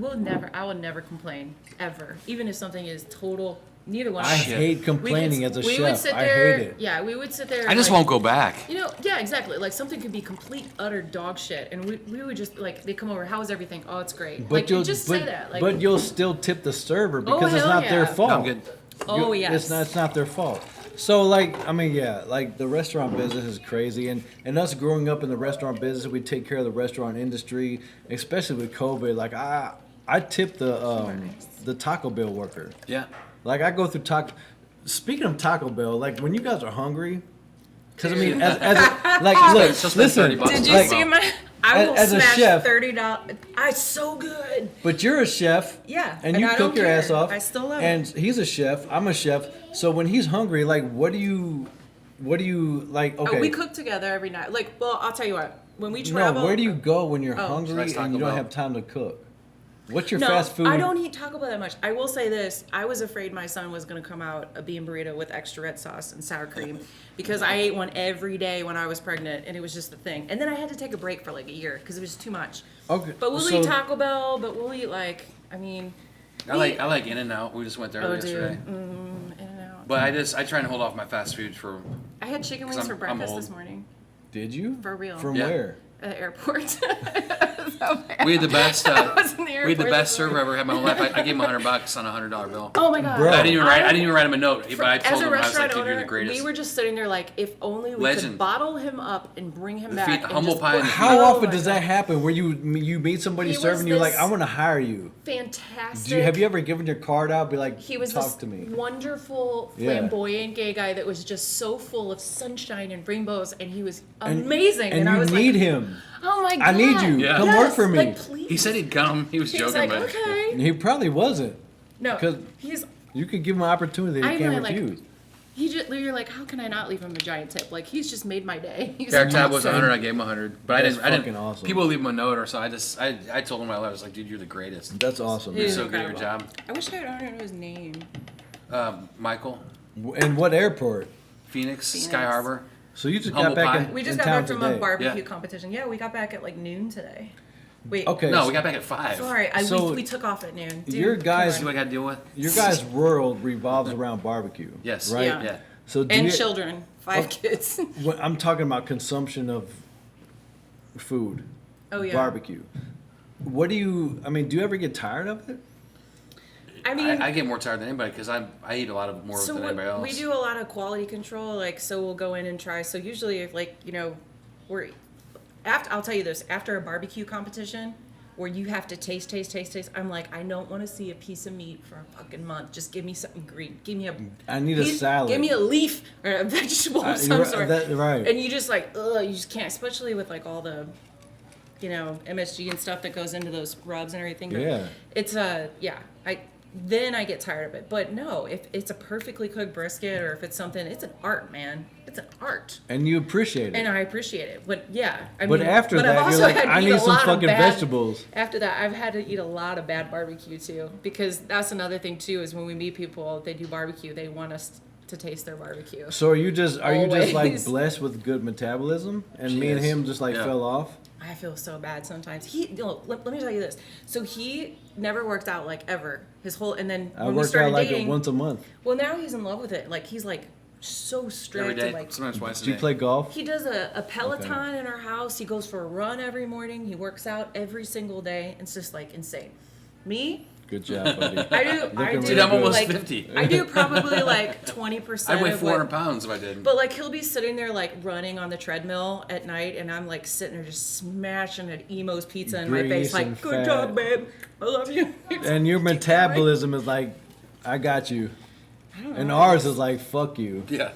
F: will never complain ever, even if something is total. Neither one.
B: I
F: of us.
B: hate complaining as a
F: we would
B: chef.
F: sit
B: I
F: there.
B: hate it.
F: Yeah, we would sit there.
D: I just
F: like,
D: won't go back.
F: You know, yeah, exactly. Like something could be complete utter dog shit, and we would just like they come over. How is everything? Oh, it's great.
B: But
F: Like
B: you'll
F: just
B: but,
F: say that. Like,
B: but you'll still tip the server because it's
F: hell
B: not their
F: yeah.
B: fault.
D: I'm good.
F: oh
B: You-
F: yes.
B: It's not their fault. So like, I mean, yeah, like the restaurant business is crazy, and us growing up in the restaurant business, we take care of the restaurant industry, especially with COVID. Like I tip the Taco Bell worker.
D: Yeah.
B: Like I go through Taco. Speaking of Taco Bell, like when you guys are hungry, because I mean, as a, like look,
D: Just spend
B: listen.
D: $30.
F: Did you
B: like,
F: see my? I will
B: as a
F: smash
B: chef-
F: $30. It's so good.
B: But you're a chef.
F: Yeah,
B: And
F: and
B: you
F: I
B: cook
F: don't
B: your
F: care.
B: ass off.
F: I still love
B: and
F: it.
B: he's a chef. I'm a chef. So when he's hungry, like, what do you like? Okay.
F: Oh, we cook together every night. Like, well, I'll tell you what. When we
B: No,
F: travel,
B: where do you go when you're
F: Oh.
B: hungry
D: That's Taco
B: and you don't
D: Bell.
B: have time to cook? What's your
F: No,
B: fast food?
F: I don't eat Taco Bell that much. I will say this: I was afraid my son was going to come out a bean burrito with extra red sauce and sour cream, because I ate one every day when I was pregnant, and it was just the thing. And then I had to take a break for like a year because it was too much.
B: Okay.
F: But we'll
B: so
F: eat Taco Bell. But we'll eat like, I mean,
D: I like In-N-Out. We just went there
F: oh
D: yesterday.
F: dude, In-N-Out.
D: But I try and hold off my fast food for.
F: I had chicken wings
D: 'Cause
F: for
D: I'm
F: breakfast
D: old.
F: this morning
B: Did you?
F: For real.
B: From
D: Yeah.
B: where?
F: at the airport.
D: We had the best.
F: I was in the
D: We had the
F: airport
D: best
F: this
D: server I ever had in my whole life. I gave him $100 on a $100 bill.
F: Oh my god!
B: Bro.
D: I didn't even write him a note, but I
F: As
D: told
F: a
D: him I was
F: restaurant
D: like, "Dude,
F: owner,
D: you're the greatest."
F: we were just sitting there like, if only we
D: Legend.
F: could bottle him up and bring him
D: The
F: back.
D: feet-
F: and
D: humble
F: just
D: pie
F: put-
D: and the
B: How
F: Oh
B: often
F: my
B: does
F: God.
B: that happen? Where you meet somebody
F: He was
B: serving, you're like,
F: this-
B: I want to hire you.
F: Fantastic.
B: Have you ever given your card out? Be like,
F: He was
B: talk
F: this
B: to me.
F: wonderful,
B: Yeah.
F: flamboyant gay guy that was just so full of sunshine and rainbows, and he was
B: And-
F: amazing.
B: And
F: I
B: you
F: was
B: need
F: like,
B: him.
F: oh my god,
B: I need you.
D: Yeah.
B: Come work for me.
F: Like, please.
D: He said he'd come. He was
F: He
D: joking,
F: was like,
D: but
F: okay.
B: He probably wasn't.
F: No,
B: 'Cause-
F: he's.
B: You could give him an opportunity.
F: I
B: He can't
F: know, like,
B: refuse.
F: He just, you're like, how can I not leave him a giant tip? Like, he's just made my day. He's
D: our tab was
F: awesome.
D: 100. I gave him 100, but
B: That's
D: I didn't.
B: fucking awesome.
D: People leave him a note, or so I told him I was like, dude, you're the greatest.
B: That's awesome.
D: You're
F: He's
D: so good at your
F: incredible.
D: job.
F: I wish I don't know his name.
D: Michael,
B: And what airport?
D: Phoenix,
F: Phoenix.
D: Sky Harbor.
B: So you just
D: Humble
B: got back
D: pie.
B: in
F: We just
B: in
F: got
B: town
F: back from
B: today.
F: a barbecue
D: Yeah.
F: competition. Yeah, we got back at like noon today. Wait.
B: Okay.
D: No, we got back at 5.
F: Sorry,
B: So
F: we took off at noon. Dude,
B: your
F: come
B: guys-
D: See
F: on.
D: what I got to deal with?
B: Your guys' world revolves around barbecue.
D: Yes.
B: Right.
F: Yeah.
D: Yeah.
B: So do
F: And
B: you,
F: children, 5
B: Oh.
F: kids.
B: When I'm talking about consumption of food,
F: Oh yeah.
B: barbecue. What do you? I mean, do you ever get tired of it?
F: I mean,
D: I get more tired than anybody because I eat a lot of more
F: so
D: than anybody else.
F: we do a lot of quality control. Like, so we'll go in and try. So usually, if like we're after. I'll tell you this: after a barbecue competition, where you have to taste. I'm like, I don't want to see a piece of meat for a fucking month. Just give me something green. Give me a.
B: I need a salad.
F: Give me a leaf or a vegetable of some
B: you're-
F: sort.
B: right.
F: And you just like, ugh, you just can't, especially with like all the, MSG and stuff that goes into those rubs and everything. But
B: Yeah.
F: It's then I get tired of it. But no, if it's a perfectly cooked brisket or if it's something, it's an art, man. It's an art.
B: And you appreciate it.
F: And I appreciate it. But yeah, I
B: But
F: mean,
B: after
F: I've
B: that, you're
F: also
B: like,
F: had to
B: I
F: eat
B: need
F: a
B: some
F: lot of
B: fucking
F: bad-
B: vegetables.
F: After that, I've had to eat a lot of bad barbecue too, because that's another thing too. Is when we meet people, they do barbecue, they want us to taste their barbecue.
B: So are you just like
F: Always.
B: blessed with good metabolism? And me and
D: Yes.
B: him just like
D: Yeah.
B: fell off?
F: I feel so bad sometimes. Let me tell you this. So he never worked out like ever. His whole and then
B: I
F: when we
B: worked
F: started
B: out like
F: dating,
B: once a month.
F: well now he's in love with it. Like he's like so strict.
D: every day,
F: And, like
D: sometimes twice a
B: Do
D: day.
B: you play golf?
F: he does a Peloton in our house. He goes for a run every morning. He works out every single day. It's just like insane. Me,
B: Good job, buddy.
F: I do.
B: Looking
D: Dude, I'm almost
F: like,
D: 50.
F: I do probably like 20%.
D: I'd weigh
F: of
D: 400
F: what,
D: pounds if I did.
F: But like he'll be sitting there like running on the treadmill at night, and I'm like sitting there just smashing an Emo's pizza in my
B: Grease
F: face, like
B: and
F: good
B: fat.
F: job, babe. I love you.
B: And your metabolism is like, I got you. And ours is like, fuck you.
D: Yeah.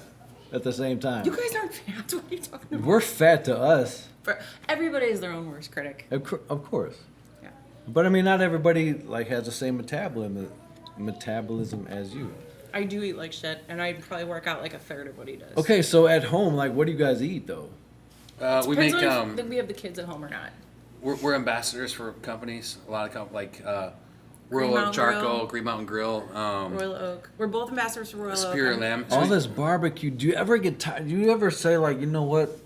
B: at the same time.
F: You guys aren't fat. What are you talking about?
B: We're fat to us.
F: Everybody is their own worst critic.
B: Of course.
F: Yeah.
B: But I mean, not everybody like has the same metabolism as you.
F: I do eat like shit, and I probably work out like a third of what he does.
B: Okay, so at home, like, what do you guys eat though?
D: We
F: Depends
D: make
F: on if we have the kids at home or not.
D: we're ambassadors for companies. A lot of like
F: Green
D: Royal Oak
F: Mountain
D: Charcoal,
F: Grill.
D: Green Mountain Grill,
F: Royal Oak. We're both ambassadors for Royal
D: Superior
F: Oak.
D: Lamb.
B: All this barbecue. Do you ever get tired? Do you ever say like, you know what?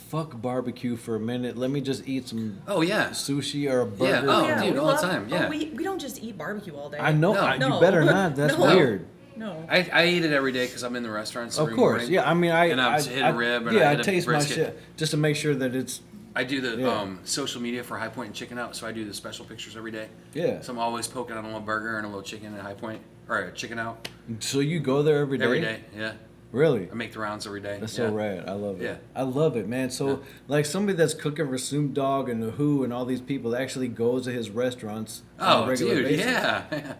B: Fuck barbecue for a minute. Let me just eat some
D: Oh yeah.
B: sushi or a burger.
D: Yeah. Oh,
F: yeah,
D: dude,
F: we
D: all the
F: love-
D: time, yeah.
F: Oh, we don't just eat barbecue all day.
B: I know.
D: No.
B: You better not. That's
F: No.
B: weird.
F: No.
D: I eat it every day because I'm in the restaurants.
B: Of
D: every
B: course.
D: morning.
B: Yeah. I mean,
D: And I'll hit a rib and I
B: yeah,
D: hit
B: I
D: a
B: taste my
D: brisket.
B: shit just to make sure that it's.
D: I do the
B: Yeah.
D: social media for High Point and Chicken Out, so I do the special pictures every day.
B: Yeah.
D: So I'm always poking on a little burger and a little chicken at High Point, or a Chicken Out
B: So you go there every day.
D: every day. Yeah,
B: Really.
D: I make the rounds every day.
B: That's
D: yeah.
B: so rad. I love it.
D: Yeah.
B: I love it, man. So,
D: Yeah.
B: like, somebody that's cooking for Snoop Dogg and The Who and all these people that actually goes to his restaurants on a
D: Oh,
B: regular
D: dude,
B: basis.
D: yeah.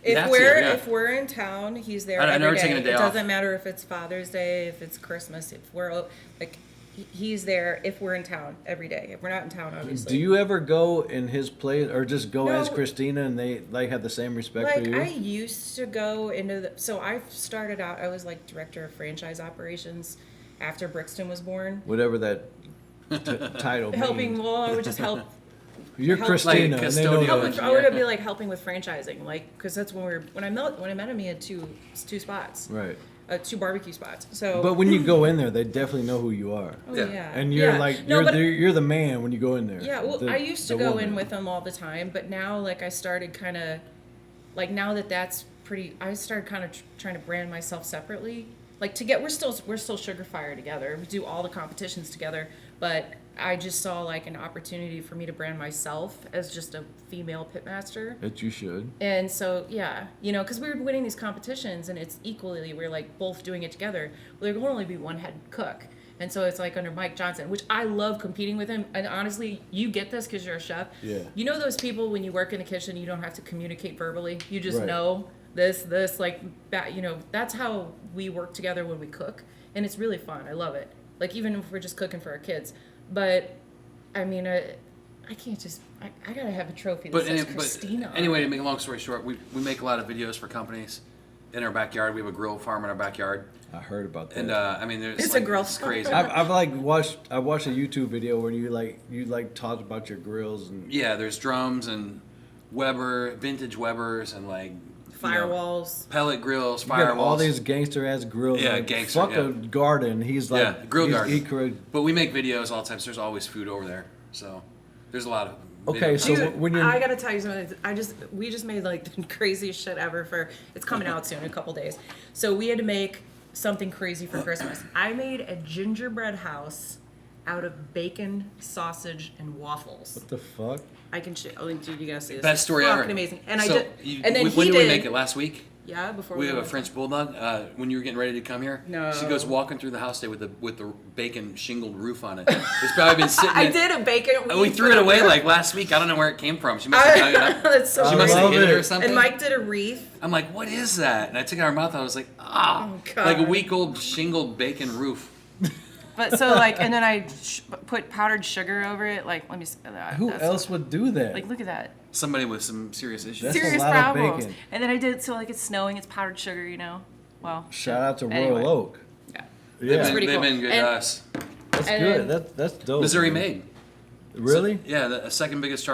F: If we're in town, he's there
D: I've
F: every
D: never
F: day.
D: taken a day
F: It
D: off.
F: doesn't matter if it's Father's Day, if it's Christmas, if we're like, he's there if we're in town every day. If we're not in town, obviously.
B: Do you ever go in his place or just go as
F: No.
B: Christina and they like have the same respect
F: Like
B: for you?
F: I used to go into the. So I started out. I was like director of franchise operations after Brixton was born.
B: Whatever that title
F: Helping.
B: means.
F: Well, I would just help.
B: You're
F: help-
B: Christina,
D: like
B: and they know
D: custodial.
B: that.
F: I would be like helping with franchising, like because that's when I met him, he had two spots,
B: Right.
F: 2 barbecue spots. So.
B: But when you go in there, they definitely know who you are.
F: Oh,
D: Yeah.
F: yeah.
B: And you're
F: Yeah.
B: like,
F: No, but-
B: you're the man when you go in there.
F: Yeah, well,
B: The-
F: I used to
B: the
F: go
B: woman.
F: in with them all the time, but now, like, I started kind of, like, now that that's pretty, I started kind of trying to brand myself separately. Like, we're still Sugarfire together. We do all the competitions together, but I just saw, like, an opportunity for me to brand myself as just a female pitmaster.
B: That you should.
F: And so, yeah, because we were winning these competitions, and it's equally, we're, like, both doing it together. Well, there can only be one head cook. And so it's like under Mike Johnson, which I love competing with him. And honestly, you get this because you're a chef.
B: Yeah.
F: You know those people when you work in the kitchen, you don't have to communicate verbally. You just
B: Right.
F: know this, like, that's how we work together when we cook. And it's really fun. I love it. Like, even if we're just cooking for our kids. But, I mean, I can't just, I gotta have a trophy that says Christina. on
D: anyway,
F: it.
D: to make a long story short, we make a lot of videos for companies in our backyard. We have a grill farm in our backyard,
B: I heard about that.
D: and I mean, there's
F: It's a
D: like,
F: grill
D: it's
F: farm.
D: crazy.
B: I've watched a YouTube video where you talked about your grills and
D: Yeah, there's drums and vintage Webers and like
F: Firewalls.
D: pellet grills,
B: you got all
D: firewalls.
B: these gangster ass grills.
D: Yeah,
B: like,
D: gangster,
B: Fuck
D: yeah.
B: a garden. He's like,
D: Yeah, grill
B: he's-
D: garden.
B: He could.
D: But we make videos all the time, so there's always food over there. So there's a lot of
B: Okay,
D: videos.
B: so
F: Dude,
B: when you're
F: I gotta tell you something. We just made like the craziest shit ever it's coming out soon in a couple days. So we had to make something crazy for Christmas. I made a gingerbread house out of bacon, sausage, and waffles.
B: what the fuck?
F: I can oh, dude, you gotta see this.
D: Best
F: It's
D: story
F: fucking
D: ever.
F: amazing. And
D: So
F: I did. And then
D: when
F: he
D: did we
F: did.
D: make it last week?
F: Yeah, before
D: We have a
F: went.
D: French bulldog. When you were getting ready to come here,
F: No.
D: she goes walking through the house today with the bacon shingled roof on it. It's probably been sitting.
F: I did a bacon.
D: And we threw it away like last week. I don't know where it came from. She must have dug it up.
F: That's so
D: She must
B: I
D: have
B: love
D: hit it
B: it.
D: or something.
F: And Mike did a wreath.
D: I'm like, what is that? And I took it out of her mouth. I was like, ah,
F: Oh, God.
D: like a week old shingled bacon roof.
C: But so like, and then I put powdered sugar over it. Like, let me see.
B: Who else would do that?
C: Like, look at that.
D: Somebody with some serious issues.
B: That's a
C: Serious
B: lot of
C: problems.
B: bacon.
C: And then I did, so like it's snowing, it's powdered sugar, Well.
B: Shout out to
C: Anyway.
B: Royal Oak.
C: Yeah.
B: Yeah,
F: pretty
D: They've
F: cool.
D: been good to
F: And-
D: us.
B: that's
F: and
B: good.
F: then-
B: That's dope.
D: Missouri
B: man.
D: made.
B: Really?
D: Yeah, the second biggest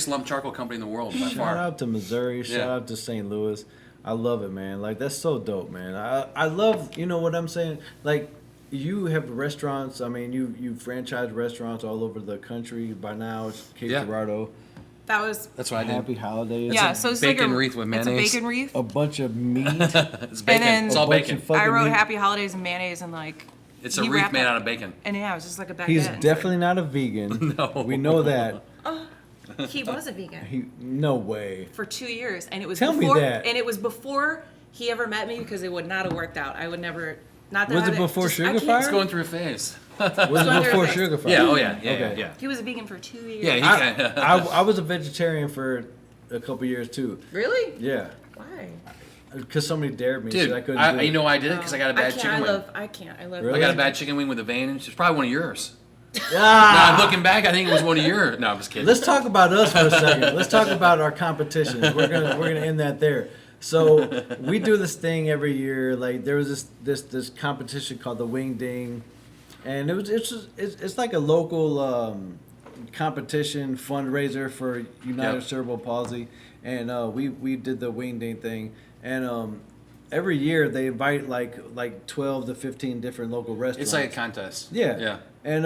D: lump charcoal company in the world by
B: Shout
D: far.
B: out to Missouri. Shout
D: Yeah.
B: out to St. Louis. I love it, man. Like, that's so dope, man. I love, you know what I'm saying? Like, you have restaurants. I mean, you franchise restaurants all over the country. By now, it's Cape
D: Yeah.
B: Girardeau.
C: That was,
D: That's what I did.
B: Happy holidays.
C: yeah, so it's
D: bacon
C: like
D: wreath with
C: It's
D: mayonnaise.
C: a bacon wreath.
B: A bunch of meat.
D: It's bacon.
C: then-
D: It's all
B: a bunch
D: bacon.
B: of fucking
C: I wrote
B: meat.
C: Happy Holidays and mayonnaise and like.
D: It's a
C: he
D: wreath
C: wrapped
D: made
C: it-
D: out of bacon.
C: And yeah, it was just like a baguette.
B: He's
C: inside.
B: definitely not a vegan.
D: No.
B: We know that.
F: He was a vegan.
B: No way.
C: For 2 years, and it was
B: Tell me
C: before,
B: that.
F: And it was before he ever met me because it would not have worked out. I would never. Not that
B: Was
F: I
B: it
F: would-
B: before
F: just- I can't-
B: Sugarfire?
D: It's going through a phase.
B: Was it
F: under
B: before
F: the-
B: Sugarfire?
D: Yeah, yeah,
B: Okay.
D: yeah.
C: He was a vegan for 2 years.
D: Yeah, he
B: I was a vegetarian for a couple years too.
F: Really?
B: Yeah.
F: Why?
B: Because somebody dared me,
D: Dude,
B: so I couldn't do it.
D: you know why I did it? Because I got a bad chicken wing.
F: I can't. I love.
B: Really?
D: I got a bad chicken wing with a vein. It's probably one of yours.
B: Ah!
D: Nah, looking back, I think it was one of yours. No, I'm just kidding.
B: Let's talk about us for a second. Let's talk about our competitions. We're gonna end that there. So we do this thing every year. Like there was this competition called the Wing Ding, and it's like a local competition fundraiser for United Cerebral Palsy, and we did the Wing Ding thing, and every year they invite like 12 to 15 different local restaurants.
D: It's like a contest.
B: Yeah.
D: Yeah.
B: And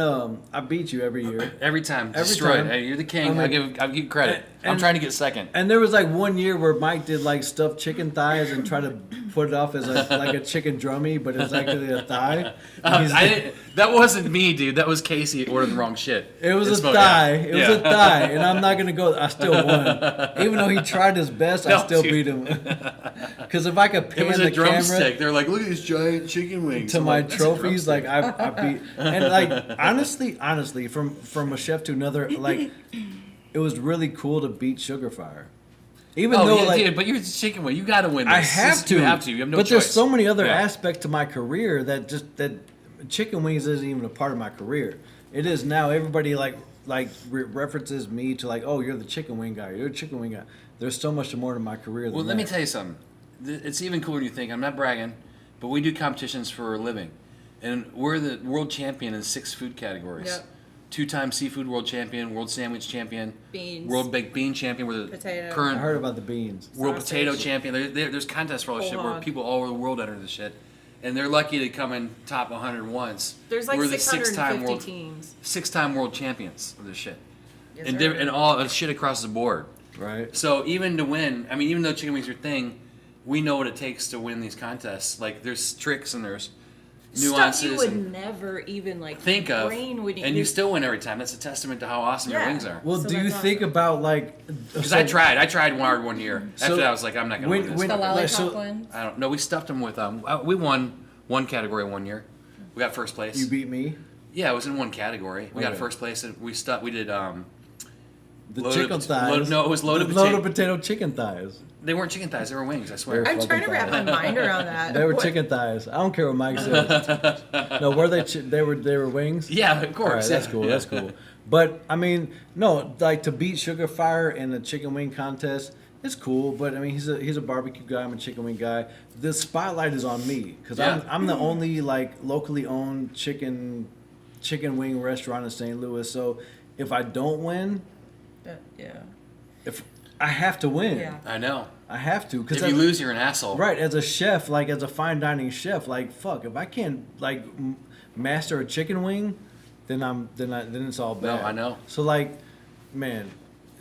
B: I beat you every year.
D: Every time.
B: Every
D: Destroyed.
B: time.
D: Hey, you're the king.
B: I mean-
D: I'll give you credit. I'm
B: and-
D: trying to get second.
B: And there was like one year where Mike did like stuffed chicken thighs and tried to put it off as like a chicken drummy, but it's actually a thigh. And he's-
D: That wasn't me, dude. That was Casey ordering the wrong shit.
B: It was
D: It's
B: a
D: mo-
B: thigh.
D: yeah.
B: It was a thigh, and I'm not gonna go. I still won, even though he tried his best. I
D: No,
B: still
D: dude.
B: beat him. Because if I could
D: It
B: pan
D: was
B: the
D: a drumstick.
B: camera
D: They're like, look at these giant chicken wings.
B: to
D: I'm
B: my
D: like, "That's a
B: trophies,
D: drumstick."
B: like I beat, and like honestly, from a chef to another, like it was really cool to beat Sugarfire. Even
D: Oh,
B: though
D: yeah,
B: like
D: dude, but you're the chicken wing. You got to win this.
B: I have to.
D: You have to. You have no
B: but
D: choice.
B: there's so many other
D: Yeah.
B: aspects to my career that chicken wings isn't even a part of my career. It is now. Everybody references me to like, oh, you're the chicken wing guy. You're the chicken wing guy. There's so much more to my career than
D: Well, let me
B: that.
D: tell you something. It's even cooler than you think. I'm not bragging, but we do competitions for a living. And we're the world champion in 6 food categories.
F: Yep.
D: 2-time seafood world champion, world sandwich champion,
F: Beans.
D: world baked bean champion. We're the
F: Potato.
B: I
D: current
B: heard about the beans.
D: world
F: Sausage.
D: potato champion. There's contests for all this
F: Whole
D: shit where
F: hog.
D: people all over the world enter this shit. And they're lucky to come in top 100 once.
F: There's like
D: We're the
F: 650
D: 6-time world,
F: teams.
D: 6-time world champions of this shit.
F: Yes,
D: and,
F: sir.
D: and all shit across the board.
B: Right.
D: So even to win, I mean, even though chicken wings are your thing, we know what it takes to win these contests. Like there's tricks and there's nuances
F: Stuff you would
D: and
F: never even like
D: think of,
F: brain would
D: and you still win every time. That's a testament to how awesome your
F: Yeah.
D: wings are.
B: Well,
F: So
B: do you
F: that's
B: think
F: awesome.
B: about like?
D: Because I tried hard one year. After that, I was like, I'm not gonna win this.
F: the
B: like,
F: lollipop
B: so
F: one.
D: I don't know. We stuffed them with we won one category one year. We got first place.
B: you beat me.
D: Yeah, it was in one category. We got
B: Okay.
D: first place, and we did
B: The
D: Loaded
B: chicken
D: pot-
B: thighs.
D: no, it was loaded
B: the
D: potato.
B: loaded potato chicken thighs.
D: They weren't chicken thighs. They were wings. I swear.
B: They're
F: I'm trying to wrap my mind around that.
B: They were
F: What-
B: chicken thighs. I don't care what Mike says. No, were they? They were wings.
D: Yeah, of
B: All
D: course.
B: right, that's
D: yeah.
B: cool.
D: Yeah.
B: That's cool. But I mean, no, like to beat Sugarfire in the chicken wing contest, it's cool. But I mean, he's a barbecue guy. I'm a chicken wing guy. The spotlight is on me because
D: Yeah.
B: I'm the only like locally owned chicken wing restaurant in St. Louis. So if I don't win,
F: Yeah.
B: if I have to win,
F: Yeah.
D: I know.
B: I have to because
D: If you lose, you're an asshole.
B: right, as a chef, like as a fine dining chef, like fuck, if I can't like master a chicken wing, then it's all
D: No,
B: bad.
D: I know.
B: So like, man,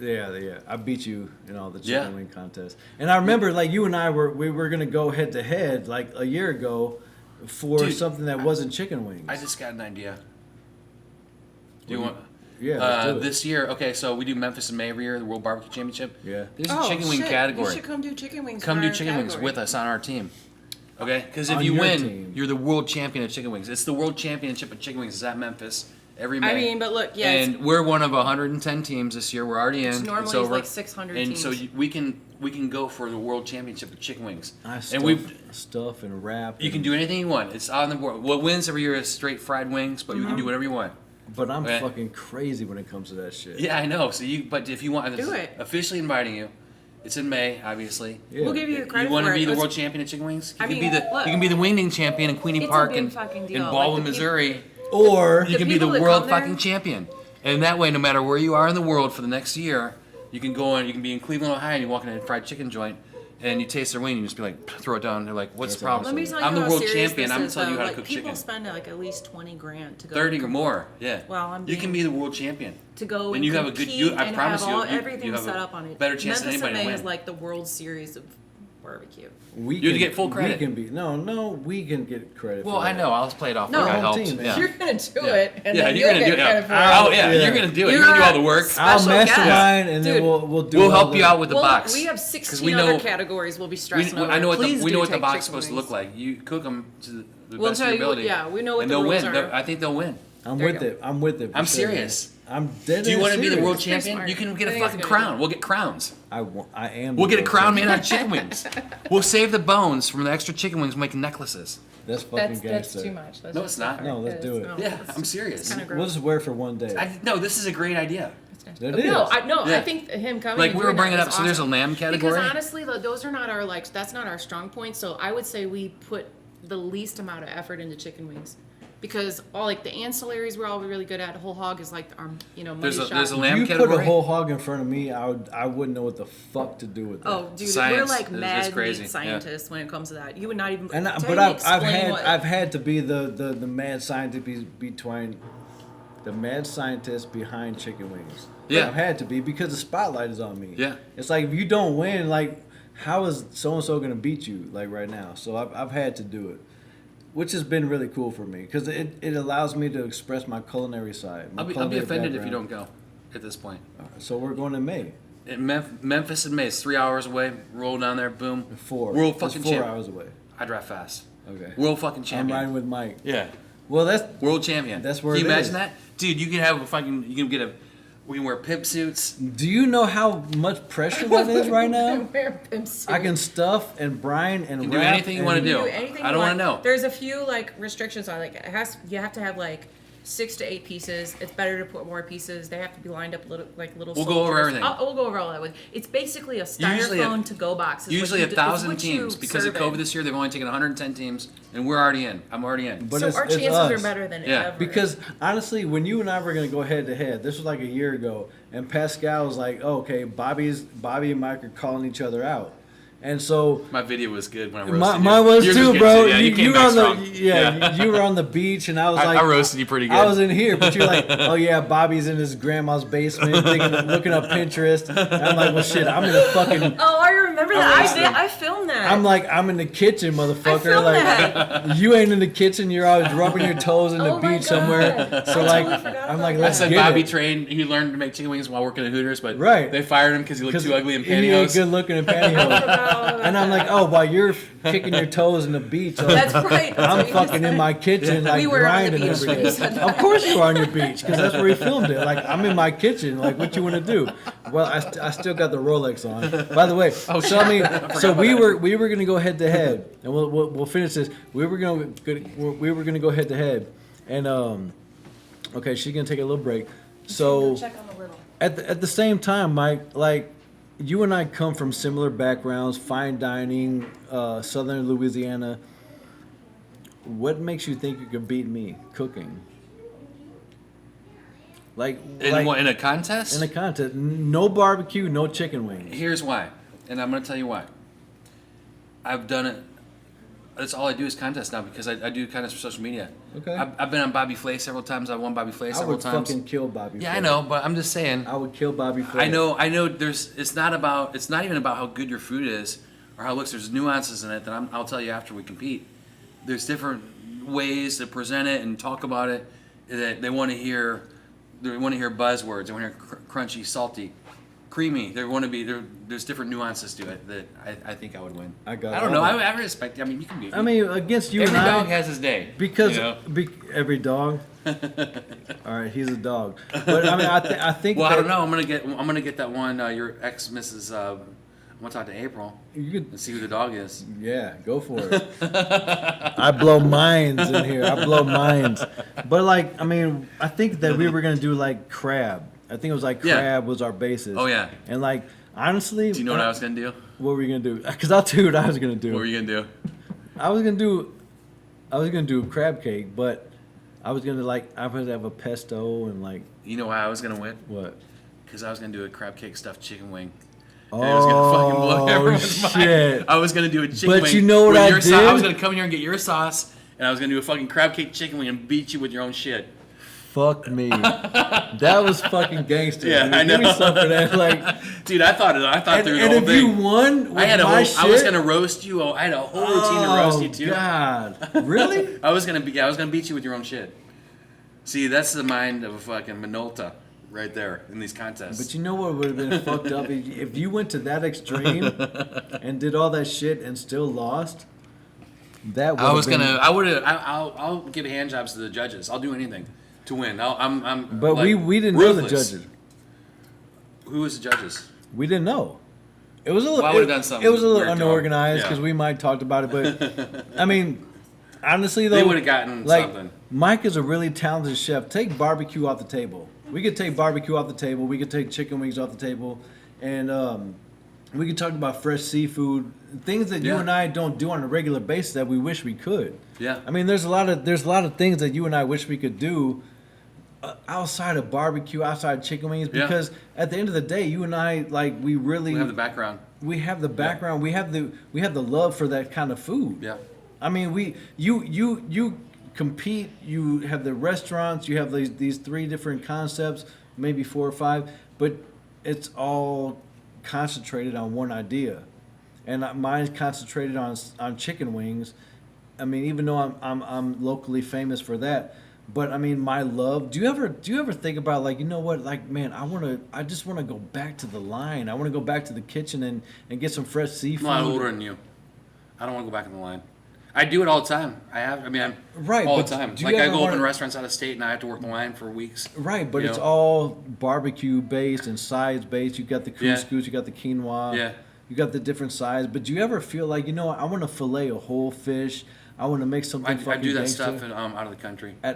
B: yeah, I beat you in all the chicken
D: Yeah.
B: wing contests. And I remember like you and I were gonna go head to head like a year ago for
D: Dude,
B: something that wasn't chicken wings.
D: I just got an idea. Do you want?
B: yeah, let's do it.
D: This year, okay, so we do Memphis in May every year, the World Barbecue Championship.
B: Yeah.
D: There's a chicken wing
F: shit.
D: category.
F: You should come do chicken wings.
D: Come
F: for
D: do
F: our
D: chicken wings
F: category.
D: with us on our team. Okay? Because if
B: On
D: you
B: your
D: win,
B: team.
D: you're the world champion of chicken wings. It's the world championship of chicken wings. It's at Memphis every May.
F: I mean, but look, yeah,
D: and
F: it's,
D: we're one of 110 teams this year. We're already in.
F: It's normally
D: it's over.
F: like 600
D: and
F: teams.
D: so we can go for the world championship of chicken wings.
B: I
D: and we
B: stuff and wrap.
D: you can
B: and-
D: do anything you want. It's on the board. What wins every year is straight fried wings, but you
F: Mm-hmm.
D: can do whatever you want.
B: But I'm
D: Okay.
B: fucking crazy when it comes to that shit.
D: Yeah, I know. So but if you want,
F: Do it.
D: Officially inviting you. It's in May, obviously.
B: Yeah.
F: we'll give you the credit
D: You want to
F: for
D: be
F: it.
D: the
F: Let's-
D: world champion of chicken wings? You
F: I
D: can
F: mean,
D: be the
F: look.
D: you can be the wingding champion in Queenie
F: It's a
D: Park
F: big
D: and
F: fucking
D: in
F: deal.
D: Baldwin,
F: Like, the
D: Missouri.
B: Or
D: You can be the
F: people that
D: world
F: come there-
D: fucking champion. And that way, no matter where you are in the world for the next year, you can go in. You can be in Cleveland, Ohio, and you walk in a fried chicken joint, and you taste their wing, and you just be like, throw it down. They're like, "What's the
B: That's
D: problem?"
F: Let me tell you
D: I'm the
F: how
D: world
F: serious
D: champion.
F: this
D: I'm
F: is,
D: telling you
F: though.
D: how to
F: Like,
D: cook
F: people
D: chicken.
F: spend like at least 20 grand to go
D: 30 or more, yeah.
F: Well, I'm
D: you can
F: being-
D: be the world champion.
F: to go
D: And you have a good.
F: compete
D: I
F: and
D: promise
F: have
D: you,
F: all,
D: you
F: everything
D: have
F: set
D: a
F: up on it.
D: better chance
F: Memphis
D: than anybody
F: in May
D: to
F: is
D: win.
F: like the World Series of barbecue.
B: we
D: You get full credit.
B: We can be we can get credit.
D: Well,
B: for
D: I
B: that.
D: know. I'll just play it off.
F: No.
D: like I
B: Whole
D: helped.
B: team, man.
D: Yeah.
F: You're gonna do
D: Yeah.
F: it, and
D: Yeah,
F: then
D: you're
F: you'll
D: gonna
F: get
D: do it.
F: credit for
D: Oh
F: it.
D: yeah,
B: Yeah.
D: you're gonna do it.
F: You're
D: You're gonna do all
F: a
D: the work.
B: I'll
F: special guest.
B: mastermind and then
F: Dude,
B: we'll do.
D: We'll
B: all
D: help
B: the-
D: you out with the
F: Well,
D: box.
F: we have
D: 'Cause
F: 16 other categories we'll be stressing over.
D: I know what
F: Please
D: we
F: do
D: know what the
F: take
D: box is
F: chicken
D: supposed to
F: wings.
D: look like. You cook them to the
F: We'll
D: best of
F: tell
D: your
F: you-
D: ability.
F: yeah, we know what
D: and
F: the
D: they'll
F: rules
D: win.
F: are.
D: I think they'll win.
B: I'm
F: There you
B: with
F: go.
B: it. I'm with it. for
D: I'm
B: sure.
D: serious.
B: I'm dead.
D: Do you want to be the
B: serious.
D: world
F: That's pretty
D: champion?
F: smart.
D: You can get
F: I
D: a
F: think it's
D: fucking
F: a good
D: crown.
F: idea.
D: We'll get crowns.
B: I am.
D: We'll
B: the
D: get a
B: world
D: crown made
B: champion.
D: out of chicken wings. We'll save the bones from the extra chicken wings. We'll make necklaces.
B: That's fucking
F: That's
B: gangster.
F: too much. That's
D: No,
F: just
D: it's not.
F: too
B: No,
F: far.
B: let's do it.
F: No,
D: Yeah,
F: it's-
D: I'm serious.
F: It's kind of
B: We'll
F: gross.
B: just wear it for one day.
D: No, this is a great idea.
B: It is.
F: No,
D: Yeah.
F: I think him coming.
D: Like
F: and
D: we were
F: doing
D: bringing
F: that
D: up,
F: is
D: so there's a
F: awesome.
D: lamb category.
F: Because honestly, those are not our that's not our strong point. So I would say we put the least amount of effort into chicken wings, because all like the ancillaries we're all really good at. Whole hog is like our money
D: There's a-
F: shot.
D: there's a
B: If
D: lamb
B: you
D: category.
B: put a whole hog in front of me, I wouldn't know what the fuck to do with that.
F: Oh, dude, we're
D: Science
F: like
D: is
F: mad
D: crazy,
F: meat
D: yeah.
F: scientists when it comes to that. You would not even.
B: And
F: tell
B: but
F: me
B: I've had to be the mad scientist between the mad scientist behind chicken wings.
D: Yeah.
B: I've had to be because the spotlight is on me.
D: Yeah.
B: It's like if you don't win, like how is so and so gonna beat you like right now? So I've had to do it, which has been really cool for me because it allows me to express my culinary side. My
D: I'll be
B: culinary
D: offended if you
B: background.
D: don't go at this point.
B: So we're going in May.
D: In Memphis in May, it's 3 hours away. Roll down there, boom. World
B: It's
D: fucking
B: 4
D: champion.
B: hours away.
D: I drive fast.
B: Okay.
D: World fucking
B: I'm
D: champion.
B: riding with Mike.
D: Yeah.
B: Well, that's
D: World champion.
B: That's where
D: Can you
B: it
D: imagine
B: is.
D: that? Dude, you can have a fucking, you can get a, we can wear pimp suits.
B: Do you know how much pressure that is right now?
F: Wear pimp suits.
B: I can stuff and brine and
D: You can do
B: wrap
D: anything you wanna
B: and-
D: do.
F: Anything
D: I
F: you
D: don't
F: want.
D: wanna know.
F: There's a few like restrictions on like you have to have like 6 to 8 pieces. It's better to put more pieces. They have to be lined up little.
D: We'll go over
F: soldiers.
D: everything.
F: We'll go over all that with. It's basically a
D: Usually a-
F: styrofoam to go box. is what
D: Usually
F: you
D: 1,000
F: is what you
D: teams. Because of
F: serve
D: COVID
F: it.
D: this year, they've only taken 110 teams, and we're already in. I'm already in.
B: But
F: So
B: it's-
F: our
B: it's
F: chances
B: us.
F: are better than
D: Yeah.
F: ever.
B: Because honestly, when you and I were gonna go head to head, this was like a year ago, and Pascal was like, oh, "Okay, Bobby and Mike are calling each other out," and so
D: My video was good when I roasted you.
B: mine was
D: Yours
B: too,
D: good
B: bro.
D: Yeah, you came
B: were
D: back
B: on
D: strong.
B: you were on the beach, and I was like,
D: I roasted you pretty good.
B: I was in here, but you're like, oh yeah, Bobby's in his grandma's basement, looking up Pinterest. And I'm like, well, shit, I'm in the fucking.
F: oh, I remember that.
D: roasted.
F: I filmed that.
B: I'm like, I'm in the kitchen, motherfucker.
F: filmed
B: Like,
F: that.
B: you ain't in the kitchen. You're always rubbing your toes in the
F: Oh my
B: beach somewhere.
F: God.
B: So
F: I
B: like,
F: totally forgot
B: I'm
F: about
B: like,
F: that.
B: let's
D: Said
B: get
D: Bobby
B: it.
D: trained. He learned to make chicken wings while working at Hooters, but
B: Right.
D: they fired him because he looked too ugly in
B: He ain't
D: pantyhose.
B: good looking in pantyhose. And I'm like, oh, while you're kicking your toes in the beach,
F: That's right. That's
B: I'm
F: what you
B: fucking
F: said.
B: in my kitchen, like
F: We were on the
B: grinding
F: beach
B: every
F: when you
B: day.
F: said that.
B: Of course you are on your beach, because that's where he filmed it. Like, I'm in my kitchen. Like, what you want to do? Well, I still got the Rolex on. By the way, so we were gonna go head to head, and we'll finish this. We were gonna go head to head, and okay, she's gonna take a little break. So
F: Check on the little.
B: at the same time, Mike, like you and I come from similar backgrounds, fine dining, Southern Louisiana. What makes you think you could beat me cooking? Like
D: In a contest?
B: in a contest, no barbecue, no chicken wings.
D: Here's why, and I'm going to tell you why. I've done it. That's all I do is contests now because I do contests for social media.
B: Okay.
D: I've been on Bobby Flay several times. I won Bobby Flay
B: I
D: several
B: would
D: times.
B: fucking kill Bobby.
D: Yeah,
B: Flay.
D: I know, but I'm just saying.
B: I would kill Bobby. Flay.
D: I know. It's not even about how good your food is or how it looks. There's nuances in it that I'll tell you after we compete. There's different ways to present it and talk about it that they want to hear. They want to hear buzzwords. They want to hear crunchy, salty, creamy. There's different nuances to it that I think I would win.
B: I got
D: don't
B: all
D: know.
B: that.
D: I respect. I mean, you can beat me.
B: I mean, against you
D: every
B: and
D: dog
B: I,
D: has his day.
B: because
D: you know?
B: every dog. All right, he's a dog. But I mean, I think.
D: Well,
B: that
D: I don't know. I'm gonna get that one. Your ex Mrs. I'm gonna talk to April
B: You could,
D: and see who the dog is.
B: yeah, go for it. I blow minds in here. I blow minds. But like, I mean, I think that we were gonna do like crab. I think it was like
D: Yeah.
B: crab was our basis.
D: Oh, yeah.
B: And like, honestly,
D: Do you know what I was gonna do?
B: What were you gonna do? Because I'll tell you what I was gonna do.
D: What were you gonna do?
B: I was gonna do crab cake, but I was gonna have a pesto and like
D: You know why I was gonna win?
B: what?
D: Because I was gonna do a crab cake stuffed chicken wing. And it was gonna fucking blow everyone's mind.
B: shit.
D: I was gonna do a chicken
B: But
D: wing.
B: you know what
D: with
B: I
D: your
B: did?
D: I was gonna come here and get your sauce, and I was gonna do a fucking crab cake chicken wing and beat you with your own shit.
B: Fuck me. That was fucking gangster.
D: Yeah,
B: dude.
D: I
B: Give me
D: know.
B: some for that. Like,
D: Dude, I thought
B: and,
D: through the
B: and
D: whole
B: if
D: thing.
B: you won, with
D: I had a
B: my
D: whole,
B: shit,
D: I was gonna roast you. I had a whole routine to roast you too.
B: God, really?
D: I was gonna beat you with your own shit. See, that's the mind of a fucking Minolta right there in these contests.
B: But you know what would have been fucked up if you went to that extreme and did all that shit and still lost. That would
D: I was
B: been,
D: gonna. I'll give hand jobs to the judges. I'll do anything. to win. I'm
B: But
D: like,
B: we didn't know the
D: ruthless.
B: judges.
D: Who was the judges?
B: We didn't know. It was a little.
D: Well, I would've done something
B: It was a little
D: weird to 'em.
B: unorganized
D: Yeah.
B: because we might talked about it, but I mean, honestly though,
D: They would've gotten
B: like,
D: something.
B: Mike is a really talented chef. Take barbecue off the table. We could take barbecue off the table. We could take chicken wings off the table, and we could talk about fresh seafood, things that you
D: Yeah.
B: and I don't do on a regular basis that we wish we could.
D: Yeah.
B: I mean, there's a lot of things that you and I wish we could do outside of barbecue, outside of chicken wings,
D: Yeah.
B: because at the end of the day, you and I we really
D: We have the background.
B: we have the background, we have the love for that kind of food.
D: Yeah.
B: I mean, you compete, you have the restaurants, you have these 3 different concepts, maybe 4 or 5, but it's all concentrated on one idea. And mine's concentrated on chicken wings. I mean, even though I'm locally famous for that, but I mean, my love. Do you ever think about, like, you know what, like, man, I just want to go back to the line. I want to go back to the kitchen and get some fresh seafood.
D: I'm a lot older than you. I don't want to go back in the line. I do it all the time. I'm
B: Right,
D: all the
B: but
D: time.
B: do you
D: Like, I
B: ever
D: go open
B: wanna-
D: restaurants out of state and I have to work the line for weeks.
B: Right, but
D: You
B: it's
D: know?
B: all barbecue based and sides based. You got the
D: Yeah.
B: couscous, you got the quinoa,
D: Yeah.
B: you got the different sides. But do you ever feel like, you know what, I want to fillet a whole fish. I want to make something
D: I
B: fucking
D: do that
B: gangster.
D: stuff out of the country.
B: All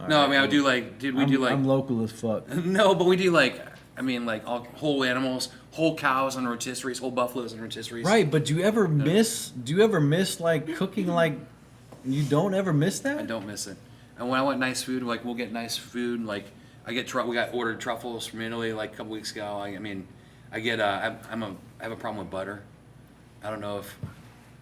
D: No, I
B: right,
D: mean, I
B: well,
D: do like, dude, we
B: I'm,
D: do like,
B: I'm local as fuck.
D: no, but we do like, all whole animals, whole cows on rotisseries, whole buffaloes on rotisseries.
B: Right, but do you ever miss like cooking, like, you don't ever miss that?
D: I don't miss it. And when I want nice food, like, we'll get nice food. Like, we got ordered truffles from Italy like a couple weeks ago. I have a problem with butter. I don't know if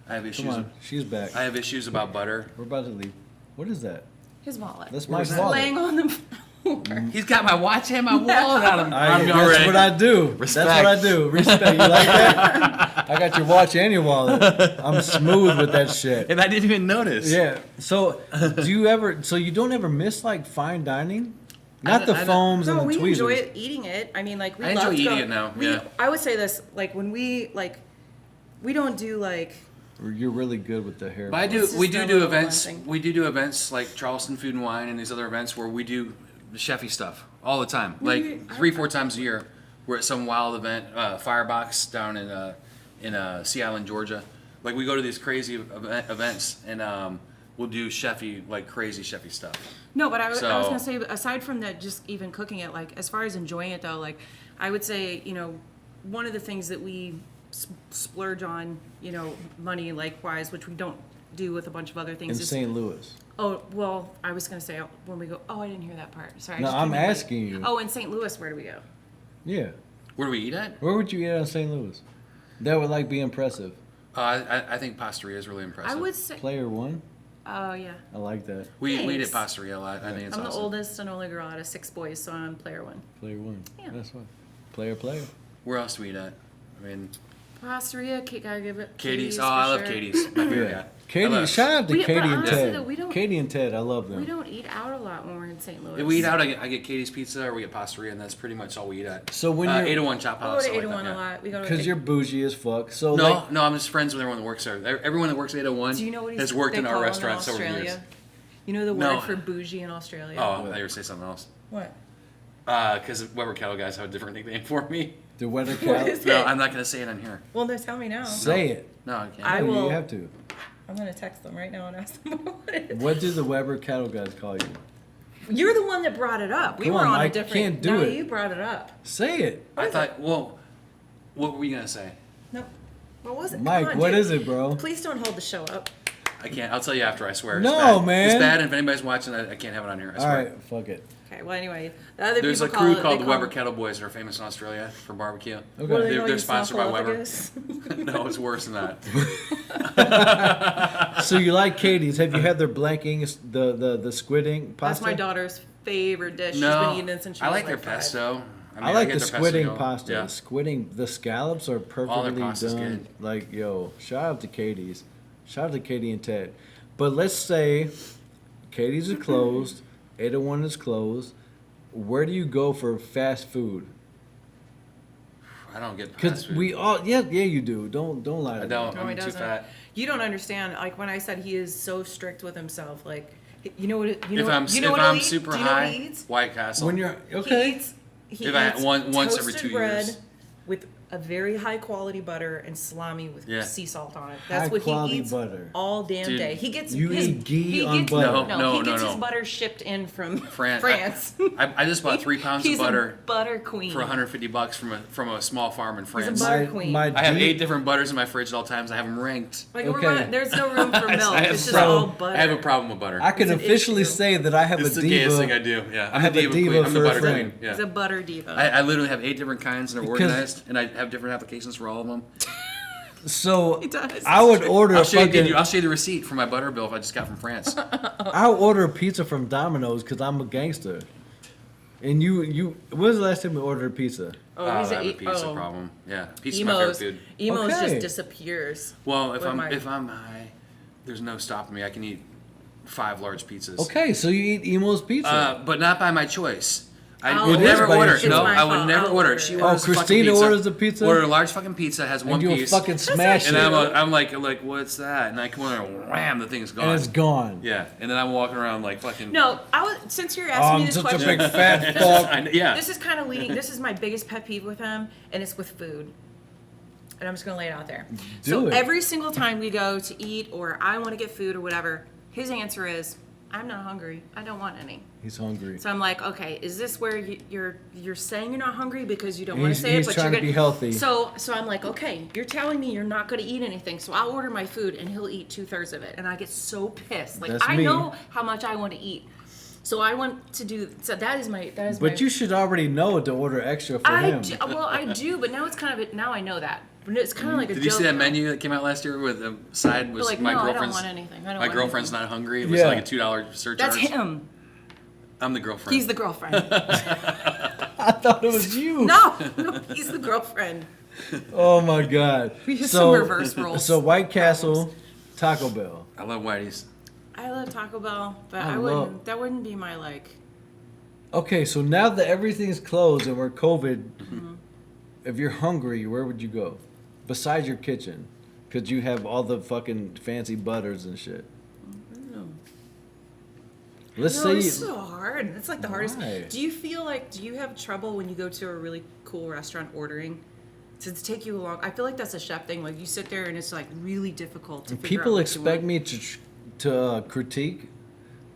D: I have
B: Come
D: issues.
B: on, she's back.
D: I have issues about butter.
B: We're about to leave. What is that?
C: His wallet.
B: That's my
C: It's
B: wallet.
C: laying on the floor.
D: He's got my watch and my wallet on him.
B: That's what I do. That's what I do. Respect. You like that? I got your watch and your wallet. I'm smooth with that shit.
D: And I didn't even notice.
B: Yeah. So, do you ever? So you don't ever miss like fine dining? Not the
D: I-
B: foams and
F: No,
B: the
F: we
B: tweezers.
F: enjoy it, eating it. I mean, like, we
D: I
F: love
D: enjoy
F: to go-
D: eating it now,
F: we-
D: yeah.
F: I would say this, like, when we don't do, like,
B: You're really good with the hair.
D: But I do.
F: It's
D: We
F: just a
D: do
F: little
D: events.
F: one thing.
D: We do events like Charleston Food and Wine and these other events where we do chefy stuff all the time. Like 3-4 times a year, we're at some wild event, Firebox down in Sea Island, Georgia. Like, we go to these crazy events and we'll do chefy, like, crazy chefy stuff.
F: No, but I was
D: So-
F: gonna say, aside from that, just even cooking it, like, as far as enjoying it though, like, I would say, one of the things that we splurge on, money likewise, which we don't do with a bunch of other
B: in
F: things. Is,
B: St. Louis.
F: oh, well, I was gonna say when we go. Oh, I didn't hear that part. Sorry. I
B: No,
F: just
B: I'm
F: came in late.
B: asking you.
F: Oh, in St. Louis, where do we go?
B: Yeah.
D: Where do we eat at?
B: Where would you eat in St. Louis? That would like be impressive.
D: I think Pastaria is really impressive.
F: I would say.
B: Player one.
F: Oh yeah.
B: I like that.
D: We eat at
F: Thanks.
D: Pastaria a lot. I think it's
F: I'm
D: awesome.
F: the oldest and only girl out of 6 boys, so I'm player one.
B: Player one.
F: Yeah.
B: That's fine. Player.
D: Where else do we eat at? I mean,
F: Pastaria, gotta give it.
D: Katie's.
F: Katie's
D: Oh, I
F: for
D: love
F: sure.
D: Katie's. My favorite
B: Yeah.
D: guy. I
B: Katie,
D: love-
B: shout out to
F: We- but
B: Katie and
F: honestly,
B: Ted.
F: though, we don't-
B: Katie and Ted, I love them.
F: We don't eat out a lot when we're in St. Louis.
D: We eat out. I get Katie's Pizza or we get Pastaria, and that's pretty much all we eat at.
B: So when you're-
D: 801 Chop
F: We go
D: House.
F: to
D: I like
F: 801
D: that,
F: a
D: yeah.
F: lot. We go to
B: Because you're bougie as fuck. So
D: No,
B: like,
D: no, I'm just friends with everyone that works there. Everyone that works at 801
F: Do you know what
D: has worked
F: they
D: in our
F: call them
D: restaurants over the
F: Australia?
D: years.
F: You know the
D: No.
F: word for bougie in Australia?
D: Oh, I thought you were saying something else.
F: What?
D: Because Weber Kettle guys have a different nickname for me.
B: the weather
F: What
B: cat.
F: is
D: No,
F: it?
D: I'm not going to say it on here.
F: Well, no, tell me now.
B: Say it.
D: No, I can't.
F: I
B: No,
F: will-
B: You have to.
F: I'm gonna text them right now and ask them what it is.
B: What do the Weber cattle guys call you?
F: You're the one that brought it up. We
B: Come
F: were
B: on,
F: on
B: Mike,
F: a different.
B: can't do
F: no,
B: it.
F: you brought it up.
B: Say it.
D: I thought, well, what were you going to say?
F: No. What was it? Come
B: Mike,
F: on,
B: what
F: dude.
B: is it, bro?
F: Please don't hold the show up.
D: I can't. I'll tell you after, I swear.
B: No,
D: it's bad.
B: man.
D: It's bad, and if anybody's watching, I can't have it on here. I
B: All
D: swear.
B: right, fuck it.
F: Okay. Well, anyway, the other
D: There's a
F: people call
D: crew
F: it,
D: called
F: they
D: the
F: call
D: Weber
F: it-
D: Kettle Boys that are famous in Australia for barbecue.
B: Okay.
F: What do they
D: They're-
F: call
D: they're
F: you,
D: sponsored by Weber.
F: Snuffleupagus?
D: No, it's worse than that.
B: So you like Katie's? Have you had their blank ink, the squid ink pasta?
F: That's my daughter's favorite dish. She's
D: No,
F: been eating it since she
D: I
F: was
D: like their
F: like 5.
D: pesto.
B: I like
D: get
B: the
D: their
B: squid
D: pesto
B: ink
D: going.
B: pasta.
D: Yeah.
B: The squid ink, the scallops are perfectly
D: pasta's
B: done.
D: good.
B: Like, yo, shout out to Katie's. Shout out to Katie and Ted. But let's say Katie's is closed, 801 is closed. Where do you go for fast food?
D: I don't get
B: Because
D: fast food.
B: we all, yeah, you do. Don't lie to
D: I
B: me.
D: don't.
F: No, he
D: I'm too
F: doesn't.
D: fat.
F: You don't understand. Like when I said he is so strict with himself, like You know what?
D: If I'm super
F: Do you know what
D: high,
F: he eats?
D: White Castle.
B: When you're
F: He
B: okay.
F: eats
D: If I had once every
F: toasted
D: 2 years.
F: with a very high quality butter and salami with
D: Yeah.
F: sea salt on it. That's
B: High
F: what
B: quality
F: he eats
B: butter.
F: all damn
D: Dude,
F: day. He gets
B: you
F: his,
B: eat ghee
F: he
B: on
F: gets,
B: butter.
F: No, he
D: No,
F: gets
D: no.
F: his butter shipped in from
D: France. I just bought 3 pounds
F: He's
D: of butter
F: a butter queen.
D: for $150 from a small farm in France.
F: butter queen.
D: I have
B: deep-
D: 8 different butters in my fridge at all times. I have them ranked.
F: Like
B: Okay.
F: there's no room for milk.
D: I have
F: It's just
B: so-
F: all butter.
D: I have a problem with butter.
B: I can
F: It's an
B: officially
F: issue.
B: say that I have
D: It's
B: a
D: the gayest thing
B: diva.
D: I do. Yeah,
B: I
D: I'm
B: have
D: the
B: a
D: diva
B: diva
D: queen. I'm the
B: for a
D: butter
B: friend.
D: queen. Yeah.
F: He's a butter diva.
D: I literally have 8 different kinds and they're
B: Because-
D: organized, and I have different applications for all of them.
B: So
F: He does.
B: I would order
D: I'll
B: a
D: show, you,
B: fucking.
D: I'll show you the receipt for my butter bill if I just got from France.
B: I'll order a pizza from Domino's because I'm a gangster. And you. When was the last time you ordered a pizza?
F: oh,
D: I
F: he's
D: have a
F: a
D: pizza problem. Yeah, pizza's my favorite
F: Emos.
D: food.
F: Emos
B: Okay.
F: just disappears.
D: Well, if
F: With
D: I'm
F: my-
D: high, there's no stopping me. I can eat 5 large pizzas.
B: Okay, so you eat Emo's pizza.
D: But not by my choice. I
F: I'll
D: would
F: order
D: never
B: it by
D: order.
B: your choice.
D: No,
F: It's my
D: I would
F: fault.
D: never
F: I'll
D: order.
F: order
D: She
F: it.
D: orders
B: Christina
D: fucking pizza.
B: orders the pizza?
D: Order a large fucking pizza, has one
B: and you
D: piece.
B: fucking smash
D: And
B: it.
D: I'm like, what's that? And I come over and wham, the thing's gone.
B: And it's gone.
D: Yeah, and then I'm walking around like fucking.
F: No, since you're
B: Oh,
F: asking me
B: I'm
F: this
B: such a
F: question,
B: big fat fuck.
D: Yeah.
F: this is kind of leading. This is my biggest pet peeve with him, and it's with food. And I'm just gonna lay it out there.
B: Do it.
F: Every single time we go to eat, or I want to get food or whatever, his answer is, "I'm not hungry. I don't want any."
B: He's hungry.
F: So I'm like, okay, is this where you're saying you're not hungry because you don't want
B: He's-
F: to say
B: he's
F: it, but
B: trying
F: you're
B: to
F: gonna
B: be healthy.
F: So I'm like, okay, you're telling me you're not going to eat anything, so I'll order my food and he'll eat 2/3 of it, and I get so pissed. Like
B: That's
F: I
B: me.
F: know how much I want to eat, so I want to do. So that is my.
B: But you should already know to order extra for him.
F: I do, but now it's kind of now I know that. But it's kind of like a
D: Did
F: joke.
D: you see that
F: now.
D: menu that came out last year with the side was
F: But like,
D: my
F: no, I don't
D: girlfriend's?
F: want anything. I don't
D: My
F: want
D: girlfriend's
F: anything.
D: not hungry. It was
B: Yeah.
D: like a $2 surcharge.
F: That's him.
D: I'm the girlfriend.
F: He's the girlfriend.
B: I thought it was you.
F: no, he's the girlfriend.
B: Oh my god.
F: We have
B: so,
F: some reverse roles.
B: So White Castle, Taco Bell.
D: I love Whitey's.
F: I love Taco Bell, but
B: I
F: I
B: love-
F: wouldn't. That wouldn't be my like.
B: Okay, so now that everything's closed and we're COVID,
F: Mm-hmm.
B: if you're hungry, where would you go? Besides your kitchen. Because you have all the fucking fancy butters and shit. Let's
F: No,
B: say
F: it's so hard. It's like the hardest.
B: Why?
F: Do you have trouble when you go to a really cool restaurant ordering? Does it take you a long? I feel like that's a chef thing. Like you sit there and it's like really difficult to figure out
B: people
F: what you
B: expect
F: want.
B: me to critique,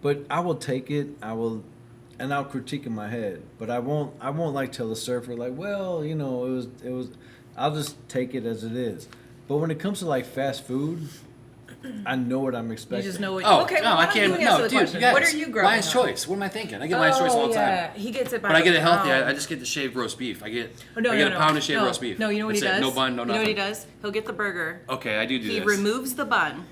B: but I will take it. I'll critique in my head, but I won't like tell the server like, well, you know, it was. I'll just take it as it is. But when it comes to like fast food, I know what I'm
F: You
B: expecting.
F: just know what.
D: Oh,
F: okay,
D: no,
F: well,
D: I
F: why don't
D: can't.
F: you
D: No,
F: answer the
D: dude,
F: question?
D: you guys.
F: What are you growing
D: Lion's
F: up?
D: choice. What am I thinking? I get Lion's choice all the time.
F: Yeah, he gets it by.
D: But I get it healthy.
F: pound.
D: I just get the shaved roast beef. I get
F: Oh, no,
D: I
F: no,
D: get
F: no.
D: a pound of shaved
F: no,
D: roast beef.
F: No, you know what he
D: That's
F: does?
D: it. No bun, no
F: You know
D: nothing.
F: what he does? He'll get the burger.
D: Okay, I do
F: He
D: this.
F: removes the bun.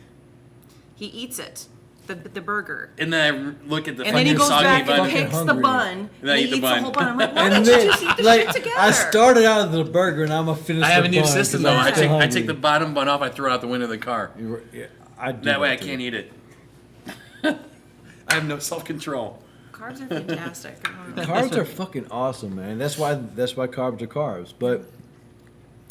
F: He eats it, the burger.
D: And then I look at the
F: And then he
D: fucking
F: goes
D: soggy
F: back
D: bun.
F: and picks the
B: hungry.
F: bun.
D: And I
F: he
D: eat the
F: eats
D: bun.
F: the whole bun. I'm like, why
B: And
F: don't
B: then,
F: you just eat the
B: like,
F: shit together?
B: I started out of the burger and I'm gonna finish.
D: I have a
B: the
D: new
B: bun
D: system
B: 'cause
D: though.
B: I'm
D: I
B: still
D: take
B: hungry.
D: the bottom bun off. I throw it out the window of the car.
B: Yeah, I do
D: That way I
B: too.
D: can't eat it. I have no self control.
F: Carbs are fantastic.
B: Carbs are fucking awesome, man. That's why carbs are carbs. But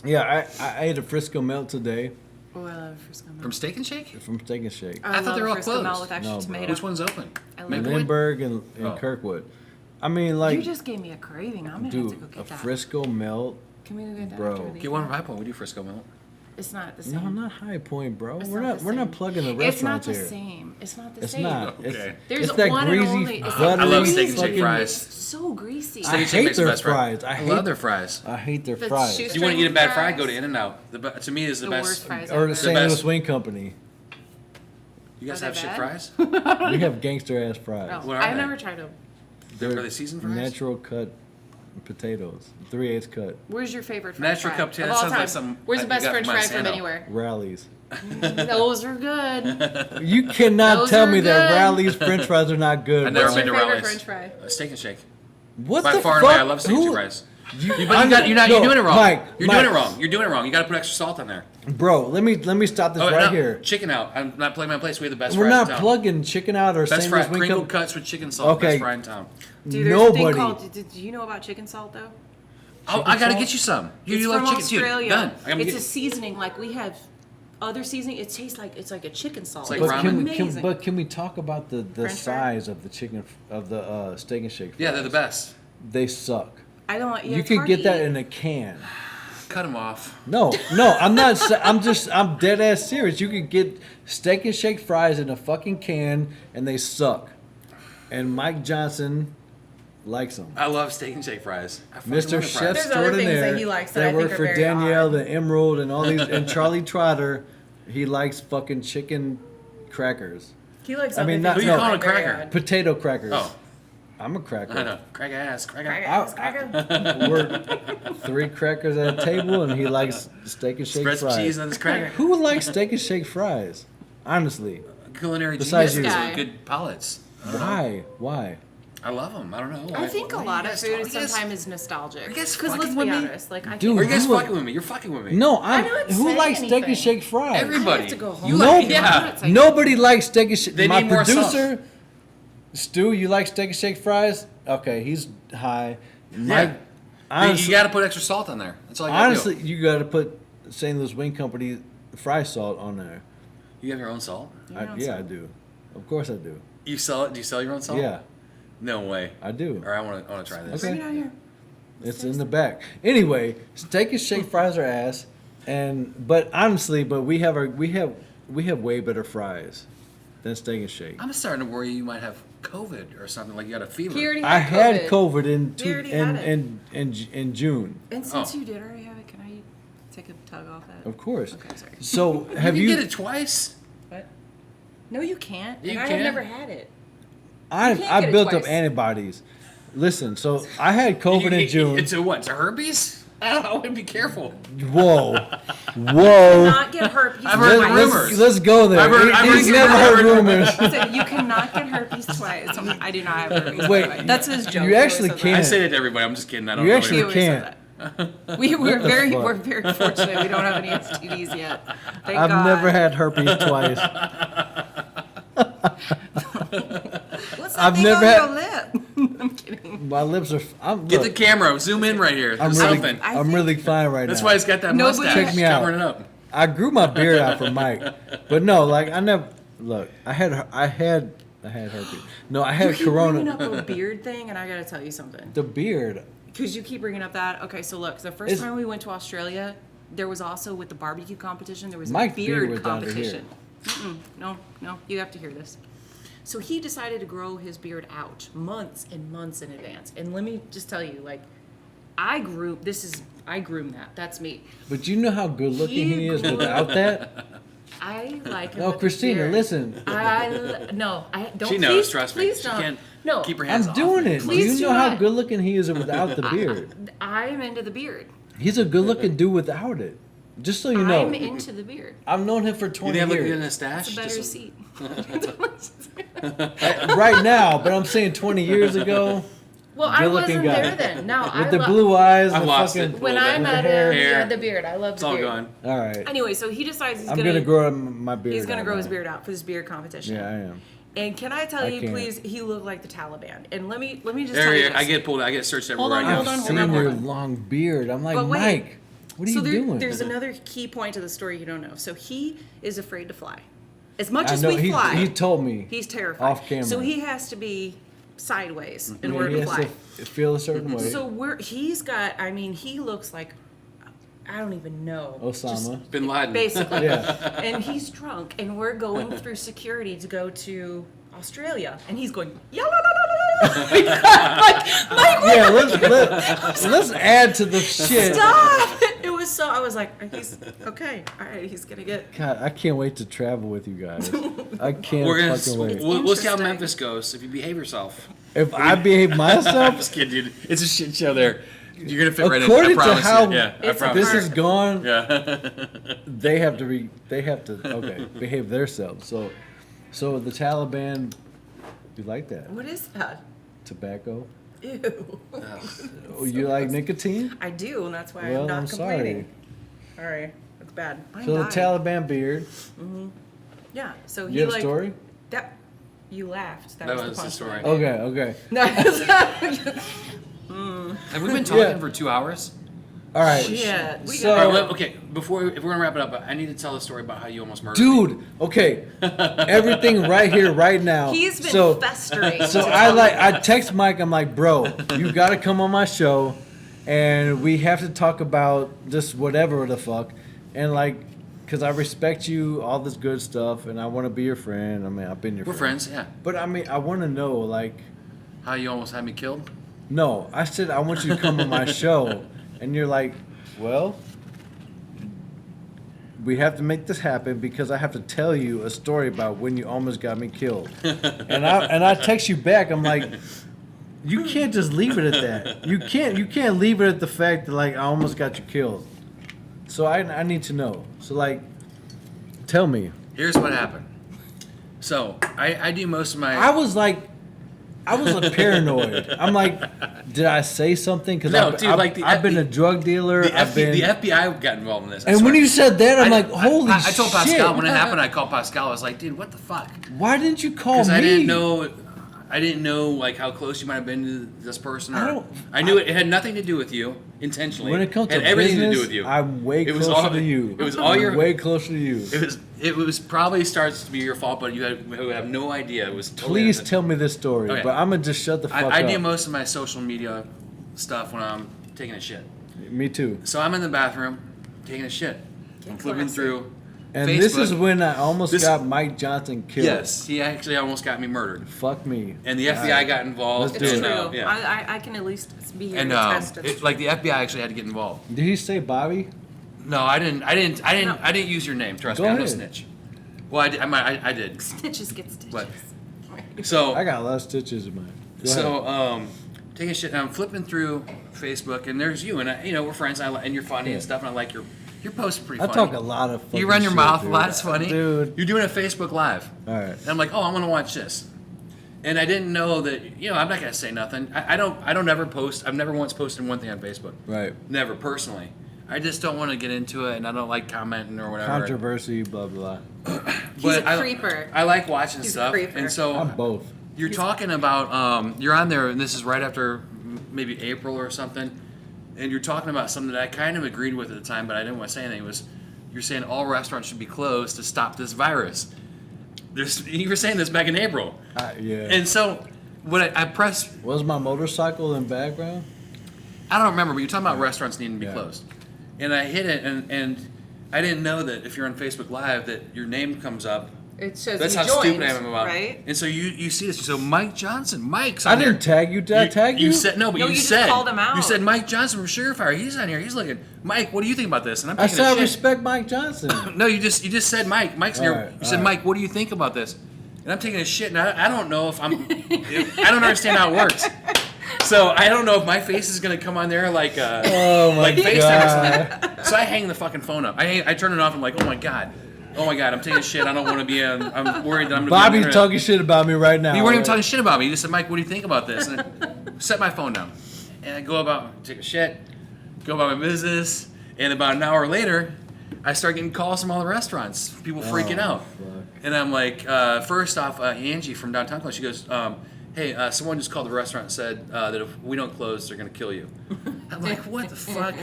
B: yeah, I ate a Frisco melt today
F: Oh, I love Frisco melt.
D: From Steak and Shake?
B: from Steak and Shake.
F: I
D: thought
F: love
D: they were all
F: Frisco melt
D: closed.
F: with extra
B: No, bro.
F: tomato.
D: Which one's open?
F: I love
D: Maple
F: it.
D: Wood?
B: Lindbergh and
D: Oh.
B: Kirkwood. I mean, like,
F: You just gave me a craving. I'm gonna have to
B: dude,
F: go
B: a
F: get that.
B: Frisco melt.
F: Can we go get that?
B: Bro.
F: after we leave?
D: Get one from High Point. We do Frisco melt.
F: It's not the same.
B: No, not High Point, bro.
F: It's
B: We're
F: not
B: not.
F: the
B: We're not
F: same.
B: plugging the
F: It's not
B: restaurants
F: the
B: here.
F: same. It's not the
B: It's
F: same.
B: not.
D: Okay.
F: There's
B: it's that
F: one and
B: greasy,
F: only- it's
B: buttery.
D: I love Steak and Shake
B: fucking-
D: fries.
F: So greasy.
B: I
D: Steak and Shake
B: hate
D: makes the
B: their
D: best fries.
B: fries.
D: I love their fries.
B: I hate their
F: The
B: fries.
F: shoe-
D: If you want to eat a bad fry,
F: fries.
D: go to In-N-Out. To me, is the
F: The
D: best.
F: worst fries
B: Or
F: ever.
B: the St.
D: best.
B: Louis Wing Company.
D: You guys
F: Are
D: have
F: they
D: shit
F: bad?
D: fries?
B: We have gangster ass fries.
F: No,
D: What are
F: I've
D: they?
F: never tried them.
D: Are they seasoned fries?
B: Natural cut potatoes, 3/8 cut,
F: Where's your favorite French
D: Natural
F: fry
D: cup tea,
F: of
D: that
F: all
D: sounds like
F: time?
D: some-
F: Where's the
D: you
F: best
D: got
F: French
D: from
F: fry from
D: Monsanto.
F: anywhere?
B: rallies.
F: Those are good.
B: You cannot
F: Those
B: tell
F: are
B: me that
F: good.
B: rallies French fries are not good.
D: I never
F: What's
B: bro.
D: been
F: your
D: to
F: favorite
D: Rally's.
F: French fry?
D: Steak and Shake.
B: What
D: By
B: the
D: far
B: fuck?
D: and away, I love steak and
B: Who-
D: shake fries.
B: You,
D: But you're
B: no,
D: doing it wrong.
B: Mike,
D: You're
B: Mike,
D: doing it wrong. You're doing it wrong. You got to put extra salt on there.
B: bro. Let me stop this
D: Oh,
B: right
D: no,
B: here.
D: Chicken out. I'm not playing my place. We have the best
B: We're
D: fries
B: not
D: in town.
B: plugging chicken out or
D: Best
B: St.
D: fry,
B: Louis Wing
D: crinkle
B: Company.
D: cuts with chicken salt.
B: Okay.
D: Best fry in town.
F: Dude, there's a thing
B: Nobody.
F: called. Do you know about chicken salt though?
D: Oh, I got to
B: salt?
D: get you some.
F: It's
D: You
F: from
D: love chicken,
F: Australia.
D: dude. Done. I'm
F: It's
D: get-
F: a seasoning like we have
C: other seasoning. It tastes like it's like a chicken salt.
D: It's like
C: It's
D: ramen.
C: amazing.
B: Can we talk about the
C: French fry?
B: size of the chicken of the steak and shake?
D: Yeah,
B: fries?
D: they're the best.
B: They suck.
C: I don't. Yeah,
B: You
C: it's
B: can
C: hard
B: get
C: to
B: that
C: eat.
B: in a can.
D: Cut them off.
B: No, I'm not. I'm dead ass serious. You can get steak and shake fries in a fucking can, and they suck. And Mike Johnson likes them.
D: I love steak and shake fries. I fucking
B: Mr.
D: love the
B: Chef
D: fries.
F: There's other things
B: extraordinaire
F: that he likes that I think
B: worked
F: are
B: for
F: very
B: Danielle,
F: odd.
B: the Emerald, and all these, and Charlie Trotter. He likes fucking chicken crackers,
F: He likes.
B: I mean,
F: other
B: not-
F: things
B: no.
F: that are
D: Who you calling a
F: very
D: cracker?
F: odd.
B: potato crackers.
D: Oh,
B: I'm a cracker.
D: I know. Crack ass. Crack
F: Cracker,
D: ass.
F: cracker.
B: We're 3 crackers at a table, and he likes steak and shake
D: Spread some
B: fries.
D: cheese on this cracker.
B: Who likes steak and shake fries? Honestly,
D: Culinary
B: Besides
D: genius
B: you.
D: with good palates.
B: why?
D: I love them. I don't know.
C: I think a
D: Why
C: lot
D: you
C: of
D: guys
C: food
D: talk- you guys-
C: sometimes is nostalgic.
D: you guys
C: Because let's
D: fucking
C: be
D: with me?
C: honest, like I
B: Dude,
D: Are you guys
B: You look-
D: fucking with me? You're fucking with me.
B: No,
F: I didn't
B: who
F: say
B: likes steak
F: anything.
B: and shake fries?
D: Everybody.
C: have to go home.
D: You
B: No,
D: like,
C: Yeah.
D: yeah.
B: Nobody likes steak and shake.
D: They
B: My
D: need more salt.
B: producer, Stu, you like steak and shake fries? Okay, he's high.
D: Yeah.
B: Honestly,
D: You got to put extra salt on there. That's all you got to
B: honestly,
D: do.
B: you got to put St. Louis Wing Company fry salt on there.
D: You have your own salt?
B: I do. Of course I do.
D: You sell it? Do you sell your own salt?
B: Yeah,
D: No way.
B: I do.
D: All right, I want to try this.
B: Okay.
C: Bring it out here.
B: It's in the back. Anyway, steak and shake fries are ass, but honestly, we have way better fries than steak and shake.
D: I'm starting to worry you might have COVID or something, like you got a fever.
F: He already
B: I had
F: had
B: COVID
F: We already had it.
B: in June,
C: And since
D: Oh.
C: you did already have it, can I take a tug off that?
B: of course.
C: Okay, sorry.
B: So have
D: you
B: you?
D: get it twice?
F: What?
C: No, you can't.
D: You
F: And I
D: can.
F: have never had it.
B: I
F: can't
B: I
F: get it
B: built up
F: twice.
B: antibodies. Listen, so I had COVID in June.
D: It's a what? It's a herpes? I would be careful.
B: Whoa,
F: Not get herpes.
D: I've heard
F: twice.
D: rumors.
B: Let's go there.
D: I've heard-
B: He's never heard rumors.
C: Listen, you cannot get herpes twice. I do not have herpes.
B: Wait,
C: by the way. That's his joke.
B: you
C: He always
B: actually
C: says
B: can't.
D: I say that to everybody. I'm just kidding. I don't
B: You
D: know.
B: actually
C: He always says
B: can't.
C: that. We're very
B: fuck?
C: fortunate. We don't have any STDs yet. Thank
B: I've
C: God.
B: never had herpes twice.
C: What's that
B: I've
C: thing
B: never
C: on
B: had-
C: your lip? I'm kidding.
B: My lips are.
D: Get the
B: Look,
D: camera. Zoom in right here.
B: I'm
D: There's
B: really,
D: something.
B: I'm really fine right
D: That's
B: now.
D: why he's got that
C: Nobody-
D: mustache
C: Check
B: me out.
D: covering it up.
B: I grew my beard out for Mike, but no, like I never. Look, I had herpes. No, I had
C: You keep bringing
B: corona.
C: up a beard thing, and I gotta tell you something.
B: The beard.
C: Because you keep bringing up that. Okay, so look, the first
B: Is-
C: time we went to Australia, there was also with the barbecue competition, there was
B: Mike's
C: a
B: beard
C: beard
B: was down to
C: competition. No, you have to hear this. So he decided to grow his beard out months and months in advance. And let me just tell you, like, I groomed that. That's me.
B: But you know how good looking he is without that.
C: I like him.
B: No,
C: with a
B: Christina,
C: beard.
B: listen.
C: I don't.
D: She knows.
C: Please,
D: Trust me.
C: please
D: She
C: don't.
D: can't
C: No,
D: keep her hands
B: I'm
D: off.
B: doing it.
C: Please
B: You
C: do
B: know how
C: not.
B: good looking he is without the beard.
C: I'm into the beard.
B: He's a good looking dude without it. Just so you know,
C: I'm into the beard.
B: I've known him for
D: You
B: 20
D: didn't have like a
B: years.
D: stash?
C: It's a better
D: Just-
C: seat.
B: Right now, but I'm saying 20 years ago.
C: Well, I
B: Good-looking
C: wasn't
B: guy.
C: there then. No,
B: With the blue eyes,
D: I've
B: the
D: lost
B: fucking.
D: it.
C: When
D: Little
C: I
D: bit.
C: met
B: hair.
C: him, he
D: Hair.
C: had the beard. I love
D: It's
C: the
D: all
C: beard.
D: gone.
B: All right.
C: Anyway, so he decides he's
B: I'm gonna grow my beard.
C: He's gonna
B: out
C: grow his
B: now.
C: beard out for this beard competition.
B: Yeah, I am.
C: And can I tell
B: I
C: you,
B: can't.
C: please, he looked like the Taliban. And let me just
D: There
C: tell
D: you
C: you
D: go.
C: this.
D: I get pulled. I get searched
C: Hold
D: everywhere.
C: on,
D: I
C: hold
D: know.
C: on,
B: I've
C: hold
B: seen
C: on,
B: your
C: hold on.
B: long beard. I'm like,
C: But wait.
B: Mike, what are
C: so
B: you doing?
C: there's another key point to the story you don't know. So he is afraid to fly. As much
B: I
C: as
B: know
C: we fly,
B: he told me.
C: he's terrified.
B: off camera.
C: So he has to be sideways in
B: Yeah,
C: order
B: he
C: to
B: has
C: fly.
B: to feel a certain way.
C: So he's got, I mean, he looks like, I don't even know.
B: Osama.
D: Bin Laden.
C: Basically.
B: Yeah.
C: And he's drunk, and we're going through security to go to Australia, and he's going, yeah, la, la, la, la, la. like,
B: Yeah, let's add to the shit.
C: stop! It was so, I was like, he's, okay, all right, he's gonna get,
B: God, I can't wait to travel with you guys. I can't
D: We're gonna.
B: fucking wait.
D: We'll see how
C: Interesting.
D: Memphis goes if you behave yourself.
B: If I behave
D: I'm
B: myself,
D: just kidding, dude. It's a shit show there. You're gonna fit right in.
B: according
D: I
B: to
D: promise
B: how
D: you. Yeah, I
C: It's a
D: promise.
B: this is gone,
D: Yeah.
B: they have to behave themselves. So the Taliban, you like that
C: what is that?
B: tobacco?
C: Ew.
B: Oh, you like nicotine?
C: I do, and that's why
B: Well,
C: I'm not
B: I'm sorry.
C: complaining. All right, that's bad. Mine
B: So the
C: died.
B: Taliban beard.
C: Yeah, so
B: You
C: he
B: have a
C: like,
B: story?
C: that, you laughed. That,
D: That
C: was
D: was
C: the
D: the
C: punchline.
D: story.
B: Okay.
C: No,
D: Have we been talking
B: Yeah.
D: for 2 hours?
B: All right.
F: Shit. We
B: So-
F: got
D: All right, okay, if we're gonna wrap it up, I need to tell the story about how you almost murdered me.
B: Dude, okay. Everything right here, right now.
F: He's been festering.
B: So I text Mike, I'm like, bro, you gotta come on my show and we have to talk about this whatever the fuck. And like, cause I respect you, all this good stuff, and I wanna be your friend. I mean, I've been your
D: We're
B: friend.
D: friends, yeah.
B: But I mean, I wanna know, like,
D: How you almost had me killed?
B: no, I said I want you to come on my show. And you're like, well, we have to make this happen because I have to tell you a story about when you almost got me killed. and I text you back. I'm like, you can't just leave it at that. You can't leave it at the fact that like I almost got you killed. So I need to know. So like, tell me.
D: Here's what happened. So I do most of my.
B: I was paranoid. I'm like, did I say something? Because
D: No, dude, like
B: I've been a drug dealer.
D: the
B: I've been.
D: the FBI got involved in this. I
B: And when
D: swear.
B: you said that, I'm like, holy shit.
D: I told Pascal when it happened. I called Pascal. I was like, dude, what the fuck?
B: Why didn't you call me?
D: Because I didn't know like how close you might have been to this person. I knew it had nothing to do with you intentionally.
B: When it comes to
D: had everything
B: business,
D: to do with you.
B: I'm way
D: It was
B: closer
D: all-
B: to you.
D: it was all
B: I'm
D: your-
B: way closer to you.
D: It was probably starts to be your fault, but you have no idea. It was totally
B: Please
D: innocent.
B: tell me this story,
D: Okay.
B: but I'm gonna just shut the fuck
D: I
B: up.
D: do most of my social media stuff when I'm taking a shit.
B: Me too.
D: So I'm in the bathroom taking a shit. I'm flipping
F: classy.
D: through.
B: And
D: Facebook.
B: this is when I almost
D: This-
B: got Mike Johnson killed.
D: Yes, he actually almost got me murdered,
B: Fuck me.
D: and the FBI got involved.
B: Let's do
F: It's
B: it.
F: true.
D: Yeah.
F: I can at least be here
D: And
F: to test it.
D: like the FBI actually had to get involved.
B: Did he say Bobby?
D: No, I didn't use your name. Trust
B: Go
D: me, I'm no
B: ahead.
D: snitch. Well, I did.
F: Stitches get stitches.
D: But so
B: I got a lot of stitches in mine. Go
D: so
B: ahead.
D: taking a shit, and I'm flipping through Facebook, and there's you, and we're friends, and you're funny and stuff, and I like your posts are pretty
B: I
D: funny.
B: talk a lot of fucking
D: You run your
B: shit,
D: mouth
B: dude.
D: a lot. It's funny,
B: Dude.
D: You're doing a Facebook Live,
B: All right.
D: and I'm like, oh, I'm gonna watch this, and I didn't know that. I'm not gonna say nothing. I don't ever post. I've never once posted one thing on Facebook.
B: Right.
D: Never personally. I just don't want to get into it, and I don't like commenting or whatever.
B: Controversy, blah blah.
F: He's a creeper.
D: I like watching
F: He's a
D: stuff,
F: creeper.
D: and so
B: I'm both.
D: you're talking about you're on there, and this is right after maybe April or something, and you're talking about something that I kind of agreed with at the time, but I didn't want to say anything. You're saying all restaurants should be closed to stop this virus. You were saying this back in April,
B: Yeah.
D: and so what I pressed.
B: Was my motorcycle in background?
D: I don't remember, but you're talking about restaurants needing to be
B: Yeah.
D: closed, and I hit it, and I didn't know that if you're on Facebook Live that your name comes up.
F: It says
D: That's
F: you
D: how
F: joined,
D: stupid I am about it.
F: right?
D: And so you see this. So Mike Johnson, Mike's
B: I
D: on
B: didn't
D: there.
B: tag you. Did I tag you?
D: You said no, but
F: No,
D: you
F: you just
D: said
F: called him out.
D: You said Mike Johnson from Sugarfire. He's on here. He's looking. Mike, what do you think about this? And I'm
B: I
D: taking
B: said
D: a
B: I
D: shit.
B: respect Mike Johnson.
D: No, you just said Mike. Mike's here.
B: Alright,
D: You said
B: alright.
D: Mike, what do you think about this? And I'm taking a shit, and I don't know if I don't understand how it works. So I don't know if my face is gonna come on there like
B: Oh my
D: like FaceTime or
B: god.
D: something. So I hang the fucking phone up. I turn it off. I'm like, oh my god, I'm taking a shit. I don't want to be on. I'm worried that I'm gonna be on the
B: Bobby's
D: internet.
B: talking shit about me right now.
D: You weren't even
B: right?
D: talking shit about me. You just said, Mike, what do you think about this? And I set my phone down. And I go about, take a shit, go about my business. And about an hour later, I start getting calls from all the restaurants, people freaking out.
B: fuck.
D: And I'm like, first off, Angie from downtown, she goes, hey, someone just called the restaurant and said that if we don't close, they're going to kill you. I'm like, what the fuck?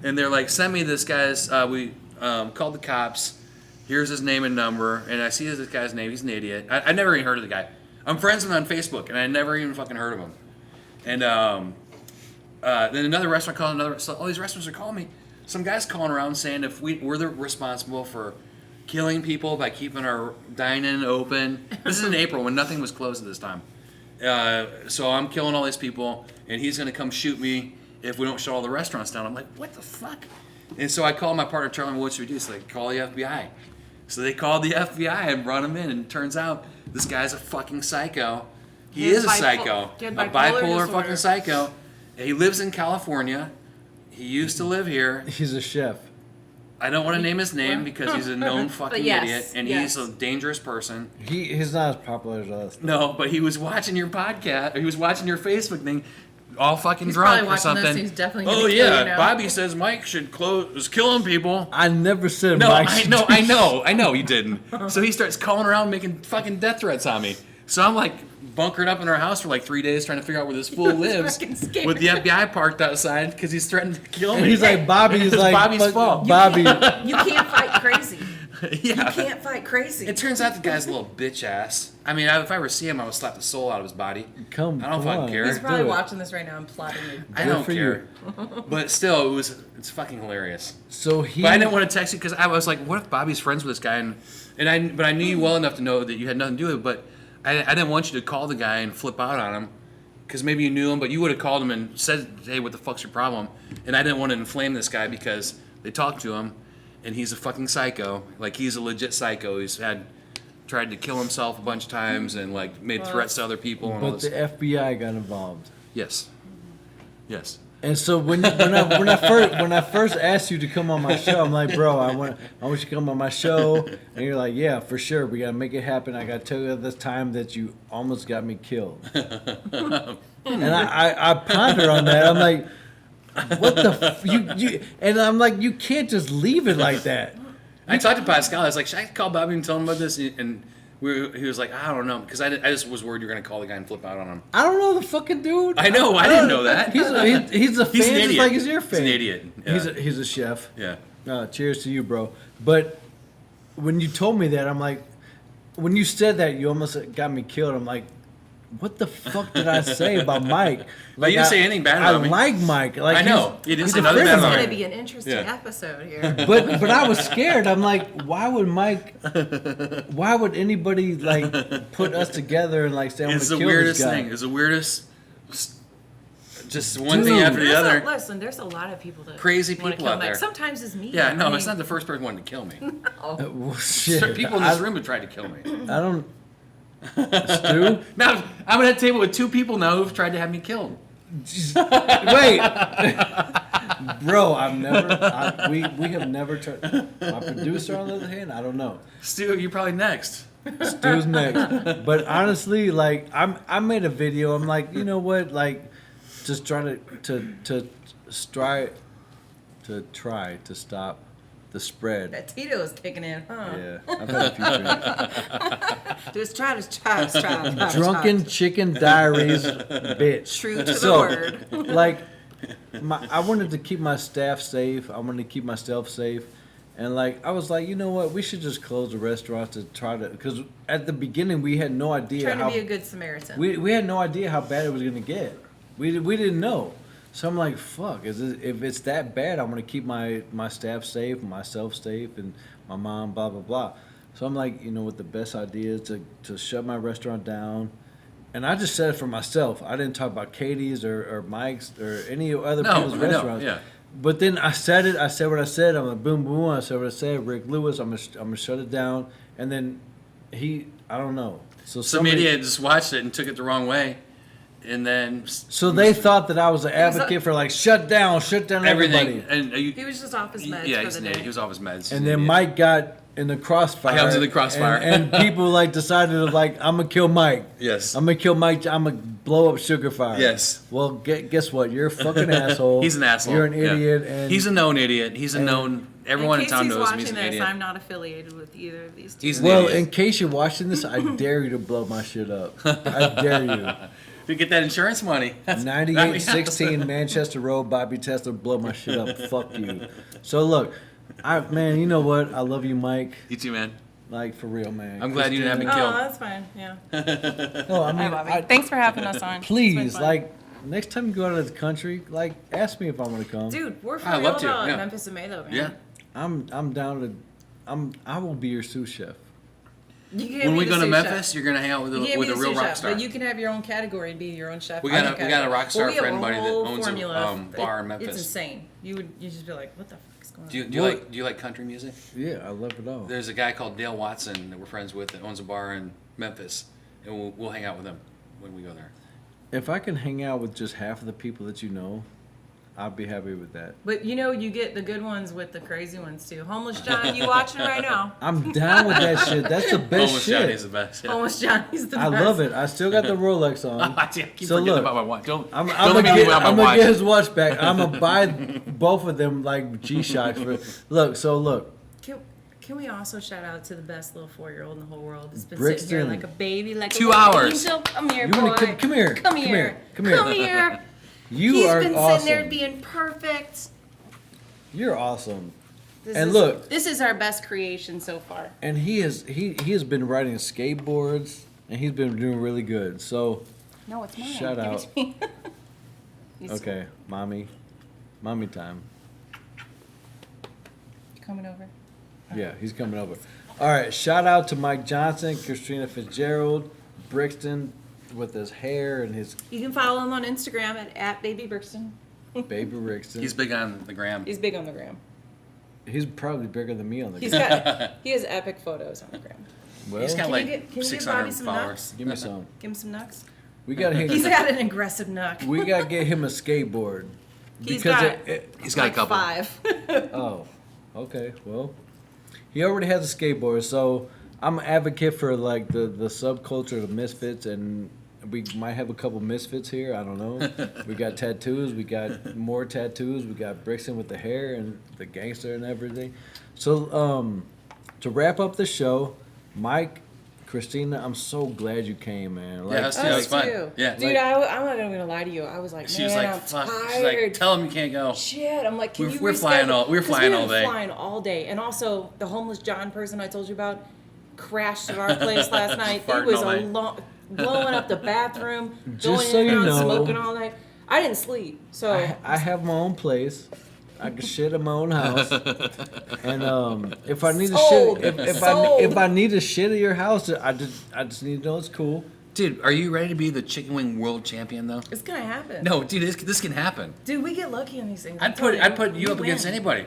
D: And they're like, send me this guy's, we called the cops. Here's his name and number. And I see this guy's name. He's an idiot. I never even heard of the guy. I'm friends with him on Facebook, and I never even fucking heard of him. And then another restaurant called so all these restaurants are calling me. Some guy's calling around saying if we're the responsible for killing people by keeping our dine-in open. This is in April when nothing was closed at this time. So I'm killing all these people, and he's going to come shoot me if we don't shut all the restaurants down. I'm like, what the fuck? And so I called my partner, Charlie, what should we do? So they call the FBI. So they called the FBI and brought him in, and it turns out this guy's a fucking psycho. He is a psycho.
F: he had
D: A
F: bipolar
D: bipolar
F: disorder.
D: fucking psycho. He lives in California. He used to live here.
B: He's a chef.
D: I don't want to name his name because he's a known fucking
F: yes,
D: idiot, and
F: yes.
D: he's a dangerous person.
B: He's not as popular as us.
D: No, but he was watching your podcast, or he was watching your Facebook thing, all fucking
F: He's
D: drunk
F: probably
D: or
F: watching
D: something.
F: this, he's definitely gonna
D: oh
F: kill
D: yeah,
F: you now.
D: Bobby says Mike should is killing people.
B: I never said
D: No,
B: Mike.
D: I know he didn't. So he starts calling around making fucking death threats on me. So I'm like bunkered up in our house for like 3 days trying to figure out where this fool lives
F: fucking scared.
D: with the FBI parked outside because he's threatened to kill me.
B: And he's like, Bobby is
D: It's
B: like,
D: Bobby's
B: fuck-
D: fault.
B: Bobby.
F: You can't fight crazy. You
D: Yeah.
F: can't fight crazy.
D: It turns out the guy's a little bitch ass. I mean, if I ever see him, I would slap the soul out of his body.
B: Come
D: I don't fucking
B: on.
D: care.
F: He's probably
B: do it.
F: watching this right now and plotting you.
D: I
B: Good
D: don't
B: for
D: care. But still, it's fucking hilarious.
B: So he.
D: But I didn't want to text you because I was like, what if Bobby's friends with this guy? But I knew you well enough to know that you had nothing to do with it. But I didn't want you to call the guy and flip out on him because maybe you knew him, but you would have called him and said, hey, what the fuck's your problem? And I didn't want to inflame this guy because they talked to him and he's a fucking psycho. Like, he's a legit psycho. He's tried to kill himself a bunch of times and like made threats to other people and all
B: But the
D: this.
B: FBI got involved.
D: Yes.
B: And so when I first asked you to come on my show, I'm like, bro, I want you to come on my show, and you're like, yeah, for sure, we gotta make it happen. I gotta tell you this time that you almost got me killed. And I ponder on that. I'm like, what the you? And I'm like, you can't just leave it like that.
D: I talked to Pascal. I was like, should I call Bobby and tell him about this? And he was like, I don't know, because I just was worried you were gonna call the guy and flip out on him.
B: I don't know the fucking dude.
D: I know. I didn't know that.
B: He's a fan,
D: He's an
B: just
D: idiot.
B: like he's your fan.
D: He's an idiot. Yeah.
B: He's a chef.
D: Yeah.
B: Cheers to you, bro. But when you told me that, I'm like, when you said that, you almost got me killed. I'm like, what the fuck did I say about Mike?
D: But you didn't say anything bad about me.
B: I like Mike. Like,
D: I know.
B: he's-
D: You didn't
B: he's
D: say
B: a
D: nothing
B: friend
D: bad
B: of
D: about
F: It's
B: mine.
F: gonna be an interesting
D: Yeah.
F: episode here.
B: But I was scared. I'm like, why would anybody like put us together and like say, I'm
D: It's
B: gonna
D: the
B: kill
D: weirdest
B: this guy?
D: thing. It's the weirdest. Just one
B: Dude.
D: thing after the other.
F: Listen, there's a lot of people that
D: Crazy
F: wanna
D: people
F: come
D: out
F: back.
D: there.
F: Sometimes it's me.
D: Yeah, no,
F: I
D: it's
F: mean,
D: not the first person wanting to kill me.
B: Well, shit.
D: People in this room have tried to kill me.
B: I don't. Stu?
D: Now I'm at a table with 2 people now who've tried to have me killed.
B: Wait, bro, we have never tried. My producer, on the other hand, I don't know.
D: Stu, you're probably next.
B: Stu's next. But honestly, like I made a video. I'm like, you know what? Like, just trying to try to stop the spread.
F: that Tito is kicking in, huh?
B: Yeah, I've had a few drinks.
F: Just try.
B: Drunken Chicken Diaries, bitch.
F: True to the
B: So,
F: word.
B: Like, I wanted to keep my staff safe. I wanted to keep myself safe. And, like, I was like, you know what? We should just close the restaurant to try to... Because at the beginning, we had no idea
F: Trying
B: how...
F: to be a good Samaritan.
B: We had no idea how bad it was going to get. We didn't know. So I'm like, fuck, if it's that bad, I'm going to keep my staff safe, myself safe, and my mom, blah, blah, blah. So I'm like, you know what, the best idea is to shut my restaurant down. And I just said it for myself. I didn't talk about Katie's or Mike's or any other people's restaurants.
D: Yeah.
B: But then I said what I said. I'm like, boom, boom. I said what I said. Rick Lewis, I'm gonna shut it down. And then I don't know. So
D: Some idiot just watched it and took it the wrong way, and then
B: So they thought that I was an advocate for like shut down
D: everything.
B: everybody.
D: And
F: He was just off his meds
D: yeah,
F: for
D: he's
F: the
D: an
F: day.
D: idiot. He was off his meds. He's
B: And
D: an
B: then
D: idiot.
B: Mike got in the crossfire.
D: I was in the crossfire.
B: And people like decided to like, I'm gonna kill Mike.
D: Yes.
B: I'm gonna kill Mike. I'm gonna blow up Sugarfire.
D: Yes.
B: Well, guess what? You're a fucking asshole.
D: He's an asshole.
B: You're an
D: Yeah.
B: idiot. And
D: he's a known idiot. He's a known. Everyone in town knows him.
F: watching
D: He's an
F: this,
D: idiot.
F: I'm not affiliated with either of these two.
D: He's an
B: well,
D: idiot.
B: in case you're watching this, I dare you to blow my shit up. I dare you.
D: To get that insurance money.
B: 9816 Manchester Road, Bobby Tesla, blow my shit up. Fuck you. So look, man, you know what? I love you, Mike.
D: You too, man.
B: Like for real, man.
D: I'm glad you didn't have me
F: Oh,
D: killed.
F: that's fine. Yeah.
B: No, I mean,
C: Hi, Bobby. Thanks for having us on. It's been
B: please,
C: fun.
B: like, next time you go out of the country, like, ask me if I want to come.
F: Dude, we're for
D: I'd
F: real
D: love to,
F: about
D: yeah.
F: Memphis and May, though, man.
D: Yeah.
B: I'm down to. I will be your sous chef.
F: You can
D: When
F: be
D: we
F: the
D: go to
F: sous
D: Memphis,
F: chef.
D: you're gonna hang out with
F: You
D: a
F: can't be the
D: real
F: sous
D: rock
F: chef,
D: star.
F: but you can have your own category and be your own chef.
D: We got
F: I
D: a rock star
F: we have
D: friend buddy that
F: whole
D: owns a
F: formula.
D: bar in
F: It's
D: Memphis.
F: insane. You just be like, what the fuck is going on?
D: Do you like country music?
B: Yeah, I love it all.
D: There's a guy called Dale Watson that we're friends with that owns a bar in Memphis, and we'll hang out with him when we go there.
B: If I can hang out with just half of the people that you know, I'd be happy with that.
F: But you know, you get the good ones with the crazy ones too. Homeless John, you watching right now?
B: I'm down with that shit. That's the best
D: Almost
B: shit.
D: Johnny's the best. Yeah.
F: Homeless Johnny's the
B: I
F: best.
B: love it. I still got the Rolex on.
D: I keep
B: So
D: forgetting
B: look,
D: about my watch. Don't
B: I'm
D: let
B: gonna
D: me leave out my
B: I'm
D: watch.
B: gonna get his watch back. I'm gonna buy both of them like G-Shocks. Look.
F: Can Can we also shout out to the best little 4-year-old in the whole world? It's been
B: Brixton.
F: sitting here like a baby, like
D: 2
F: a little
D: hours.
F: angel. Come here,
B: You
F: boy.
B: wanna come here?
F: Come here.
B: Come here.
F: Come here.
B: You
F: He's
B: are
F: been
B: awesome.
F: sitting there being perfect.
B: You're awesome.
F: This
B: And
F: is,
B: look-
F: this is our best creation so far.
B: And he has been riding skateboards, and he's been doing really good. So,
C: No, it's mine.
B: Shout
C: Give it
B: out.
C: to me. He's
B: okay, mommy time.
C: coming over.
B: Yeah, he's coming over. All right, shout out to Mike Johnson, Christina Fitzgerald, Brixton with his hair and his
F: You can follow him on Instagram at Baby Brixton.
B: baby Brixton.
D: He's big on the gram.
F: He's big on the gram.
B: He's probably bigger than me on the
F: He has epic photos on the gram.
B: well,
D: He's got
F: Can
D: like
F: you give Bobby
D: 600
F: some
D: followers.
F: nuts?
B: give me some.
F: Give him some nuts.
B: We gotta
F: He's got an aggressive knuck.
B: we gotta get him a skateboard.
F: He's
B: Because
F: got
D: He's got
F: like
D: a couple.
F: 5.
B: oh, okay. Well, he already has a skateboard, so I'm an advocate for like the subculture of misfits, and we might have a couple misfits here. I don't know. We got tattoos. We got more tattoos. We got Brixton with the hair and the gangster and everything. So to wrap up the show, Mike, Christina, I'm so glad you came, man. Like,
D: Yeah, that was fun.
F: too.
D: Yeah.
F: Dude,
B: Like-
F: I'm not even gonna lie to you. I was like,
D: She
F: man,
D: was like,
F: I'm
D: fuck.
F: tired.
D: She's like, tell him you can't go.
F: Shit, I'm like, can
D: We're-
F: you
D: we're flying
F: reschedule?
D: all- we were
F: 'Cause
D: flying
F: we
D: all day.
F: Flying all day, and also the homeless John person I told you about crashed at our place last night. It
D: Farting
F: was
D: all
F: a
D: night.
F: long, blowing up the bathroom,
B: Just
F: going
B: so
F: in and
B: you
F: out,
B: know-
F: smoking all night. I didn't sleep, so
B: I have my own place. I can shit in my own house, and if I need
F: Sold.
B: to shit,
F: Sold.
B: if I need to shit at your house, I just need to know it's cool.
D: Dude, are you ready to be the chicken wing world champion though?
F: it's gonna happen.
D: No, dude, this can happen.
F: Dude, we get lucky on these things.
D: I'd put you up against anybody.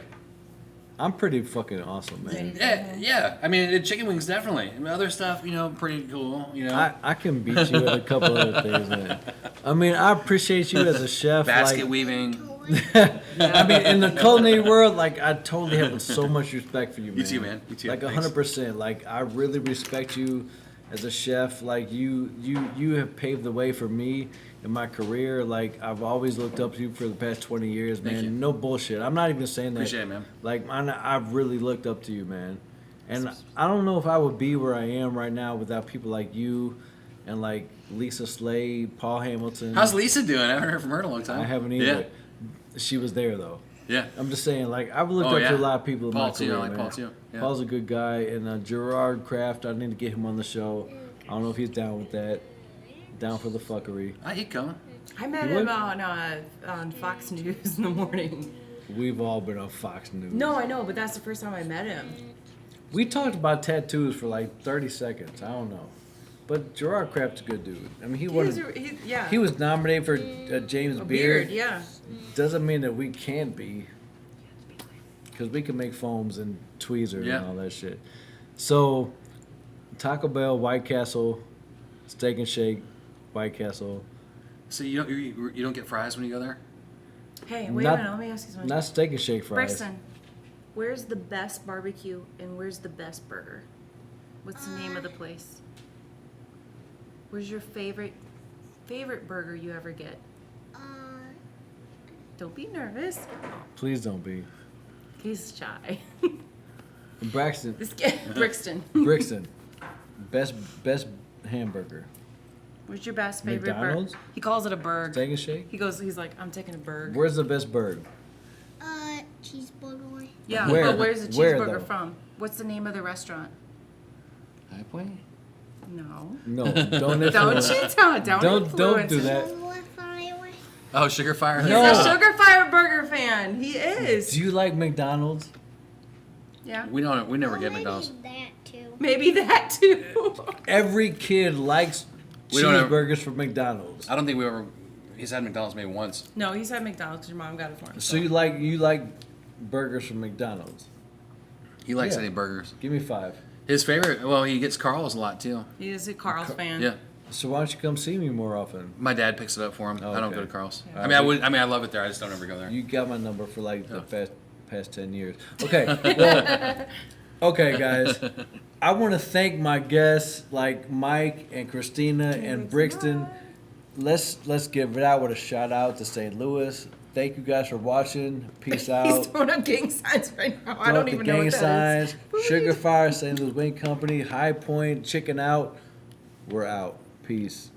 B: I'm pretty fucking awesome, man.
D: Yeah. I mean, chicken wings definitely. I mean, other stuff, pretty cool.
B: I can beat you at a couple other things, man. I mean, I appreciate you as a chef.
D: basket
B: like,
D: weaving.
B: I mean, in the culinary world, like I totally have so much respect for you, man.
D: You too, man. You too.
B: Like
D: Thanks.
B: 100%. Like I really respect you as a chef. Like you have paved the way for me in my career. Like I've always looked up to you for the past 20 years, man.
D: Thank you.
B: No bullshit. I'm not even saying that.
D: Appreciate it, man.
B: Like I've really looked up to you, man. And I don't know if I would be where I am right now without people like you and like Lisa Slade, Paul Hamilton.
D: How's Lisa doing? I haven't heard from her in a long time.
B: I haven't either. She was there though.
D: Yeah.
B: I'm just saying, like I've looked
D: Oh,
B: up
D: yeah.
B: to a lot of people in
D: Paul
B: my
D: too, I
B: career,
D: like
B: man.
D: Paul too, yeah.
B: Paul's a good guy, and Gerard Kraft. I need to get him on the show. I don't know if he's down with that. Down for the fuckery.
D: He'd come.
F: I met
B: You would?
F: him on Fox News in the morning.
B: We've all been on Fox News.
F: No, I know, but that's the first time I met him.
B: We talked about tattoos for like 30 seconds. I don't know, but Gerard Kraft's a good dude. I mean, he was nominated for James
F: a
B: Beard.
F: beard, yeah.
B: Doesn't mean that we can't be, because we can make foams and tweezers
D: Yeah.
B: and all that shit. So, Taco Bell, White Castle, Steak and Shake, White Castle.
D: So you don't get fries when you go there?
F: Hey, wait
B: Not-
F: a minute, let me ask you something.
B: Not Steak and Shake fries.
F: Brixton, where's the best barbecue and where's the best burger? What's the name of the place? Where's your favorite burger you ever get? Don't be nervous.
B: Please don't be.
F: He's shy.
B: Braxton,
F: This kid, Brixton.
B: Brixton, best hamburger.
F: What's your best favorite burger?
B: McDonald's?
F: He calls it a burg.
B: Steak and Shake.
F: He's like, I'm taking a burg.
B: Where's the best burger?
G: Cheeseburger.
F: Yeah,
B: Where?
F: but where's the
B: Where,
F: cheeseburger
B: though?
F: from? What's the name of the restaurant?
D: High Point?
F: No.
B: No, don't
F: Don't
B: influence.
F: you tell Don't
B: Don't do
F: influence
B: that.
D: Oh, Sugarfire?
F: He's
B: No.
F: a Sugarfire burger fan. He is.
B: Do you like McDonald's?
F: Yeah.
D: We never get McDonald's.
G: That too.
F: Maybe that too.
B: Every kid likes
D: We don't have-
B: cheeseburgers from McDonald's.
D: I don't think he's had McDonald's maybe once.
F: No, he's at McDonald's because your mom got it for him.
B: So you like burgers from McDonald's?
D: He likes
B: Yeah.
D: any burgers.
B: Give me 5.
D: His favorite, well, he gets Carl's a lot too.
F: He is a Carl's fan.
D: Yeah.
B: So why don't you come see me more often?
D: My dad picks it up for him.
B: Oh,
D: I don't
B: okay.
D: go to Carl's.
B: Yeah.
D: I love it there. I just don't ever go there.
B: You got my number for like the past 10 years. Okay, well, okay, guys. I want to thank my guests like Mike and Christina and Brixton. Let's give it out with a shout out to St. Louis. Thank you guys for watching. Peace out.
F: He's throwing up gang signs right now. I
B: Throw
F: don't
B: up the
F: even know what
B: gang
F: that is.
B: signs. Sugarfire, St. Louis Wing Company, High Point, Chicken Out. We're out. Peace.